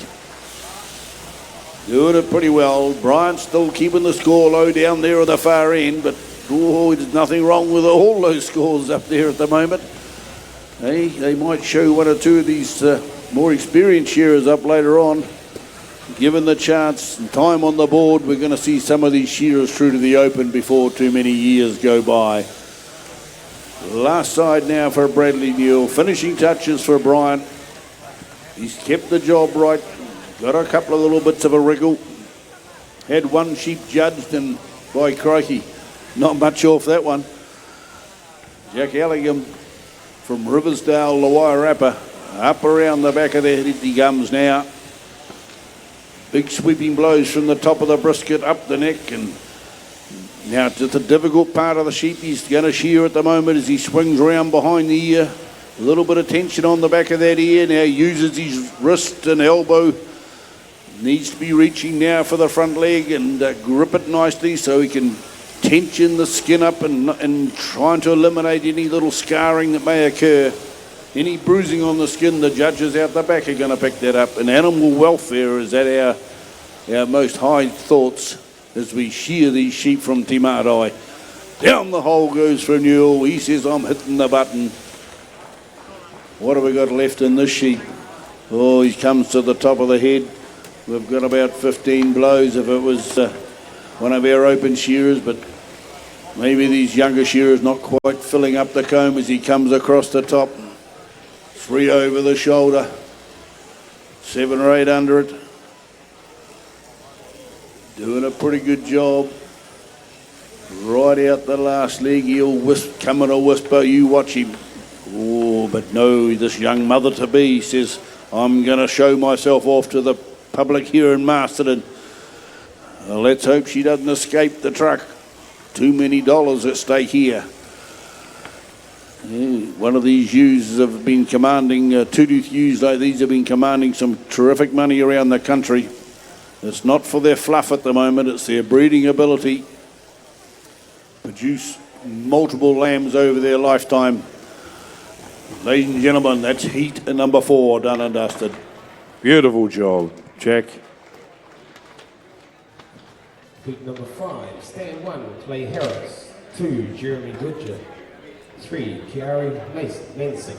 Doing it pretty well. Bryant's still keeping the score low down there at the far end, but there's nothing wrong with all those scores up there at the moment. Hey, they might show 1 or 2 of these more experienced shearers up later on. Given the chance and time on the board, we're going to see some of these shearers through to the open before too many years go by. Last side now for Bradley Newell. Finishing touches for Bryant. He's kept the job right. Got a couple of little bits of a wriggle. Had 1 sheep judged and by crikey, not much off that one. Jack Ellingham from Riversdale, the Wairarapa, up around the back of the head he comes now. Big sweeping blows from the top of the brisket up the neck, and now it's the difficult part of the sheep he's going to shear at the moment as he swings round behind the ear. A little bit of tension on the back of that ear. Now uses his wrist and elbow. Needs to be reaching now for the front leg and grip it nicely so he can tension the skin up and trying to eliminate any little scarring that may occur. Any bruising on the skin, the judges out the back are going to pick that up. And animal welfare is at our most high thoughts as we shear these sheep from Timatai. Down the hole goes for Newell. He says, I'm hitting the button. What have we got left in this sheep? Oh, he comes to the top of the head. We've got about 15 blows if it was one of our open shearers, but maybe these younger shearers not quite filling up the comb as he comes across the top. 3 over the shoulder, 7 or 8 under it. Doing a pretty good job. Right out the last leg, he'll come in a whisper, you watch him. Oh, but no, this young mother-to-be says, I'm going to show myself off to the public here in Masterton. Let's hope she doesn't escape the truck. Too many dollars at stake here. One of these ewes have been commanding, two-tooth ewes like these have been commanding some terrific money around the country. It's not for their fluff at the moment, it's their breeding ability. Produce multiple lambs over their lifetime. Ladies and gentlemen, that's heat number 4 done and dusted. Beautiful job, Jack. Heat number 5, stand 1, Clay Harris. 2, Jeremy Goodger. 3, Kiari Manson.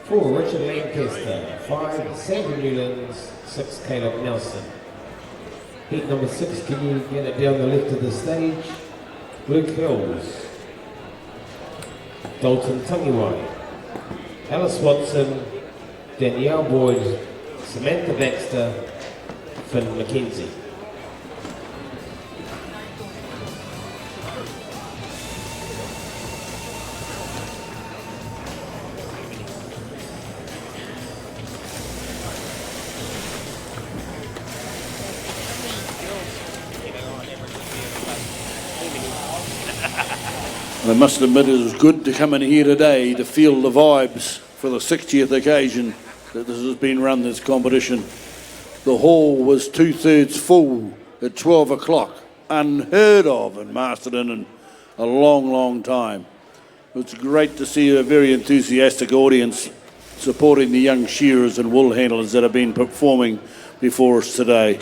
4, Richard Lancaster. 5, Sandra Newlands. 6, Caleb Nelson. Heat number 6, can you get it down the left of the stage? Luke Hills. Dalton Tungiwai. Alice Watson. Danielle Boyd. Samantha Baxter. Finn McKenzie. I must admit it was good to come in here today to feel the vibes for the 60th occasion that this has been run, this competition. The hall was 2/3 full at 12 o'clock. Unheard of in Masterton in a long, long time. It's great to see a very enthusiastic audience supporting the young shearers and wool handlers that have been performing before us today.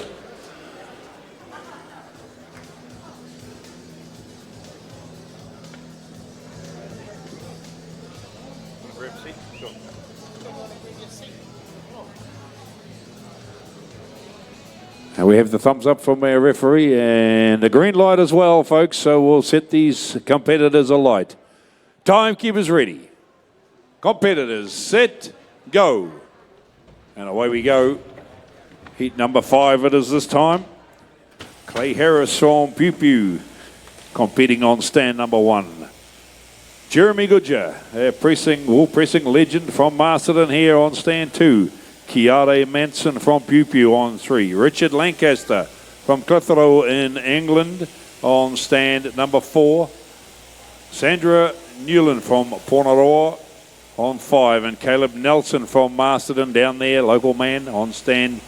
And we have the thumbs up from our referee and the green light as well, folks. So we'll set these competitors alight. Timekeepers ready. Competitors set, go. And away we go. Heat number 5 it is this time. Clay Harris from Pew Pew competing on stand number 1. Jeremy Goodger, wool pressing legend from Masterton here on stand 2. Kiara Manson from Pew Pew on 3. Richard Lancaster from Clitheroe in England on stand number 4. Sandra Newland from Ponaroa on 5. And Caleb Nelson from Masterton down there, local man, on stand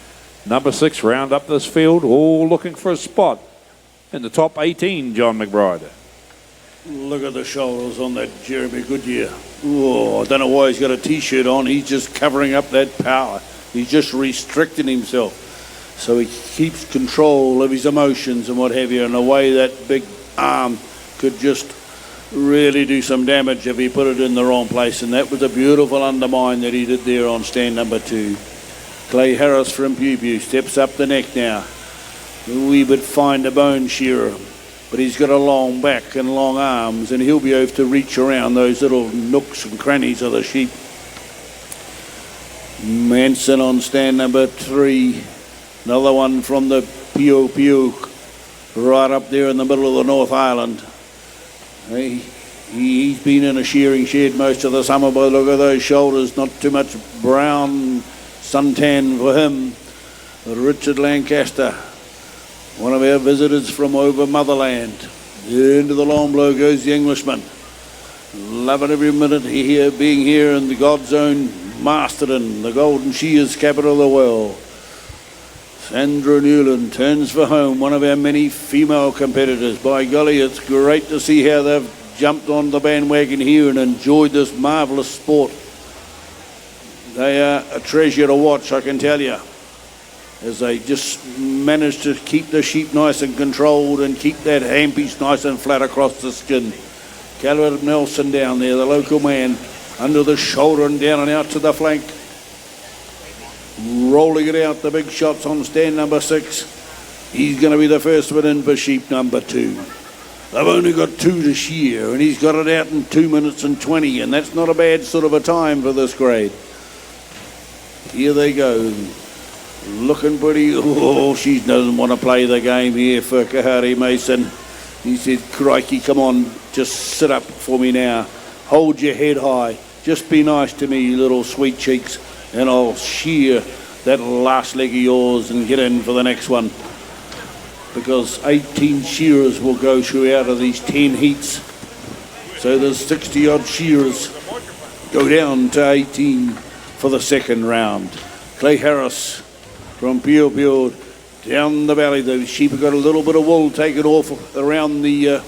number 6. Round up this field, all looking for a spot in the top 18, John McBride. Look at the shoulders on that Jeremy Goodyear. Oh, I don't know why he's got a T-shirt on. He's just covering up that power. He's just restricting himself. So he keeps control of his emotions and what have you, in a way that big arm could just really do some damage if he put it in the wrong place. And that was a beautiful undermine that he did there on stand number 2. Clay Harris from Pew Pew steps up the neck now. A wee bit fine to bone shearer. But he's got a long back and long arms, and he'll be able to reach around those little nooks and crannies of the sheep. Manson on stand number 3. Another one from the Pio Pio, right up there in the middle of the North Island. He's been in a shearing shed most of the summer, but look at those shoulders. Not too much brown suntan for him. Richard Lancaster, one of our visitors from over motherland. Into the long blow goes the Englishman. Loving every minute here, being here in the God's own Masterton, the Golden Shears capital of the world. Sandra Newland turns for home, one of our many female competitors. By golly, it's great to see how they've jumped on the bandwagon here and enjoyed this marvellous sport. They are a treasure to watch, I can tell you, as they just manage to keep the sheep nice and controlled and keep that handpiece nice and flat across the skin. Calvin Nelson down there, the local man, under the shoulder and down and out to the flank. Rolling it out, the big shots on stand number 6. He's going to be the first one in for sheep number 2. They've only got 2 to shear, and he's got it out in 2 minutes and 20, and that's not a bad sort of a time for this grade. Here they go. Looking pretty. Oh, she doesn't want to play the game here for Kahari Mason. He said, crikey, come on, just sit up for me now. Hold your head high. Just be nice to me, you little sweet cheeks, and I'll shear that last leg of yours and get in for the next one. Because 18 shearers will go through out of these 10 heats. So there's 60 odd shearers go down to 18 for the second round. Clay Harris from Pure down the valley. The sheep have got a little bit of wool taken off around the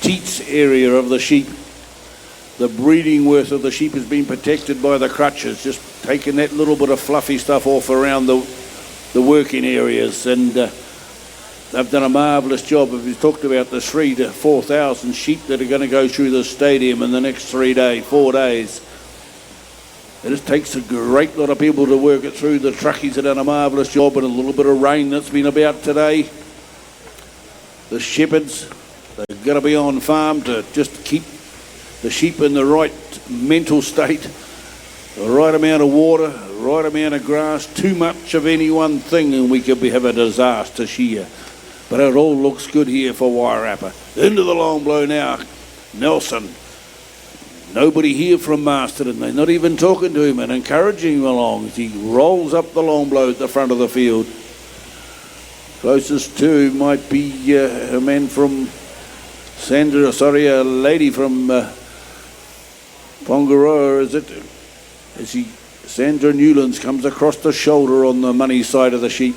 teats area of the sheep. The breeding worth of the sheep has been protected by the crutches, just taking that little bit of fluffy stuff off around the working areas, and they've done a marvellous job. We've talked about the 3,000 to 4,000 sheep that are going to go through the stadium in the next 4 days. It just takes a great lot of people to work it through. The truckies have done a marvellous job, and a little bit of rain that's been about today. The shepherds, they've got to be on farm to just keep the sheep in the right mental state, the right amount of water, the right amount of grass. Too much of any one thing and we could have a disaster shear. But it all looks good here for Wairarapa. Into the long blow now. Nelson. Nobody here from Masterton. They're not even talking to him and encouraging him along as he rolls up the long blow at the front of the field. Closest to might be a man from a lady from Pongaroa, is it? Sandra Newlands comes across the shoulder on the money side of the sheep.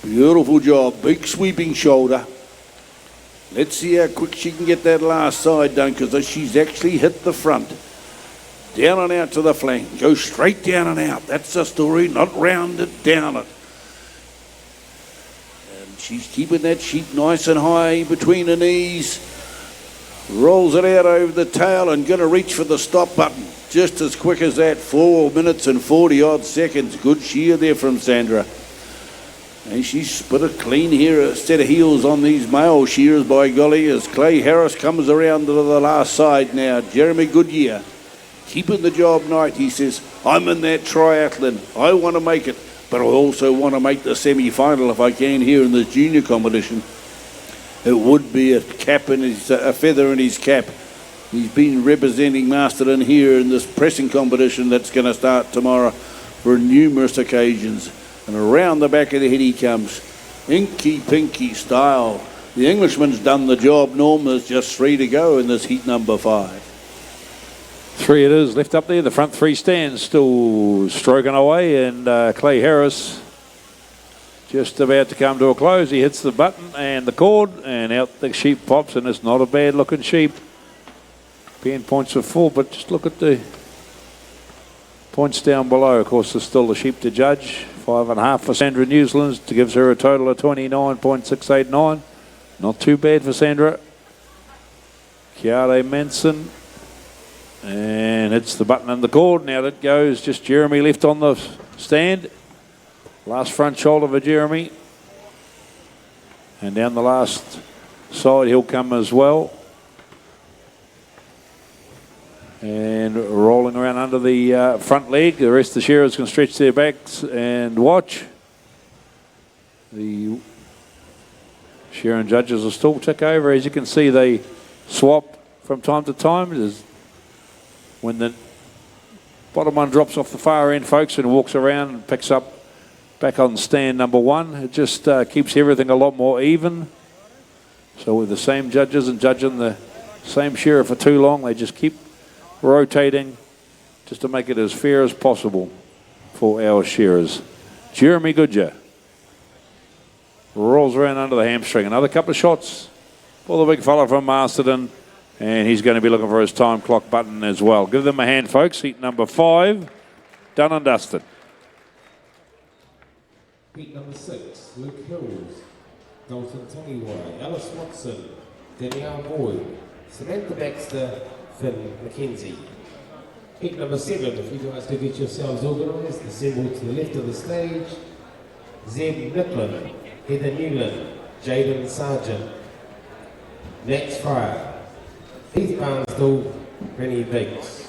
Beautiful job, big sweeping shoulder. Let's see how quick she can get that last side done, because she's actually hit the front. Down and out to the flank. Go straight down and out. That's the story, not round it, down it. And she's keeping that sheep nice and high between the knees. Rolls it out over the tail and going to reach for the stop button. Just as quick as that, 4 minutes and 40 odd seconds. Good shear there from Sandra. And she's put it clean here, a set of heels on these male shearers, by golly, as Clay Harris comes around to the last side now. Jeremy Goodyear, keeping the job night. He says, I'm in that triathlon. I want to make it, but I also want to make the semi-final if I can here in this junior competition. It would be a feather in his cap. He's been representing Masterton here in this pressing competition that's going to start tomorrow for numerous occasions. And around the back of the head he comes. Inky Pinky style. The Englishman's done the job. Norm, there's just 3 to go in this heat number 5. 3 it is, left up there. The front 3 stands still stroking away, and Clay Harris just about to come to a close. He hits the button and the cord, and out the sheep pops, and it's not a bad looking sheep. Pen points are full, but just look at the points down below. Of course, there's still the sheep to judge. 5.5 for Sandra Newlands, to gives her a total of 29.689. Not too bad for Sandra. Kiare Manson, and hits the button and the cord. Now that goes just Jeremy left on the stand. Last front shoulder for Jeremy, and down the last side he'll come as well. And rolling around under the front leg. The rest of the shearers can stretch their backs and watch. The shearing judges will still tick over. As you can see, they swap from time to time. When the bottom one drops off the far end, folks, and walks around and picks up back on stand number 1, it just keeps everything a lot more even. So with the same judges and judging the same shearer for too long, they just keep rotating just to make it as fair as possible for our shearers. Jeremy Goodyear rolls around under the hamstring. Another couple of shots for the big fella from Masterton, and he's going to be looking for his time clock button as well. Give them a hand, folks. Heat number 5, done and dusted. Heat number 6, Luke Hills, Dalton Tangiwai, Alice Watson, Danielle Boyd, Samantha Baxter, Finn McKenzie. Heat number 7, if you guys could get yourselves organised, assemble to the left of the stage. Zeb Nicklin, Heather Newland, Jaden Sargent, Max Fryer, Heath Barnstall, Rennie Biggs.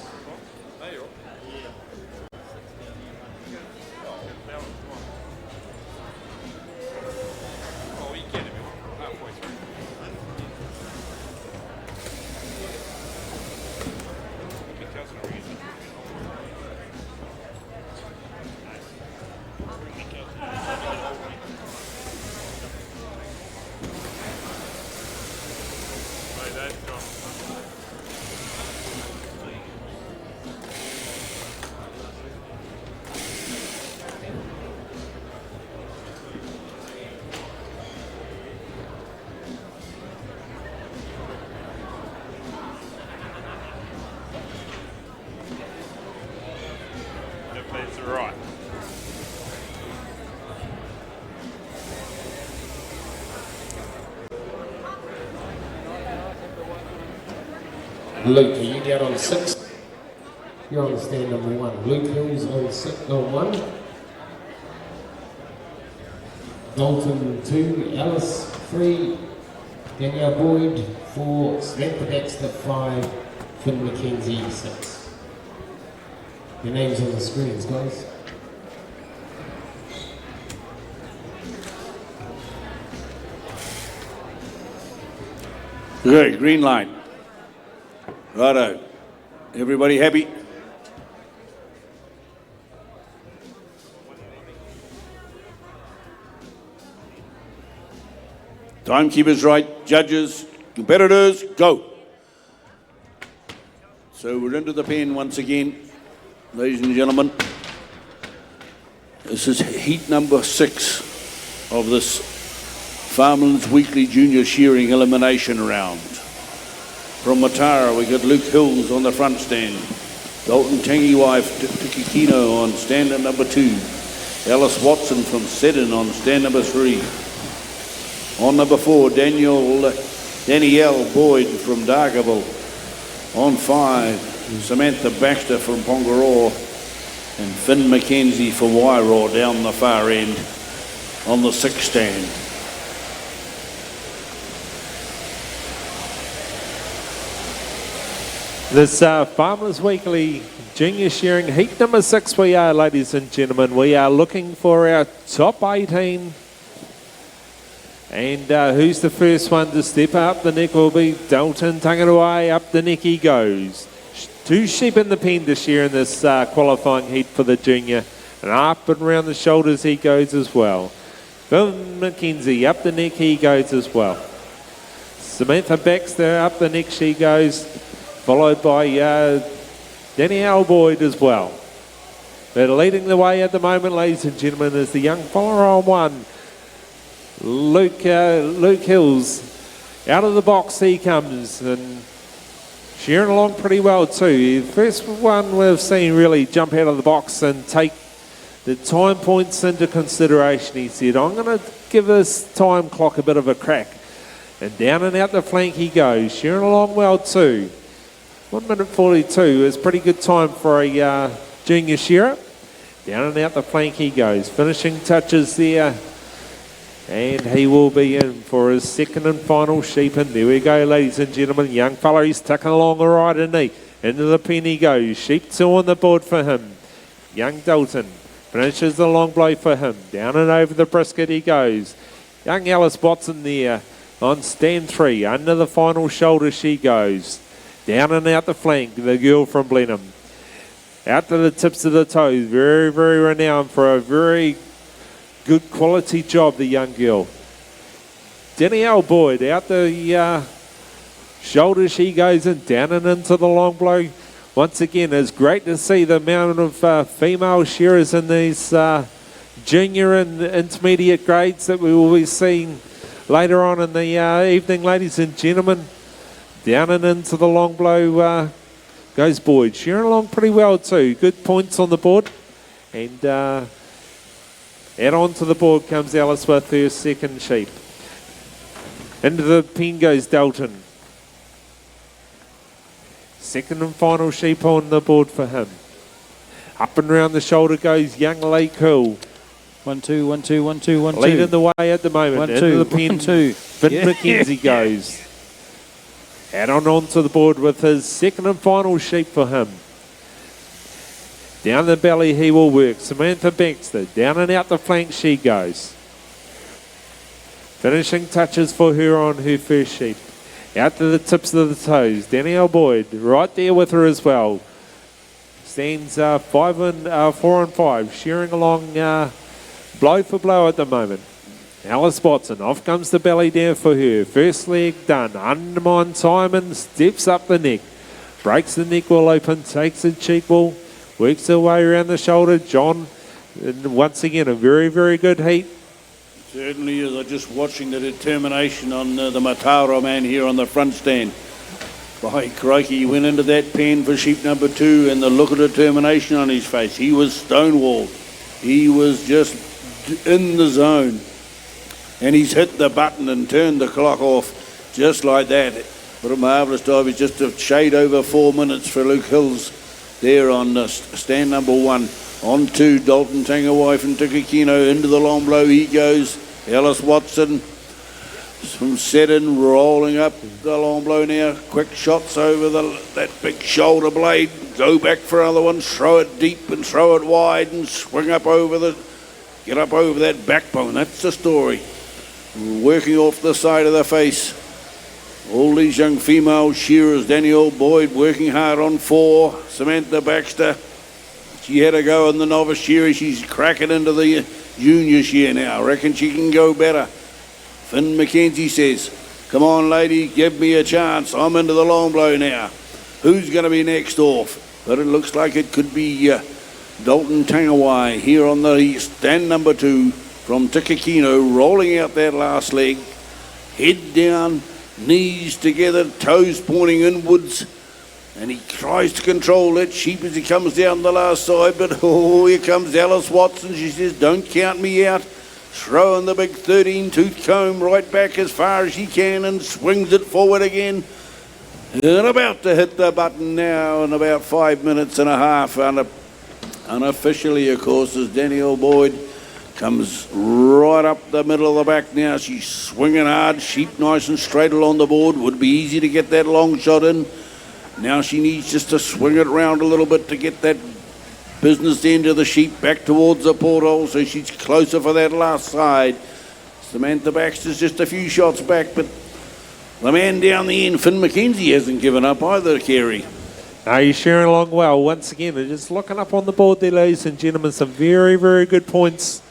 That's right. Luke, are you down on 6? You're on stand number 1. Luke Hills on 6 on 1. Dalton 2, Alice 3, Danielle Boyd 4, Samantha Baxter 5, Finn McKenzie 6. Your names on the screens, guys. Good, green light. Righto. Everybody happy? Timekeepers right, judges, competitors, go. So we're into the pen once again, ladies and gentlemen. This is heat number 6 of this Farmlands Weekly Junior Shearing Elimination Round. From Matara, we got Luke Hills on the front stand. Dalton Tangy Wife Tikikino on stand number 2. Alice Watson from Seddon on stand number 3. On number 4, Danielle Boyd from Dargaville. On 5, Samantha Baxter from Pongaroa. And Finn McKenzie for Wairarapa down the far end on the 6th stand. This Farmers Weekly Junior Shearing Heat number 6 we are, ladies and gentlemen. We are looking for our top 18. And who's the first one to step up the neck will be Dalton Tangarawai. Up the neck he goes. 2 sheep in the pen this year in this qualifying heat for the junior. And up and round the shoulders he goes as well. Bill McKenzie, up the neck he goes as well. Samantha Baxter, up the neck she goes. Followed by Danielle Boyd as well. But leading the way at the moment, ladies and gentlemen, is the young follower on 1. Luke Hills. Out of the box he comes and shearing along pretty well too. The first one we've seen really jump out of the box and take the time points into consideration. He said, I'm going to give this time clock a bit of a crack. And down and out the flank he goes, shearing along well too. 1 minute 42 is pretty good time for a junior shearer. Down and out the flank he goes. Finishing touches there. And he will be in for his second and final sheep. And there we go, ladies and gentlemen. Young fella, he's tucking along the right knee. Into the pen he goes. Sheep 2 on the board for him. Young Dalton finishes the long blow for him. Down and over the brisket he goes. Young Alice Watson there on stand 3. Under the final shoulder she goes. Down and out the flank, the girl from Blenheim. Out to the tips of the toes. Very, very renowned for a very good quality job, the young girl. Danielle Boyd, out the shoulder she goes and down and into the long blow. Once again, it's great to see the amount of female shearers in these junior and intermediate grades that we will be seeing later on in the evening, ladies and gentlemen. Down and into the long blow goes Boyd. Shearing along pretty well too. Good points on the board. And out onto the board comes Alice with her second sheep. Into the pen goes Dalton. Second and final sheep on the board for him. Up and round the shoulder goes young Lake Hill. 1 2 1 2 1 2 1 2. Leading the way at the moment. 1 2 Into the pen. 1 2. Finn McKenzie goes. Add on to the board with his second and final sheep for him. Down the belly he will work. Samantha Baxter. Down and out the flank she goes. Finishing touches for her on her first sheep. Out to the tips of the toes. Danielle Boyd right there with her as well. Stands 4 and 5. Shearing along blow for blow at the moment. Alice Watson, off comes the belly down for her. First leg done. Undermine Simon, steps up the neck. Breaks the neck wall open, takes the cheek wall, works her way around the shoulder. John, once again, a very, very good heat. Certainly is. I'm just watching the determination on the Mataro man here on the front stand. By crikey, he went into that pen for sheep number 2, and the look of determination on his face. He was stonewalled. He was just in the zone. And he's hit the button and turned the clock off just like that. What a marvellous dive. It's just a shade over 4 minutes for Luke Hills there on stand number 1. On 2, Dalton Tangawai from Tikakino. Into the long blow he goes. Ellis Watson from Seddon rolling up the long blow now. Quick shots over that big shoulder blade. Go back for another one. Throw it deep and throw it wide and swing up over get up over that backbone. That's the story. Working off the side of the face. All these young female shearers. Danielle Boyd working hard on 4. Samantha Baxter. She had a go on the novice shearer. She's cracking into the junior shear now. I reckon she can go better. Finn McKenzie says, come on, lady, give me a chance. I'm into the long blow now. Who's going to be next off? But it looks like it could be Dalton Tangawai here on the stand number 2 from Tikakino, rolling out that last leg. Head down, knees together, toes pointing inwards. And he tries to control that sheep as he comes down the last side. But here comes Alice Watson. She says, don't count me out. Throwing the big 13-tooth comb right back as far as she can and swings it forward again. And about to hit the button now in about 5 minutes and a half. Unofficially, of course, as Danielle Boyd comes right up the middle of the back now. She's swinging hard. Sheep nice and straight along the board. Would be easy to get that long shot in. Now she needs just to swing it around a little bit to get that business end of the sheep back towards the porthole, so she's closer for that last side. Samantha Baxter's just a few shots back, but the man down the end, Finn McKenzie, hasn't given up either, Kerry. Now he's shearing along well. Once again, just looking up on the board there, ladies and gentlemen, some very, very good points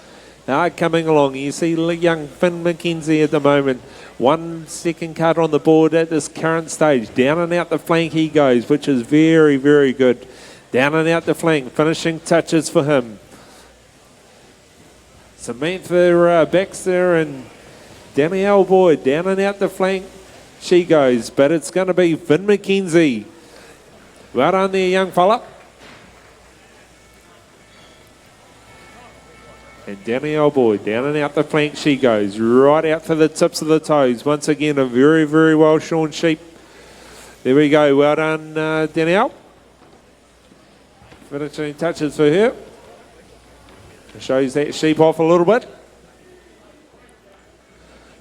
coming along. You see young Finn McKenzie at the moment. 1 second cut on the board at this current stage. Down and out the flank he goes, which is very, very good. Down and out the flank, finishing touches for him. Samantha Baxter and Danielle Boyd, down and out the flank she goes. But it's going to be Finn McKenzie. Well done there, young fella. And Danielle Boyd, down and out the flank she goes. Right out for the tips of the toes. Once again, a very, very well shorn sheep. There we go. Well done, Danielle. Finishing touches for her. Shows that sheep off a little bit.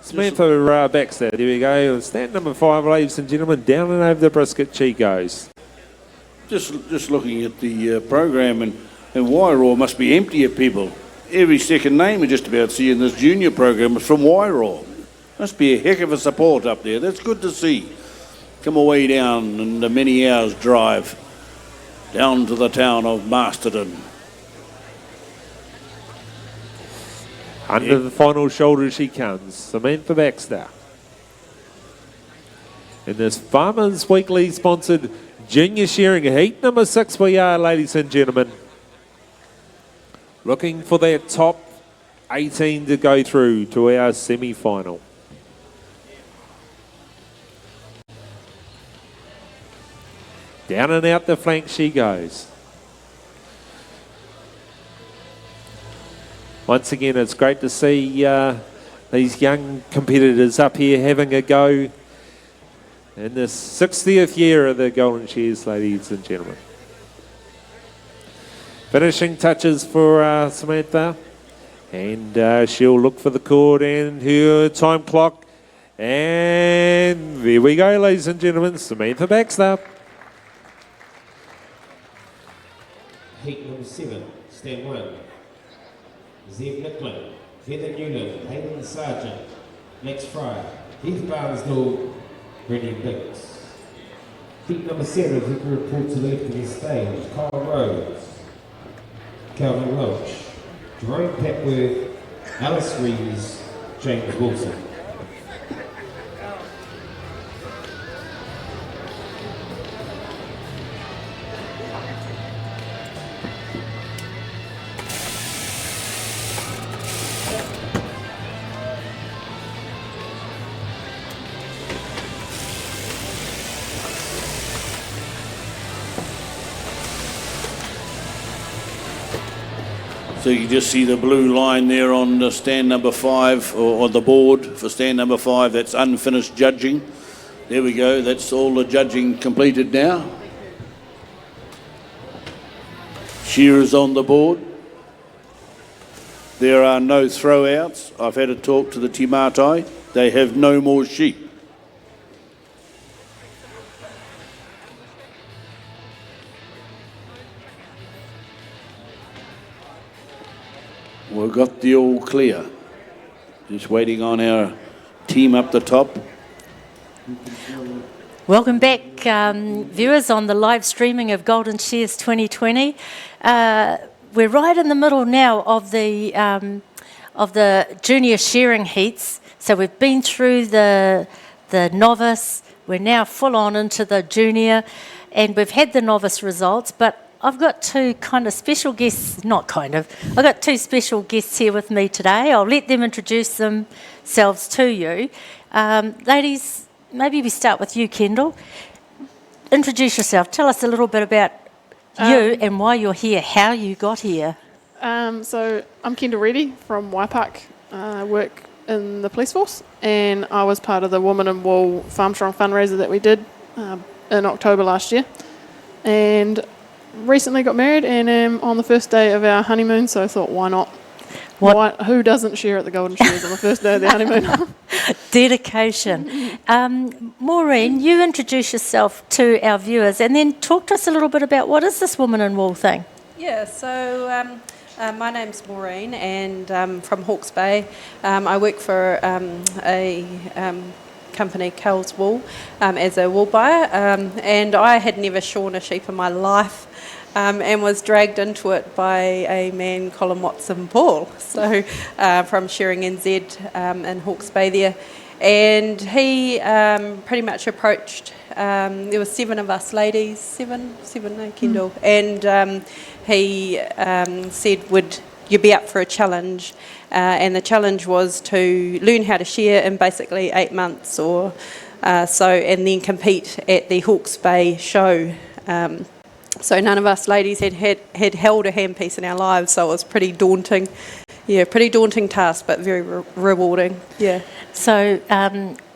Samantha Baxter, there we go. Stand number 5, ladies and gentlemen. Down and over the brisket she goes. Just looking at the program, and Wairarapa must be empty of people. Every second name we just about see in this junior program is from Wairarapa. Must be a heck of a support up there. That's good to see. Come away down in the many hours drive down to the town of Masterton. Under the final shoulder she comes, Samantha Baxter. In this Farmers Weekly sponsored Junior Shearing Heat number 6 we are, ladies and gentlemen. Looking for that top 18 to go through to our semi-final. Down and out the flank she goes. Once again, it's great to see these young competitors up here having a go in this 60th year of the Golden Shears, ladies and gentlemen. Finishing touches for Samantha, and she'll look for the cord and her time clock. And there we go, ladies and gentlemen, Samantha Baxter. Heat number 7, stand 1. Zev Nicklin, Heather Newland, Hayden Sargent, Max Fry, Heath Barnesdale, Brendan Binks. Heat number 7, who can report to lead for the stage, Kyle Rhodes, Calvin Welch, Jerome Petworth, Alice Reeves, James Wilson. So you can just see the blue line there on the stand number 5, or on the board for stand number 5. That's unfinished judging. There we go. That's all the judging completed now. Shearers on the board. There are no throwouts. I've had a talk to the Timatai. They have no more sheep. We've got the all clear. Just waiting on our team up the top. Welcome back, viewers, on the live streaming of Golden Shears 2020. We're right in the middle now of the junior shearing heats. So we've been through the novice. We're now full on into the junior, and we've had the novice results. But I've got two kind of special guests, I've got two special guests here with me today. I'll let them introduce themselves to you. Ladies, maybe we start with you, Kendall. Introduce yourself. Tell us a little bit about you and why you're here, how you got here. So I'm Kendall Reddy from Waipark. I work in the police force, and I was part of the Woman in Wool Farm Strong fundraiser that we did in October last year. And recently got married and am on the first day of our honeymoon, so I thought, why not? Who doesn't share at the Golden Shears on the first day of the honeymoon? Dedication. Maureen, you introduce yourself to our viewers and then talk to us a little bit about what is this Woman in Wool thing? Yeah, so my name's Maureen, and from Hawke's Bay. I work for a company, Coles Wool, as a wool buyer, and I had never shorn a sheep in my life. And was dragged into it by a man, Colin Watson-Paul, so from Shearing NZ in Hawke's Bay there. And he pretty much approached, there were 7 of us ladies, seven, Kendall, and he said, would you be up for a challenge? And the challenge was to learn how to shear in basically 8 months or so, and then compete at the Hawke's Bay show. So none of us ladies had held a handpiece in our lives, so it was pretty daunting. Yeah, pretty daunting task, but very rewarding. Yeah. So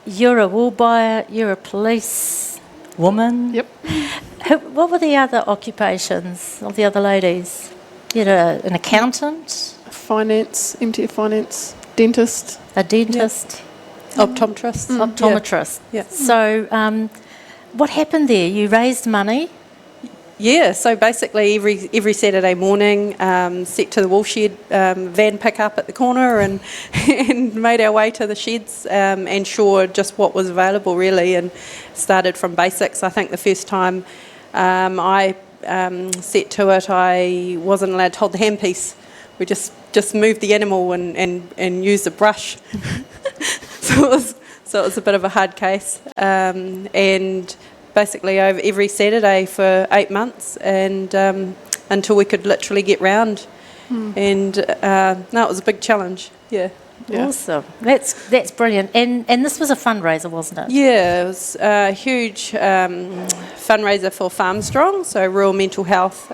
you're a wool buyer, you're a police woman. Yep. What were the other occupations of the other ladies? You had an accountant? Finance, MTF finance, dentist. A dentist? Yep. Optometrist. Optometrist. Yeah. So what happened there? You raised money? Yeah, so basically every Saturday morning, set to the wool shed, van pick up at the corner and made our way to the sheds and shore just what was available really, and started from basics. I think the first time I set to it, I wasn't allowed to hold the handpiece. We just moved the animal and used a brush. So it was a bit of a hard case. And basically over every Saturday for 8 months, and until we could literally get round. And it was a big challenge. Yeah. Awesome. That's brilliant. And this was a fundraiser, wasn't it? Yeah, it was a huge fundraiser for Farm Strong, so rural mental health,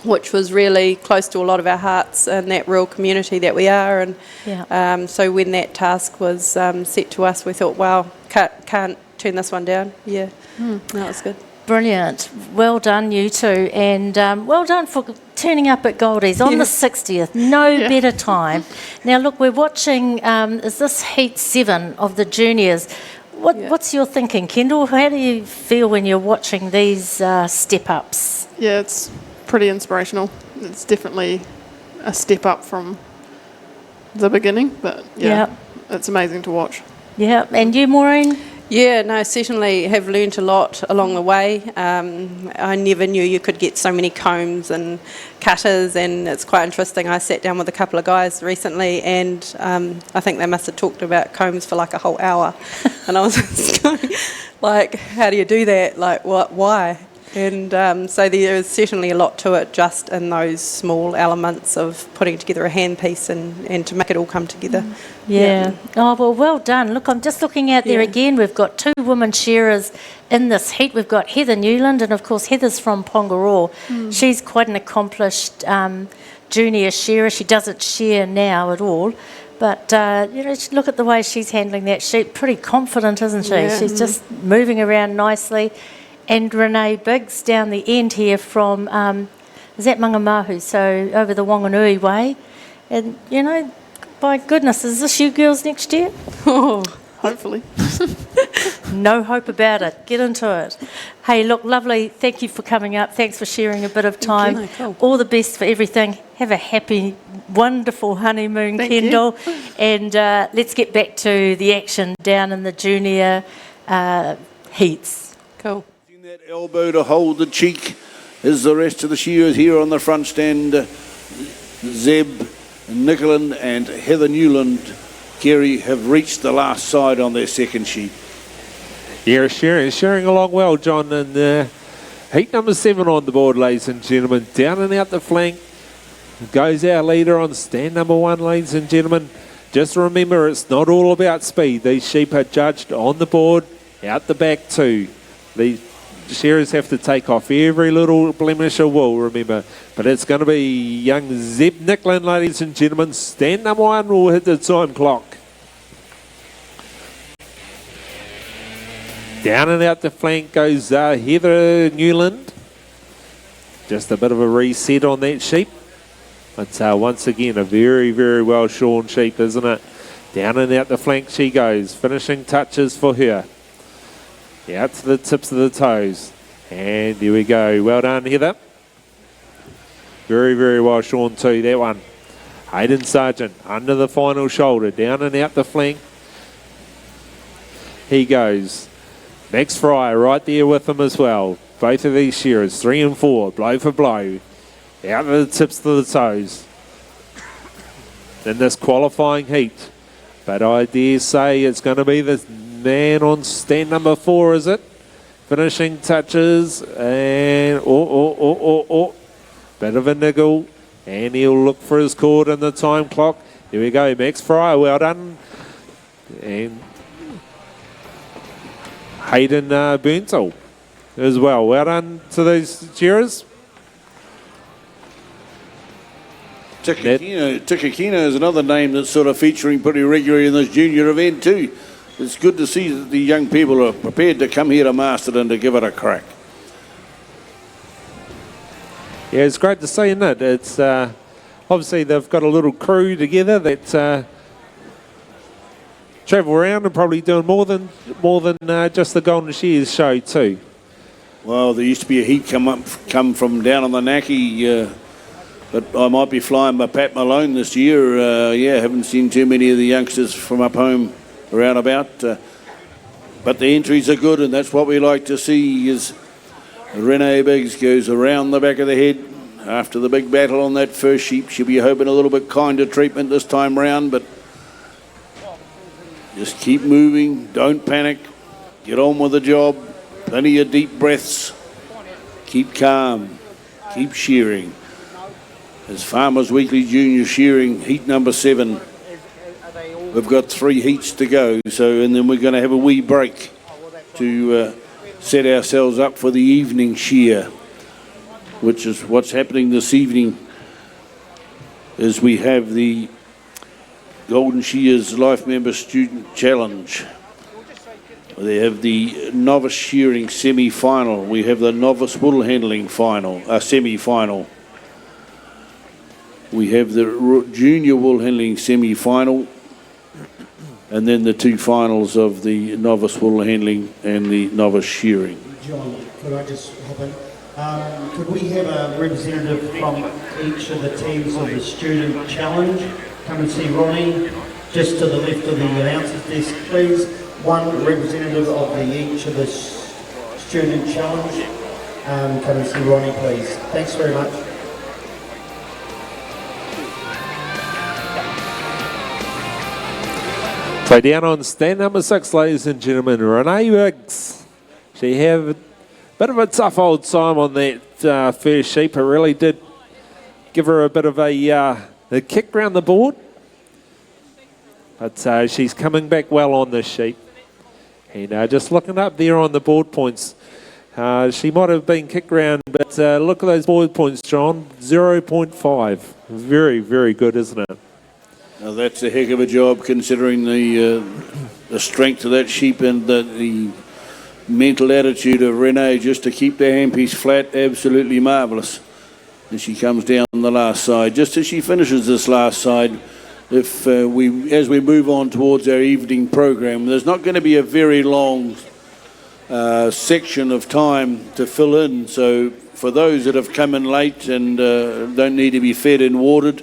which was really close to a lot of our hearts in that rural community that we are. And so when that task was set to us, we thought, wow, can't turn this one down. Yeah. No, it was good. Brilliant. Well done, you two. And well done for turning up at Goldie's on the 60th. No better time. Now, look, we're watching, is this Heat 7 of the juniors? What's your thinking, Kendall? How do you feel when you're watching these step-ups? Yeah, it's pretty inspirational. It's definitely a step up from the beginning, but it's amazing to watch. Yeah, and you, Maureen? Yeah, no, certainly have learnt a lot along the way. I never knew you could get so many combs and cutters, and it's quite interesting. I sat down with a couple of guys recently, and I think they must have talked about combs for like a whole hour. And I was just going, like, how do you do that? Like, what? Why? And so there is certainly a lot to it, just in those small elements of putting together a handpiece and to make it all come together. Yeah. Oh, well done. Look, I'm just looking out there again. We've got 2 women shearers in this heat. We've got Heather Newland, and of course Heather's from Pongaroa. She's quite an accomplished junior shearer. She doesn't shear now at all. But, look at the way she's handling that sheep. Pretty confident, isn't she? Yeah. She's just moving around nicely. And Renee Biggs down the end here from, is that Mangamahu? So over the Wanganui way. And, by goodness, is this you girls next year? Oh, hopefully. No hope about it. Get into it. Hey, look, lovely. Thank you for coming up. Thanks for sharing a bit of time. No, cool. All the best for everything. Have a happy, wonderful honeymoon, Thank Kendall. And let's get back to the action down in the junior heats. Cool. Using that elbow to hold the cheek is the rest of the shearers here on the front stand. Zeb Nicolin and Heather Newland, Kerry, have reached the last side on their second sheep. Yeah, Shearing along well, John, and heat number 7 on the board, ladies and gentlemen. Down and out the flank goes our leader on stand number 1, ladies and gentlemen. Just remember, it's not all about speed. These sheep are judged on the board, out the back too. These shearers have to take off every little blemish of wool, remember. But it's going to be young Zeb Nicklin, ladies and gentlemen. Stand number 1 will hit the time clock. Down and out the flank goes Heather Newland. Just a bit of a reset on that sheep. But once again, a very, very well shorn sheep, isn't it? Down and out the flank she goes. Finishing touches for her. Out to the tips of the toes. And there we go. Well done, Heather. Very, very well shorn too, that one. Hayden Sargent under the final shoulder. Down and out the flank. He goes. Max Fry right there with them as well. Both of these shearers, 3 and 4, blow for blow. Out of the tips of the toes. In this qualifying heat. But I dare say it's going to be the man on stand number 4, is it? Finishing touches and bit of a niggle. And he'll look for his cord in the time clock. Here we go, Max Fry, well done. And Hayden Burnzel as well. Well done to these shearers. Tikakina is another name that's sort of featuring pretty regularly in this junior event too. It's good to see that the young people are prepared to come here to Masterton to give it a crack. Yeah, it's great to see, isn't it? It's obviously they've got a little crew together that travel around and probably doing more than just the Golden Shears show too. Well, there used to be a heat come from down on the Naki, but I might be flying by Pat Malone this year. Haven't seen too many of the youngsters from up home around about. But the entries are good, and that's what we like to see. Is Renee Biggs goes around the back of the head after the big battle on that first sheep. She'll be hoping a little bit kinder treatment this time round, but just keep moving, don't panic, get on with the job, plenty of deep breaths, keep calm, keep shearing. As Farmers Weekly Junior Shearing, heat number 7. We've got 3 heats to go, and then we're going to have a wee break to set ourselves up for the evening shear, which is what's happening this evening. As we have the Golden Shears Life Member Student Challenge. They have the Novice Shearing semi-final. We have the Novice Woolhandling semi-final. We have the Junior Woolhandling semi-final. And then the 2 finals of the Novice Woolhandling and the Novice Shearing. John, could I just hop in? Could we have a representative from each of the teams of the Student Challenge? Come and see Ronnie, just to the left of the announcer's desk, please. One representative of each of the Student Challenge. Come and see Ronnie, please. Thanks very much. So down on stand number 6, ladies and gentlemen, Renee Biggs. She had a bit of a tough old time on that first sheep. It really did give her a bit of a kick round the board. But she's coming back well on this sheep. And just looking up there on the board points, she might have been kicked round But look at those board points, John. 0.5. Very, very good, isn't it? Now that's a heck of a job considering the strength of that sheep and the mental attitude of Renee just to keep the handpiece flat. Absolutely marvellous. And she comes down the last side. Just as she finishes this last side, as we move on towards our evening program, there's not going to be a very long section of time to fill in. So for those that have come in late and don't need to be fed and watered,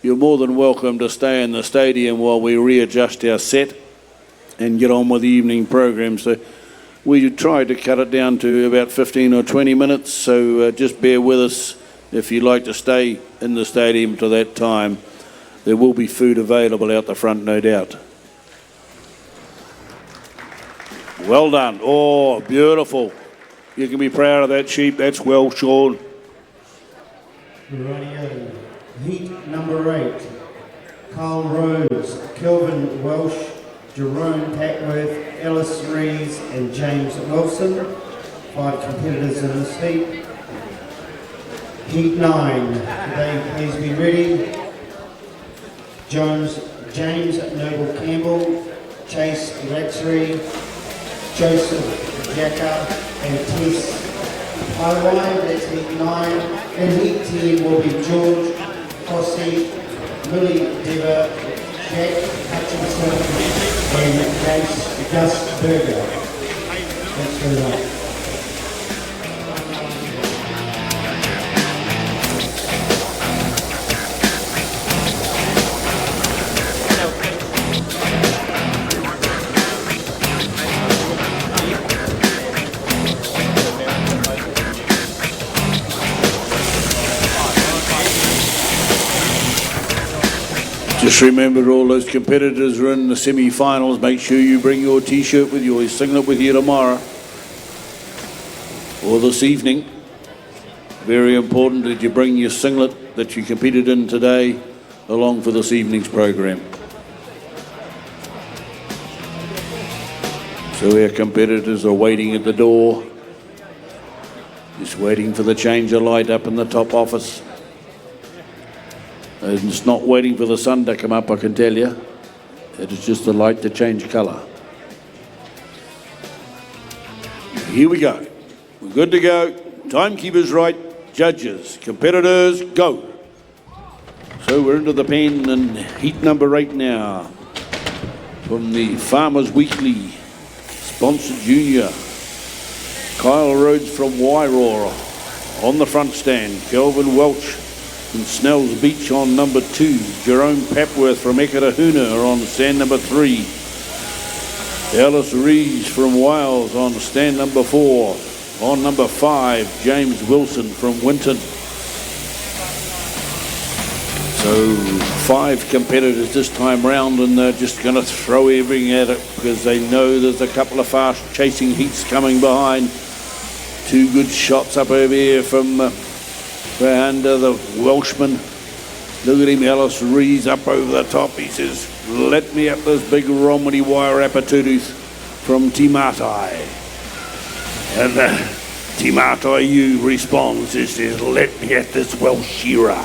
you're more than welcome to stay in the stadium while we readjust our set and get on with the evening program. So we tried to cut it down to about 15 or 20 minutes, so just bear with us if you'd like to stay in the stadium to that time. There will be food available out the front, no doubt. Well done. Oh, beautiful. You can be proud of that sheep. That's well shorn. Rightio. Heat number 8. Carl Rose, Kelvin Welsh, Jerome Packworth, Ellis Rees and James Wilson. 5 competitors in this heat. Heat 9. Today, please be ready. James Noble Campbell, Chase Ratsbury, Joseph Jacka and Tess Highway. That's heat 9. And heat 10 will be George Fossey, Millie Dever, Jack Hutchinson and Gus Berger. Thanks very much. Just remember, all those competitors are in the semi-finals. Make sure you bring your T-shirt with you or your singlet with you tomorrow or this evening. Very important that you bring your singlet that you competed in today along for this evening's program. So our competitors are waiting at the door, just waiting for the change of light up in the top office. And it's not waiting for the sun to come up, I can tell you. It is just the light to change colour. Here we go. We're good to go. Timekeepers right. Judges. Competitors, go. So we're into the pen and heat number 8 now. From the Farmers Weekly, sponsored junior. Kyle Rhodes from Wairarapa on the front stand. Kelvin Welch and Snell's Beach on number 2. Jerome Papworth from Ekatahuna on stand number 3. Alice Rees from Wales on stand number 4. On number 5, James Wilson from Winton. So 5 competitors this time round, and they're just going to throw everything at it because they know there's a couple of fast chasing heats coming behind. 2 good shots up over here from under the Welshman. Look at him, Alice Rees up over the top. He says, let me up this big Romany Wairarapa Tuduth from Timatai. And Timatai U responds, he says, let me at this Welsh shearer.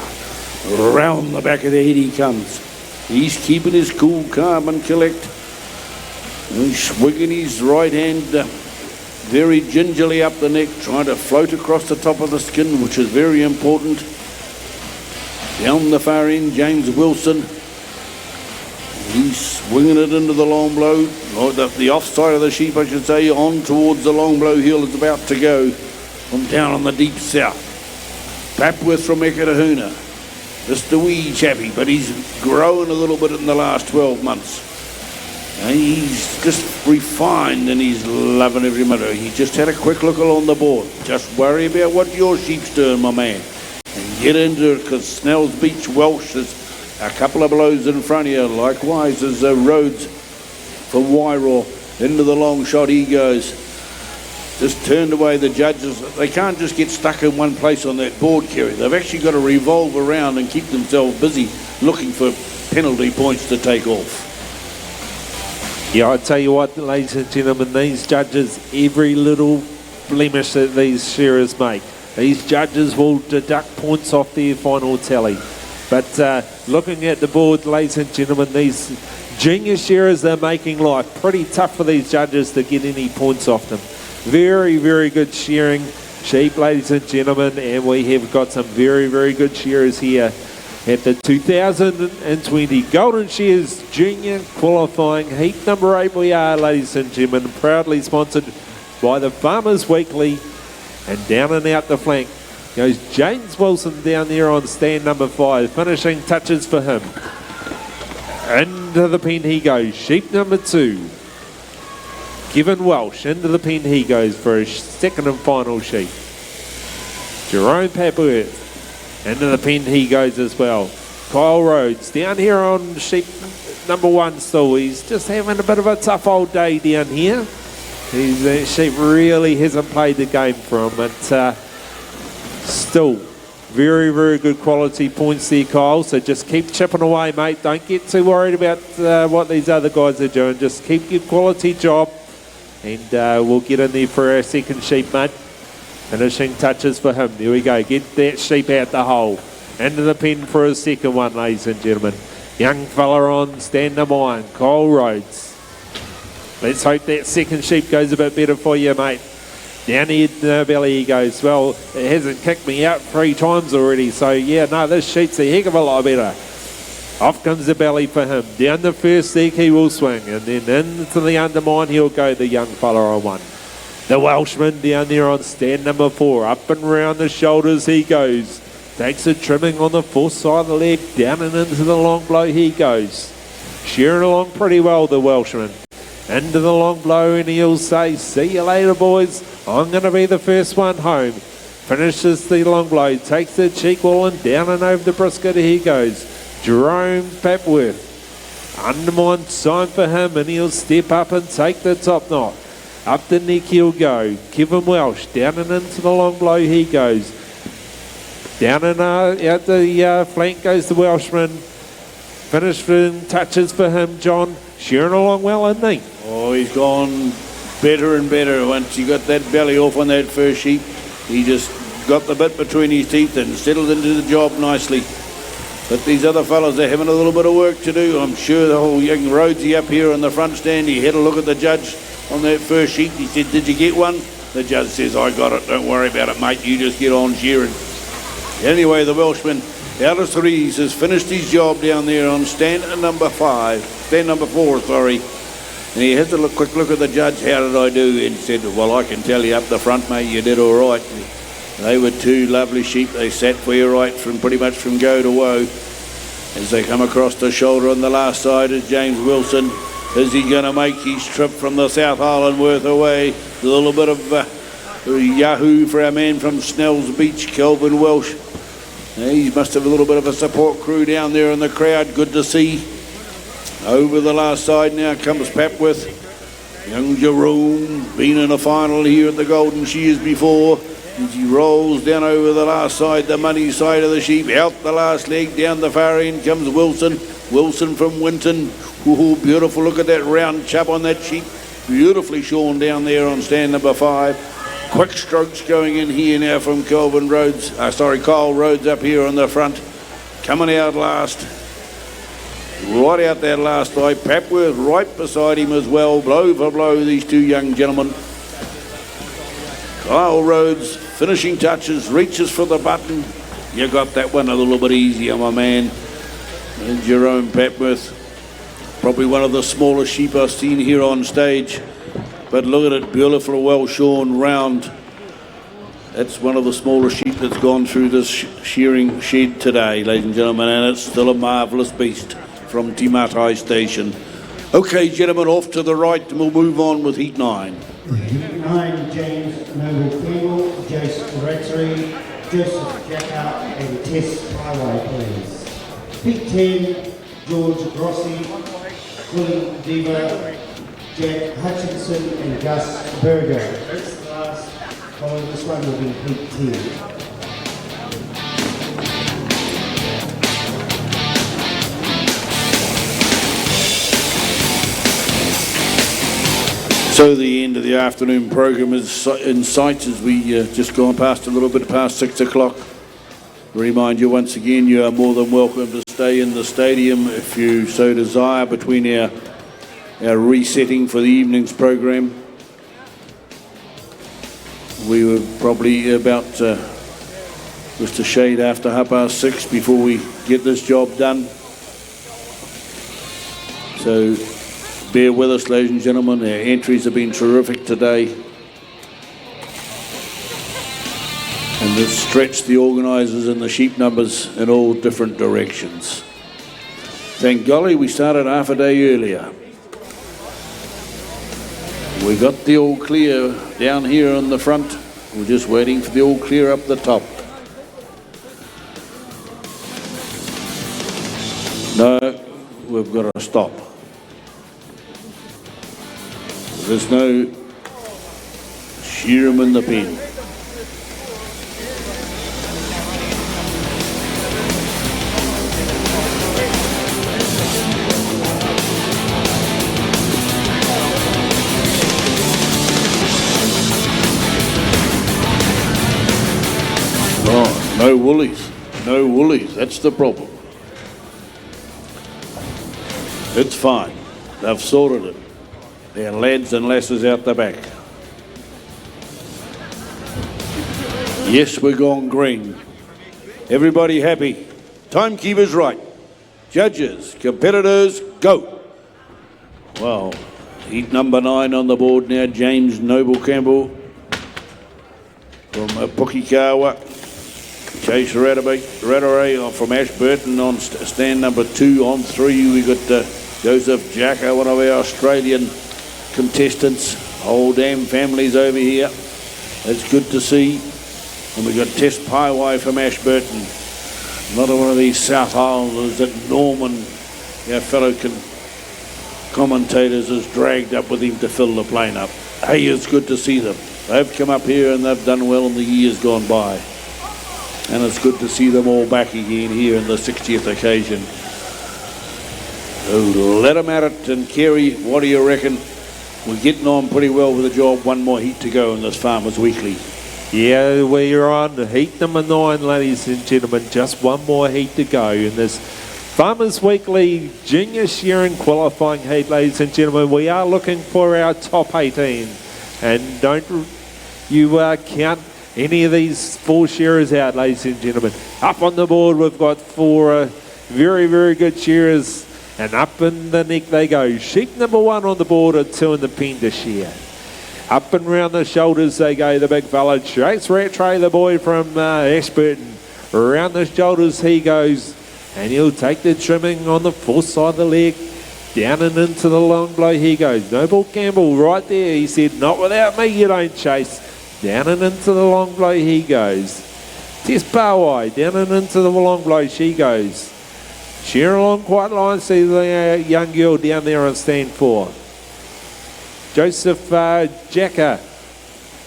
Round the back of the head he comes. He's keeping his cool, calm and collect. He's swinging his right hand very gingerly up the neck, trying to float across the top of the skin, which is very important. Down the far end, James Wilson. He's swinging it into the long blow, or the offside of the sheep, I should say, on towards the long blow heel is about to go from down on the deep south. Papworth from Ekatahuna. Just a wee chappy, but he's grown a little bit in the last 12 months. And he's just refined and he's loving every minute. He just had a quick look along the board. Just worry about what your sheep's doing, my man. And get into it, because Snell's Beach Welsh is a couple of blows in front of you. Likewise as Rhodes from Wairarapa. Into the long shot he goes. Just turned away the judges. They can't just get stuck in one place on that board, Kerry. They've actually got to revolve around and keep themselves busy looking for penalty points to take off. Yeah, I tell you what, ladies and gentlemen, these judges, every little blemish that these shearers make, these judges will deduct points off their final tally. But looking at the board, ladies and gentlemen, these junior shearers, they're making life pretty tough for these judges to get any points off them. Very, very good shearing sheep, ladies and gentlemen, and we have got some very, very good shearers here at the 2020 Golden Shears Junior Qualifying Heat number 8. We are, ladies and gentlemen, proudly sponsored by the Farmers Weekly, and down and out the flank goes James Wilson down there on stand number 5. Finishing touches for him. Into the pen he goes. Sheep number 2. Kevin Welsh. Into the pen he goes for his second and final sheep. Jerome Papworth. Into the pen he goes as well. Kyle Rhodes down here on sheep number 1 still. He's just having a bit of a tough old day down here. His sheep really hasn't played the game for him, but still very, very good quality points there, Kyle. So just keep chipping away, mate. Don't get too worried about what these other guys are doing. Just keep your quality job, and we'll get in there for our second sheep, mate. Finishing touches for him. There we go. Get that sheep out the hole. Into the pen for his second one, ladies and gentlemen. Young fella on stand number 1, Kyle Rhodes. Let's hope that second sheep goes a bit better for you, mate. Down here in the belly he goes. Well, it hasn't kicked me out 3 times already, so yeah, no, this sheep's a heck of a lot better. Off comes the belly for him. Down the first deck he will swing, and then into the undermine he'll go, the young fella on 1. The Welshman down there on stand number 4. Up and round the shoulders he goes. Takes a trimming on the fourth side of the leg. Down and into the long blow he goes. Shearing along pretty well, the Welshman. Into the long blow, and he'll say, see you later, boys. I'm going to be the first one home. Finishes the long blow, takes the cheek wall, and down and over the brisket he goes. Jerome Papworth. Undermine sign for him, and he'll step up and take the top knot. Up the neck he'll go. Kevin Welsh, down and into the long blow he goes. Down and out the flank goes the Welshman. Finishing touches for him, John. Shearing along well, isn't he? Oh, he's gone better and better. Once he got that belly off on that first sheep, he just got the bit between his teeth and settled into the job nicely. But these other fellas are having a little bit of work to do. I'm sure the whole young Rhodesy up here on the front stand, he had a look at the judge on that first sheep. He said, did you get one? The judge says, I got it. Don't worry about it, mate. You just get on shearing. Anyway, the Welshman, out of 3s, has finished his job down there on stand number 4, sorry. And he has a quick look at the judge. How did I do? And said, well, I can tell you up the front, mate, you did all right. They were 2 lovely sheep. They sat for you right from pretty much from go to woe. As they come across the shoulder on the last side is James Wilson. Is he going to make his trip from the South Island worth away? A little bit of yahoo for our man from Snell's Beach, Kelvin Welsh. He must have a little bit of a support crew down there in the crowd. Good to see. Over the last side now comes Papworth. Young Jerome, been in a final here at the Golden Shears before. As he rolls down over the last side, the money side of the sheep. Out the last leg, down the far end comes Wilson. Wilson from Winton. Ooh, beautiful. Look at that round chub on that sheep. Beautifully shorn down there on stand number 5. Quick strokes going in here now from Kyle Rhodes up here on the front. Coming out last. Right out that last eye. Papworth right beside him as well. Blow for blow, these 2 young gentlemen. Kyle Rhodes, finishing touches, reaches for the button. You got that one a little bit easier, my man. And Jerome Papworth, probably one of the smallest sheep I've seen here on stage. But look at it, beautiful, well-shorn, round. That's one of the smaller sheep that's gone through this shearing shed today, ladies and gentlemen, and it's still a marvellous beast from Te Matai Station. Okay, gentlemen, off to the right, and we'll move on with Heat 9. Heat 9, James Noble Campbell, Jace Ratzery, Joseph Jacker, and Tess Highway, please. Heat 10, George Rossi, Willie Diva, Jack Hutchinson and Gus Berger. That's the last. Following this one will be Heat 10. So the end of the afternoon program is in sight as we just gone past a little bit past 6 o'clock. Remind you once again, you are more than welcome to stay in the stadium if you so desire between our resetting for the evening's program. We were probably about just a shade after 6:30 before we get this job done. So bear with us, ladies and gentlemen. Our entries have been terrific today. And it's stretched the organisers and the sheep numbers in all different directions. Thank golly we started half a day earlier. We got the all clear down here on the front. We're just waiting for the all clear up the top. No, we've got to stop. There's no Shearing in the pen. Oh, no woolies. No woolies. That's the problem. It's fine. They've sorted it. They're lads and lasses out the back. Yes, we're gone green. Everybody happy. Timekeepers right. Judges, competitors, go. Well, heat number 9 on the board now. James Noble Campbell from Pukikawa. Chase Rattaway from Ashburton on stand number 2. On 3, we got Joseph Jacka, one of our Australian contestants. Whole damn families over here. That's good to see. And we got Tess Paiwai from Ashburton. Another one of these South Islanders that Norman, our fellow commentators, has dragged up with him to fill the plane up. Hey, it's good to see them. They've come up here and they've done well in the years gone by. And it's good to see them all back again here in the 60th occasion. So let them at it. And Kerry, what do you reckon? We're getting on pretty well with the job. One more heat to go in this Farmers Weekly. Yeah, we're on heat number 9, ladies and gentlemen. Just one more heat to go in this Farmers Weekly Junior Shearing qualifying heat, ladies and gentlemen. We are looking for our top 18. And don't you count any of these 4 shearers out, ladies and gentlemen. Up on the board, we've got 4 very, very good shearers. And up in the neck they go. Sheep number 1 on the board and 2 in the pen to shear. Up and round the shoulders they go, the big fella. Chase Rattray, the boy from Ashburton. Around the shoulders he goes. And he'll take the trimming on the fourth side of the leg. Down and into the long blow he goes. Noble Campbell right there. He said, not without me you don't chase. Down and into the long blow he goes. Tess Pawai, down and into the long blow she goes. Shearing along quite line, see the young girl down there on stand 4. Joseph Jacka,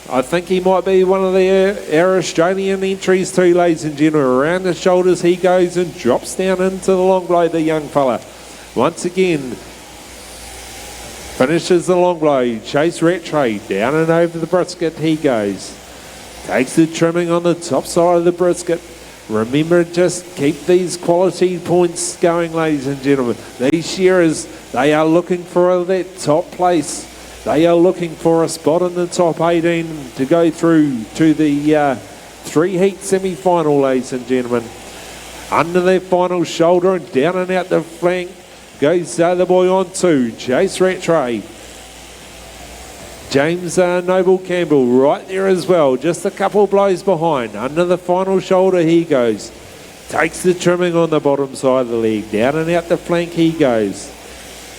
I think he might be one of our Australian entries too, ladies and gentlemen. Around the shoulders he goes and drops down into the long blow, the young fella. Once again, finishes the long blow. Chase Rattray, down and over the brisket he goes. Takes the trimming on the top side of the brisket. Remember, just keep these quality points going, ladies and gentlemen. These shearers, they are looking for that top place. They are looking for a spot in the top 18 to go through to the 3-heat semi-final, ladies and gentlemen. Under their final shoulder and down and out the flank goes the boy on 2, Chase Rattray. James Noble Campbell right there as well, just a couple blows behind. Under the final shoulder he goes. Takes the trimming on the bottom side of the leg. Down and out the flank he goes.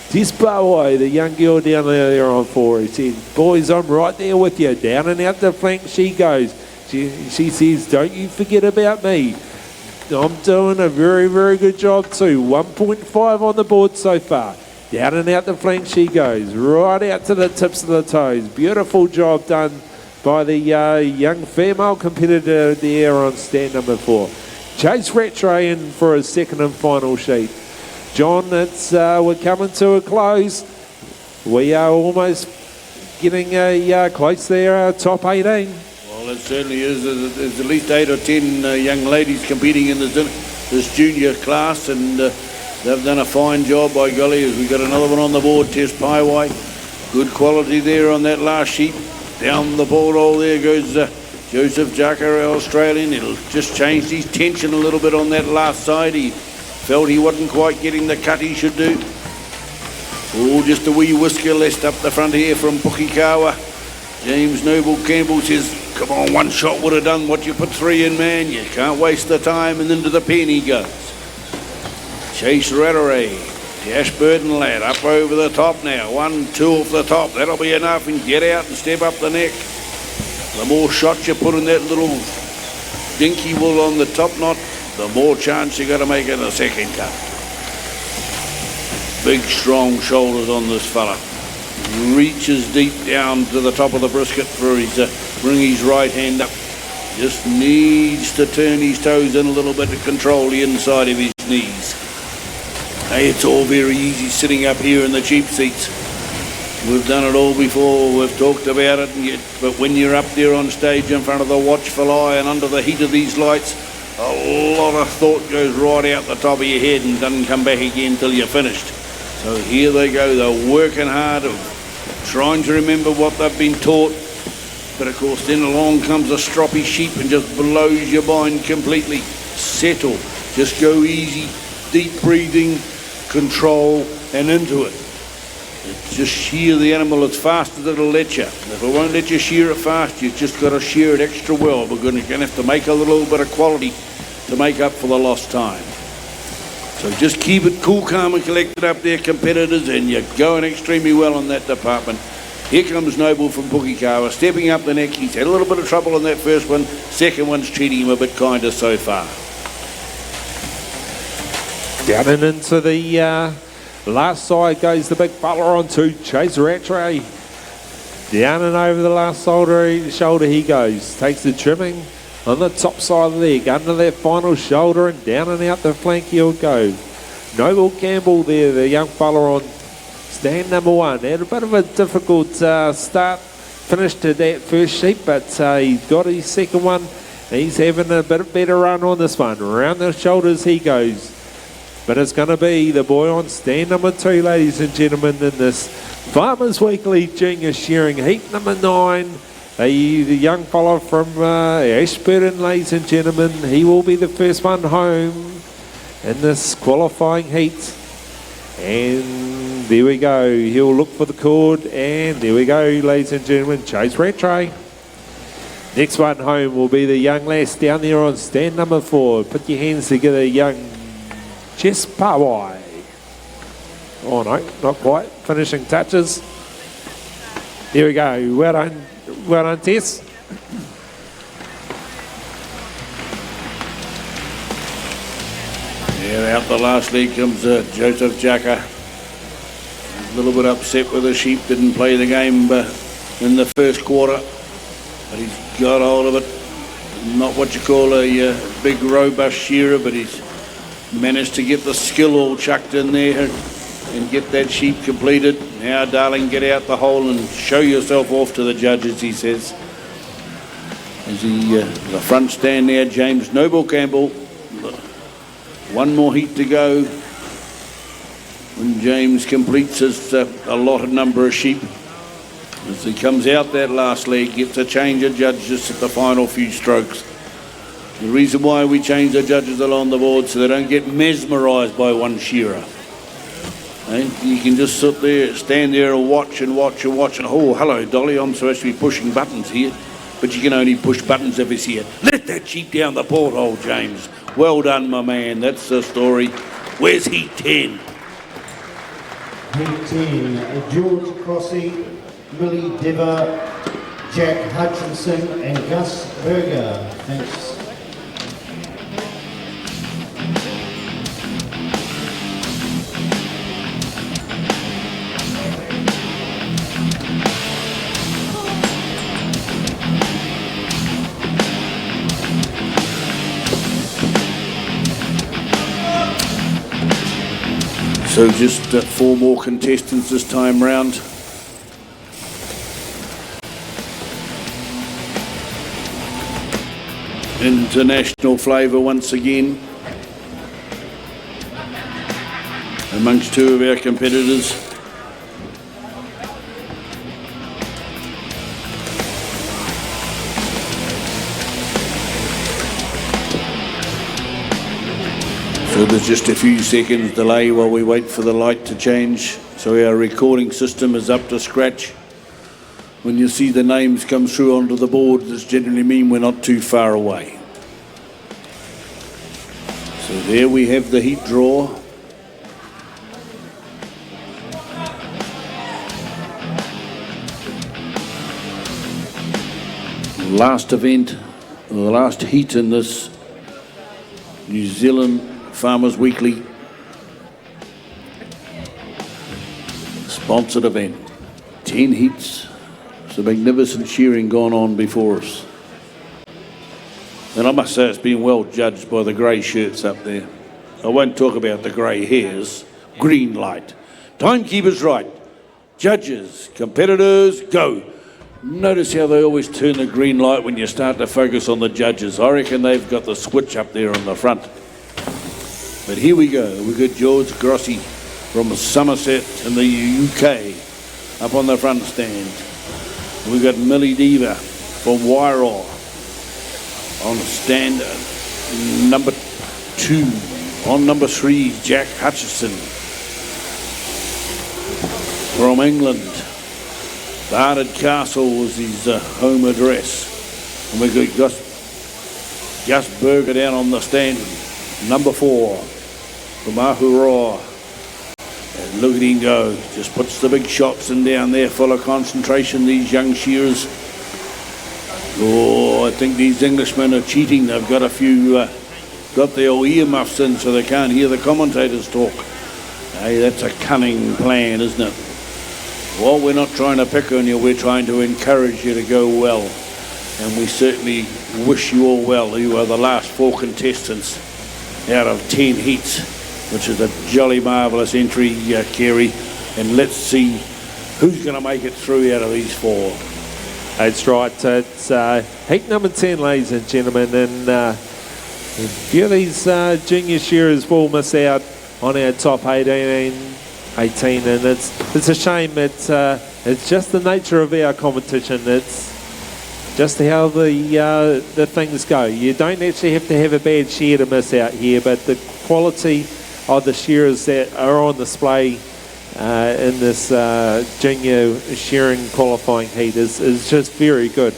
Tess Pawai, the young girl down there on 4, he said, boys, I'm right there with you. Down and out the flank she goes. She says, don't you forget about me. I'm doing a very, very good job too. 1.5 on the board so far. Down and out the flank she goes, right out to the tips of the toes. Beautiful job done by the young female competitor there on stand number 4. Chase Rattray in for his second and final sheet. John, we're coming to a close. We are almost getting close to their top 18. Well, it certainly is. There's at least 8 or 10 young ladies competing in this junior class, and they've done a fine job, by golly. As we've got another one on the board, Tess Paiwai. Good quality there on that last sheep. Down the border there goes Joseph Jaka, our Australian. It'll just change his tension a little bit on that last side. He felt he wasn't quite getting the cut he should do. Oh, just a wee whisker left up the front here from Pukikawa. James Noble Campbell says, come on, one shot would have done what you put 3 in, man. You can't waste the time. And into the pen he goes. Chase Ratteray, the Ashburton lad, up over the top now. 1, 2 off the top. That'll be enough, and get out and step up the neck. The more shots you put in that little dinky wool on the top knot, the more chance you got to make it a second cut. Big, strong shoulders on this fella. Reaches deep down to the top of the brisket for his bring his right hand up. Just needs to turn his toes in a little bit to control the inside of his knees. Hey, it's all very easy sitting up here in the cheap seats. We've done it all before, we've talked about it, but when you're up there on stage in front of the watchful eye and under the heat of these lights, a lot of thought goes right out the top of your head and doesn't come back again till you're finished. So here they go, they're working hard, trying to remember what they've been taught, but of course then along comes a stroppy sheep and just blows your mind completely. Settle, just go easy, deep breathing, control, and into it. Just shear the animal as fast as it'll let you. If it won't let you shear it fast, you've just got to shear it extra well, because you're going to have to make a little bit of quality to make up for the lost time. So just keep it cool, calm and collected up there, competitors, and you're going extremely well in that department. Here comes Noble from Pukikawa, stepping up the neck. He's had a little bit of trouble on that first one. Second one's treating him a bit kinder so far. Down and into the last side goes the big fella on to Chase Rattray. Down and over the last shoulder he goes. Takes the trimming on the top side of the leg, under that final shoulder, and down and out the flank he'll go. Noble Campbell there, the young fella on stand number 1. Had a bit of a difficult start, finish to that first sheep, but he's got his second one. He's having a bit of better run on this one. Around the shoulders he goes. But it's going to be the boy on stand number 2, ladies and gentlemen, in this Farmers Weekly Junior Shearing Heat number 9. The young fellow from Ashburton, ladies and gentlemen, he will be the first one home in this qualifying heat. And there we go. He'll look for the cord, and there we go, ladies and gentlemen, Chase Rattray. Next one home will be the young lass down there on stand number 4. Put your hands together, young Jess Pawai. Oh no, not quite. Finishing touches. There we go. Well done, Tess. Yeah, out the last leg comes Joseph Jaka. A little bit upset with the sheep, didn't play the game in the first quarter, but he's got hold of it. Not what you call a big robust shearer, but he's managed to get the skill all chucked in there and get that sheep completed. Now, darling, get out the hole and show yourself off to the judges, he says. As the front stand there, James Noble Campbell. One more heat to go when James completes his allotted number of sheep. As he comes out that last leg, gets a change of judges at the final few strokes. The reason why we change the judges along the board so they don't get mesmerised by one shearer. You can just sit there, stand there and watch and watch and watch. And oh, hello, Dolly, I'm supposed to be pushing buttons here. But you can only push buttons if it's here. Let that sheep down the porthole, James. Well done, my man. That's the story. Where's heat 10? Heat 10, George Crossy, Millie Dever, Jack Hutchinson and Gus Berger. Thanks. So just 4 more contestants this time round. international flavour once again amongst two of our competitors. So there's just a few seconds delay while we wait for the light to change. So our recording system is up to scratch. When you see the names come through onto the board, this generally mean we're not too far away. So there we have the heat draw. Last event, the last heat in this New Zealand Farmers Weekly sponsored event. 10 heats. It's a magnificent shearing gone on before us. And I must say it's been well judged by the grey shirts up there. I won't talk about the grey hairs. Green light. Timekeepers right. Judges, competitors, go. Notice how they always turn the green light when you start to focus on the judges. I reckon they've got the switch up there on the front. But here we go. We've got George Grossi from Somerset in the UK up on the front stand. We've got Millie Diva from Wairarapa on stand number 2. On number 3, Jack Hutchison from England. Barnard Castle was his home address. And we've got Gus Berger down on the stand, number 4 from Ahuroa. And look at him go, just puts the big shots in down there, full of concentration, these young shearers. Oh, I think these Englishmen are cheating. They've got a few, got their earmuffs in so they can't hear the commentators talk. Hey, that's a cunning plan, isn't it? Well, we're not trying to pick on you, we're trying to encourage you to go well. And we certainly wish you all well. You are the last 4 contestants out of 10 heats, which is a jolly marvellous entry, Kerry. And let's see who's going to make it through out of these 4. That's right. It's heat number 10, ladies and gentlemen. And a few of these junior shearers will miss out on our top 18, and it's a shame. It's just the nature of our competition. It's just how the things go. You don't actually have to have a bad shear to miss out here, but the quality of the shearers that are on display in this junior shearing qualifying heat is just very good,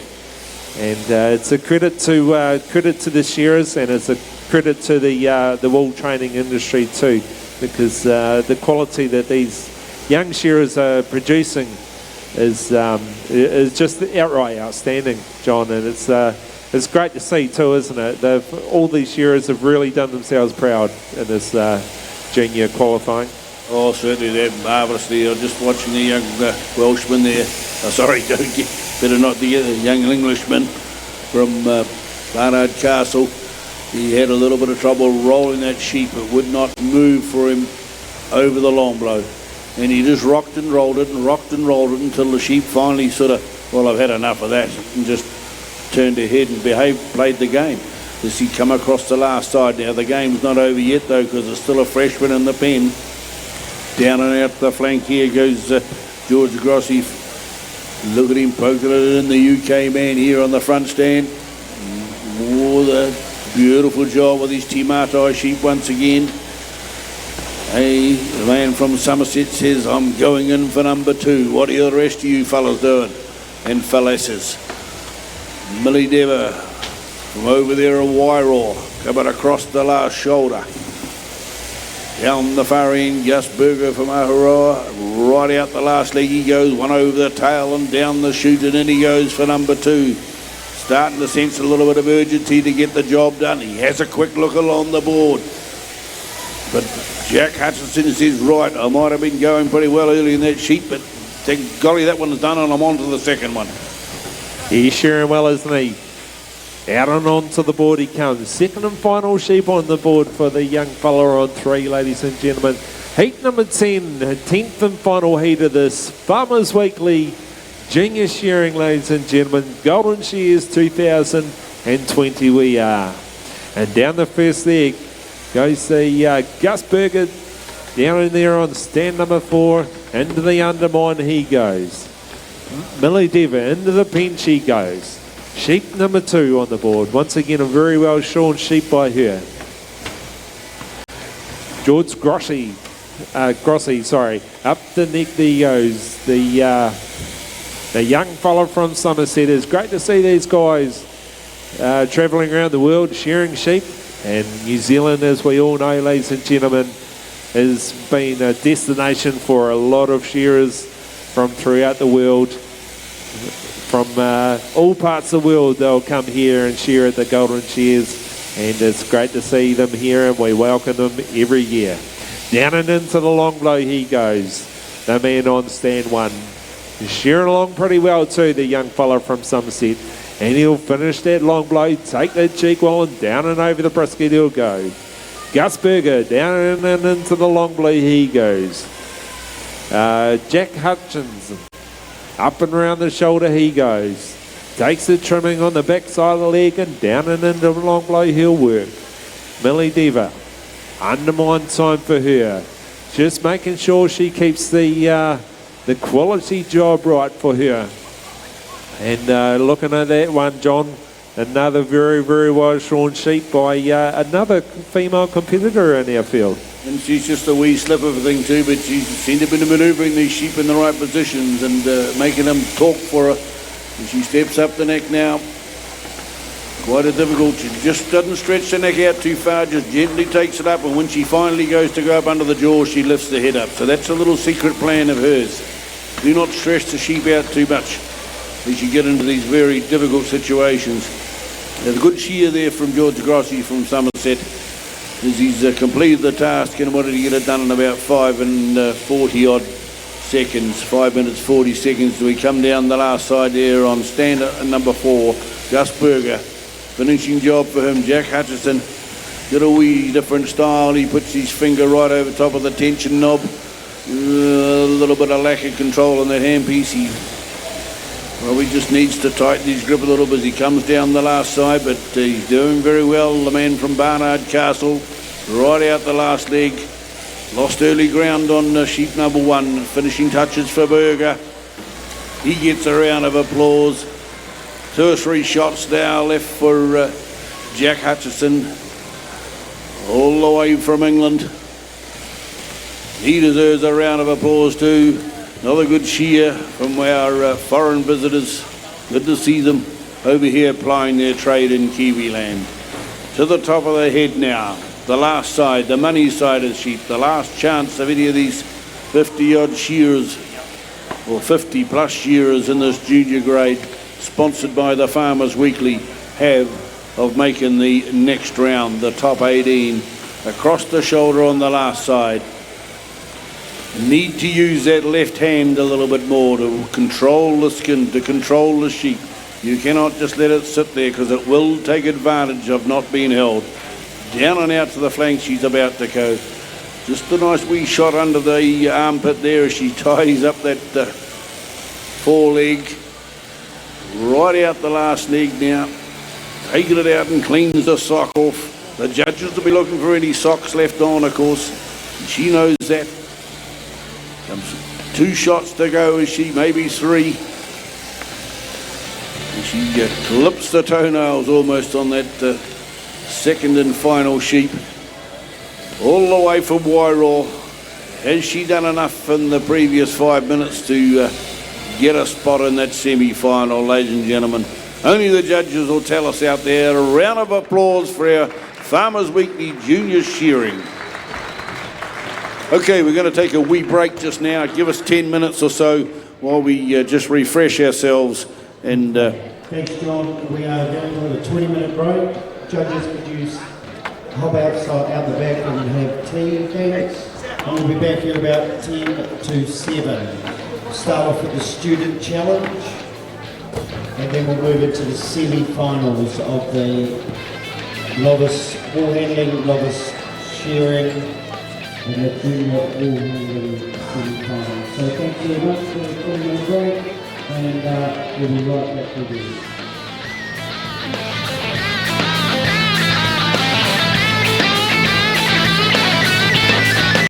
and it's a credit to the shearers, and it's a credit to the wool training industry too, because the quality that these young shearers are producing is just outright outstanding, John, and it's great to see too, isn't it? All these shearers have really done themselves proud in this junior qualifying. Oh, certainly they're marvellously. I'm just watching the young Welshman there. Better not the young Englishman from Barnard Castle. He had a little bit of trouble rolling that sheep. It would not move for him over the long blow. And he just rocked and rolled it and rocked and rolled it until the sheep finally sort of, well, I've had enough of that, and just turned ahead and played the game. As he come across the last side now, the game's not over yet though, because there's still a freshman in the pen. Down and out the flank here goes George Grossi. Look at him poking it in, the UK man here on the front stand. Oh, the beautiful job with his Timatai sheep once again. Hey, the man from Somerset says, I'm going in for number 2. What are the rest of you fellas doing? And fellasses. Millie Dever from over there at Wairarapa, coming across the last shoulder. Down the far end, Gus Berger from Ahuroa, right out the last leg he goes, one over the tail and down the chute, and in he goes for number 2. Starting to sense a little bit of urgency to get the job done. He has a quick look along the board. But Jack Hutchinson says, right, I might have been going pretty well early in that sheep, but thank golly, that one's done and I'm on to the second one. He's shearing well, isn't he? Out and on to the board he comes. Second and final sheep on the board for the young fella on 3, ladies and gentlemen. Heat number 10, 10th and final heat of this Farmers Weekly Junior Shearing, ladies and gentlemen. Golden Shears 2000 and 20 we are. And down the first leg goes the Gus Berger down in there on stand number 4. Into the undermine he goes. Millie Deva into the bench he goes. Sheep number 2 on the board. Once again a very well shorn sheep by her. George Grossi, up the neck there he goes. The young fella from Somerset. It's great to see these guys travelling around the world shearing sheep. And New Zealand, as we all know, ladies and gentlemen, has been a destination for a lot of shearers from throughout the world. From all parts of the world, they'll come here and shear at the Golden Shears. And it's great to see them here, and we welcome them every year. Down and into the long blow he goes. The man on stand 1. He's shearing along pretty well too, the young fella from Somerset. And he'll finish that long blow, take that cheek wall, and down and over the brisket he'll go. Gus Berger, down and into the long blow he goes. Jack Hutchinson, up and round the shoulder he goes. Takes the trimming on the back side of the leg, and down and into the long blow he'll work. Millie Deva, undermine time for her. Just making sure she keeps the quality job right for her. And looking at that one, John, another very, very well shorn sheep by another female competitor in our field. And she's just a wee slip of a thing too, but she seemed to be manoeuvring these sheep in the right positions and making them talk for her. And she steps up the neck now. Quite a difficult, she just doesn't stretch the neck out too far, just gently takes it up, and when she finally goes to go up under the jaw, she lifts the head up. So that's a little secret plan of hers. Do not stretch the sheep out too much as you get into these very difficult situations. There's a good shear there from George Grossi from Somerset, as he's completed the task and wanted to get it done in about 5 and 40 odd seconds, 5 minutes 40 seconds. So we come down the last side there on stand number 4, Gus Berger. Finishing job for him. Jack Hutchison got a wee different style. He puts his finger right over top of the tension knob. A little bit of lack of control on that handpiece. He just needs to tighten his grip a little bit as he comes down the last side, but he's doing very well. The man from Barnard Castle, right out the last leg. Lost early ground on sheep number 1. Finishing touches for Berger. He gets a round of applause. 2 or 3 shots now left for Jack Hutchison, all the way from England. He deserves a round of applause too. Another good shear from our foreign visitors. Good to see them over here plying their trade in Kiwi land. To the top of the head now. The last side, the money side of sheep. The last chance of any of these 50 odd shearers, or 50 plus shearers in this junior grade, sponsored by the Farmers Weekly, have of making the next round, the top 18. Across the shoulder on the last side. Need to use that left hand a little bit more to control the skin, to control the sheep. You cannot just let it sit there, because it will take advantage of not being held. Down and out to the flank she's about to go. Just a nice wee shot under the armpit there as she ties up that foreleg. Right out the last leg now. Taking it out and cleans the sock off. The judges will be looking for any socks left on, of course. She knows that. Comes 2 shots to go, is she? Maybe 3. And she clips the toenails almost on that second and final sheep. All the way from Wairarapa. Has she done enough in the previous 5 minutes to get a spot in that semi-final, ladies and gentlemen? Only the judges will tell us out there. A round of applause for our Farmers Weekly Junior Shearing. Okay, we're going to take a wee break just now. Give us 10 minutes or so while we just refresh ourselves. And thanks, John. We are going on a 20-minute break. Judges, could you hop outside out the back and have tea, thanks? And we'll be back here about 10 to 7. Start off with the student challenge, and then we'll move into the semi-finals of the novice woolhandling, novice shearing, and the junior woolhandling semi-finals. So thank you very much for the 20-minute break, and we'll be right back with you.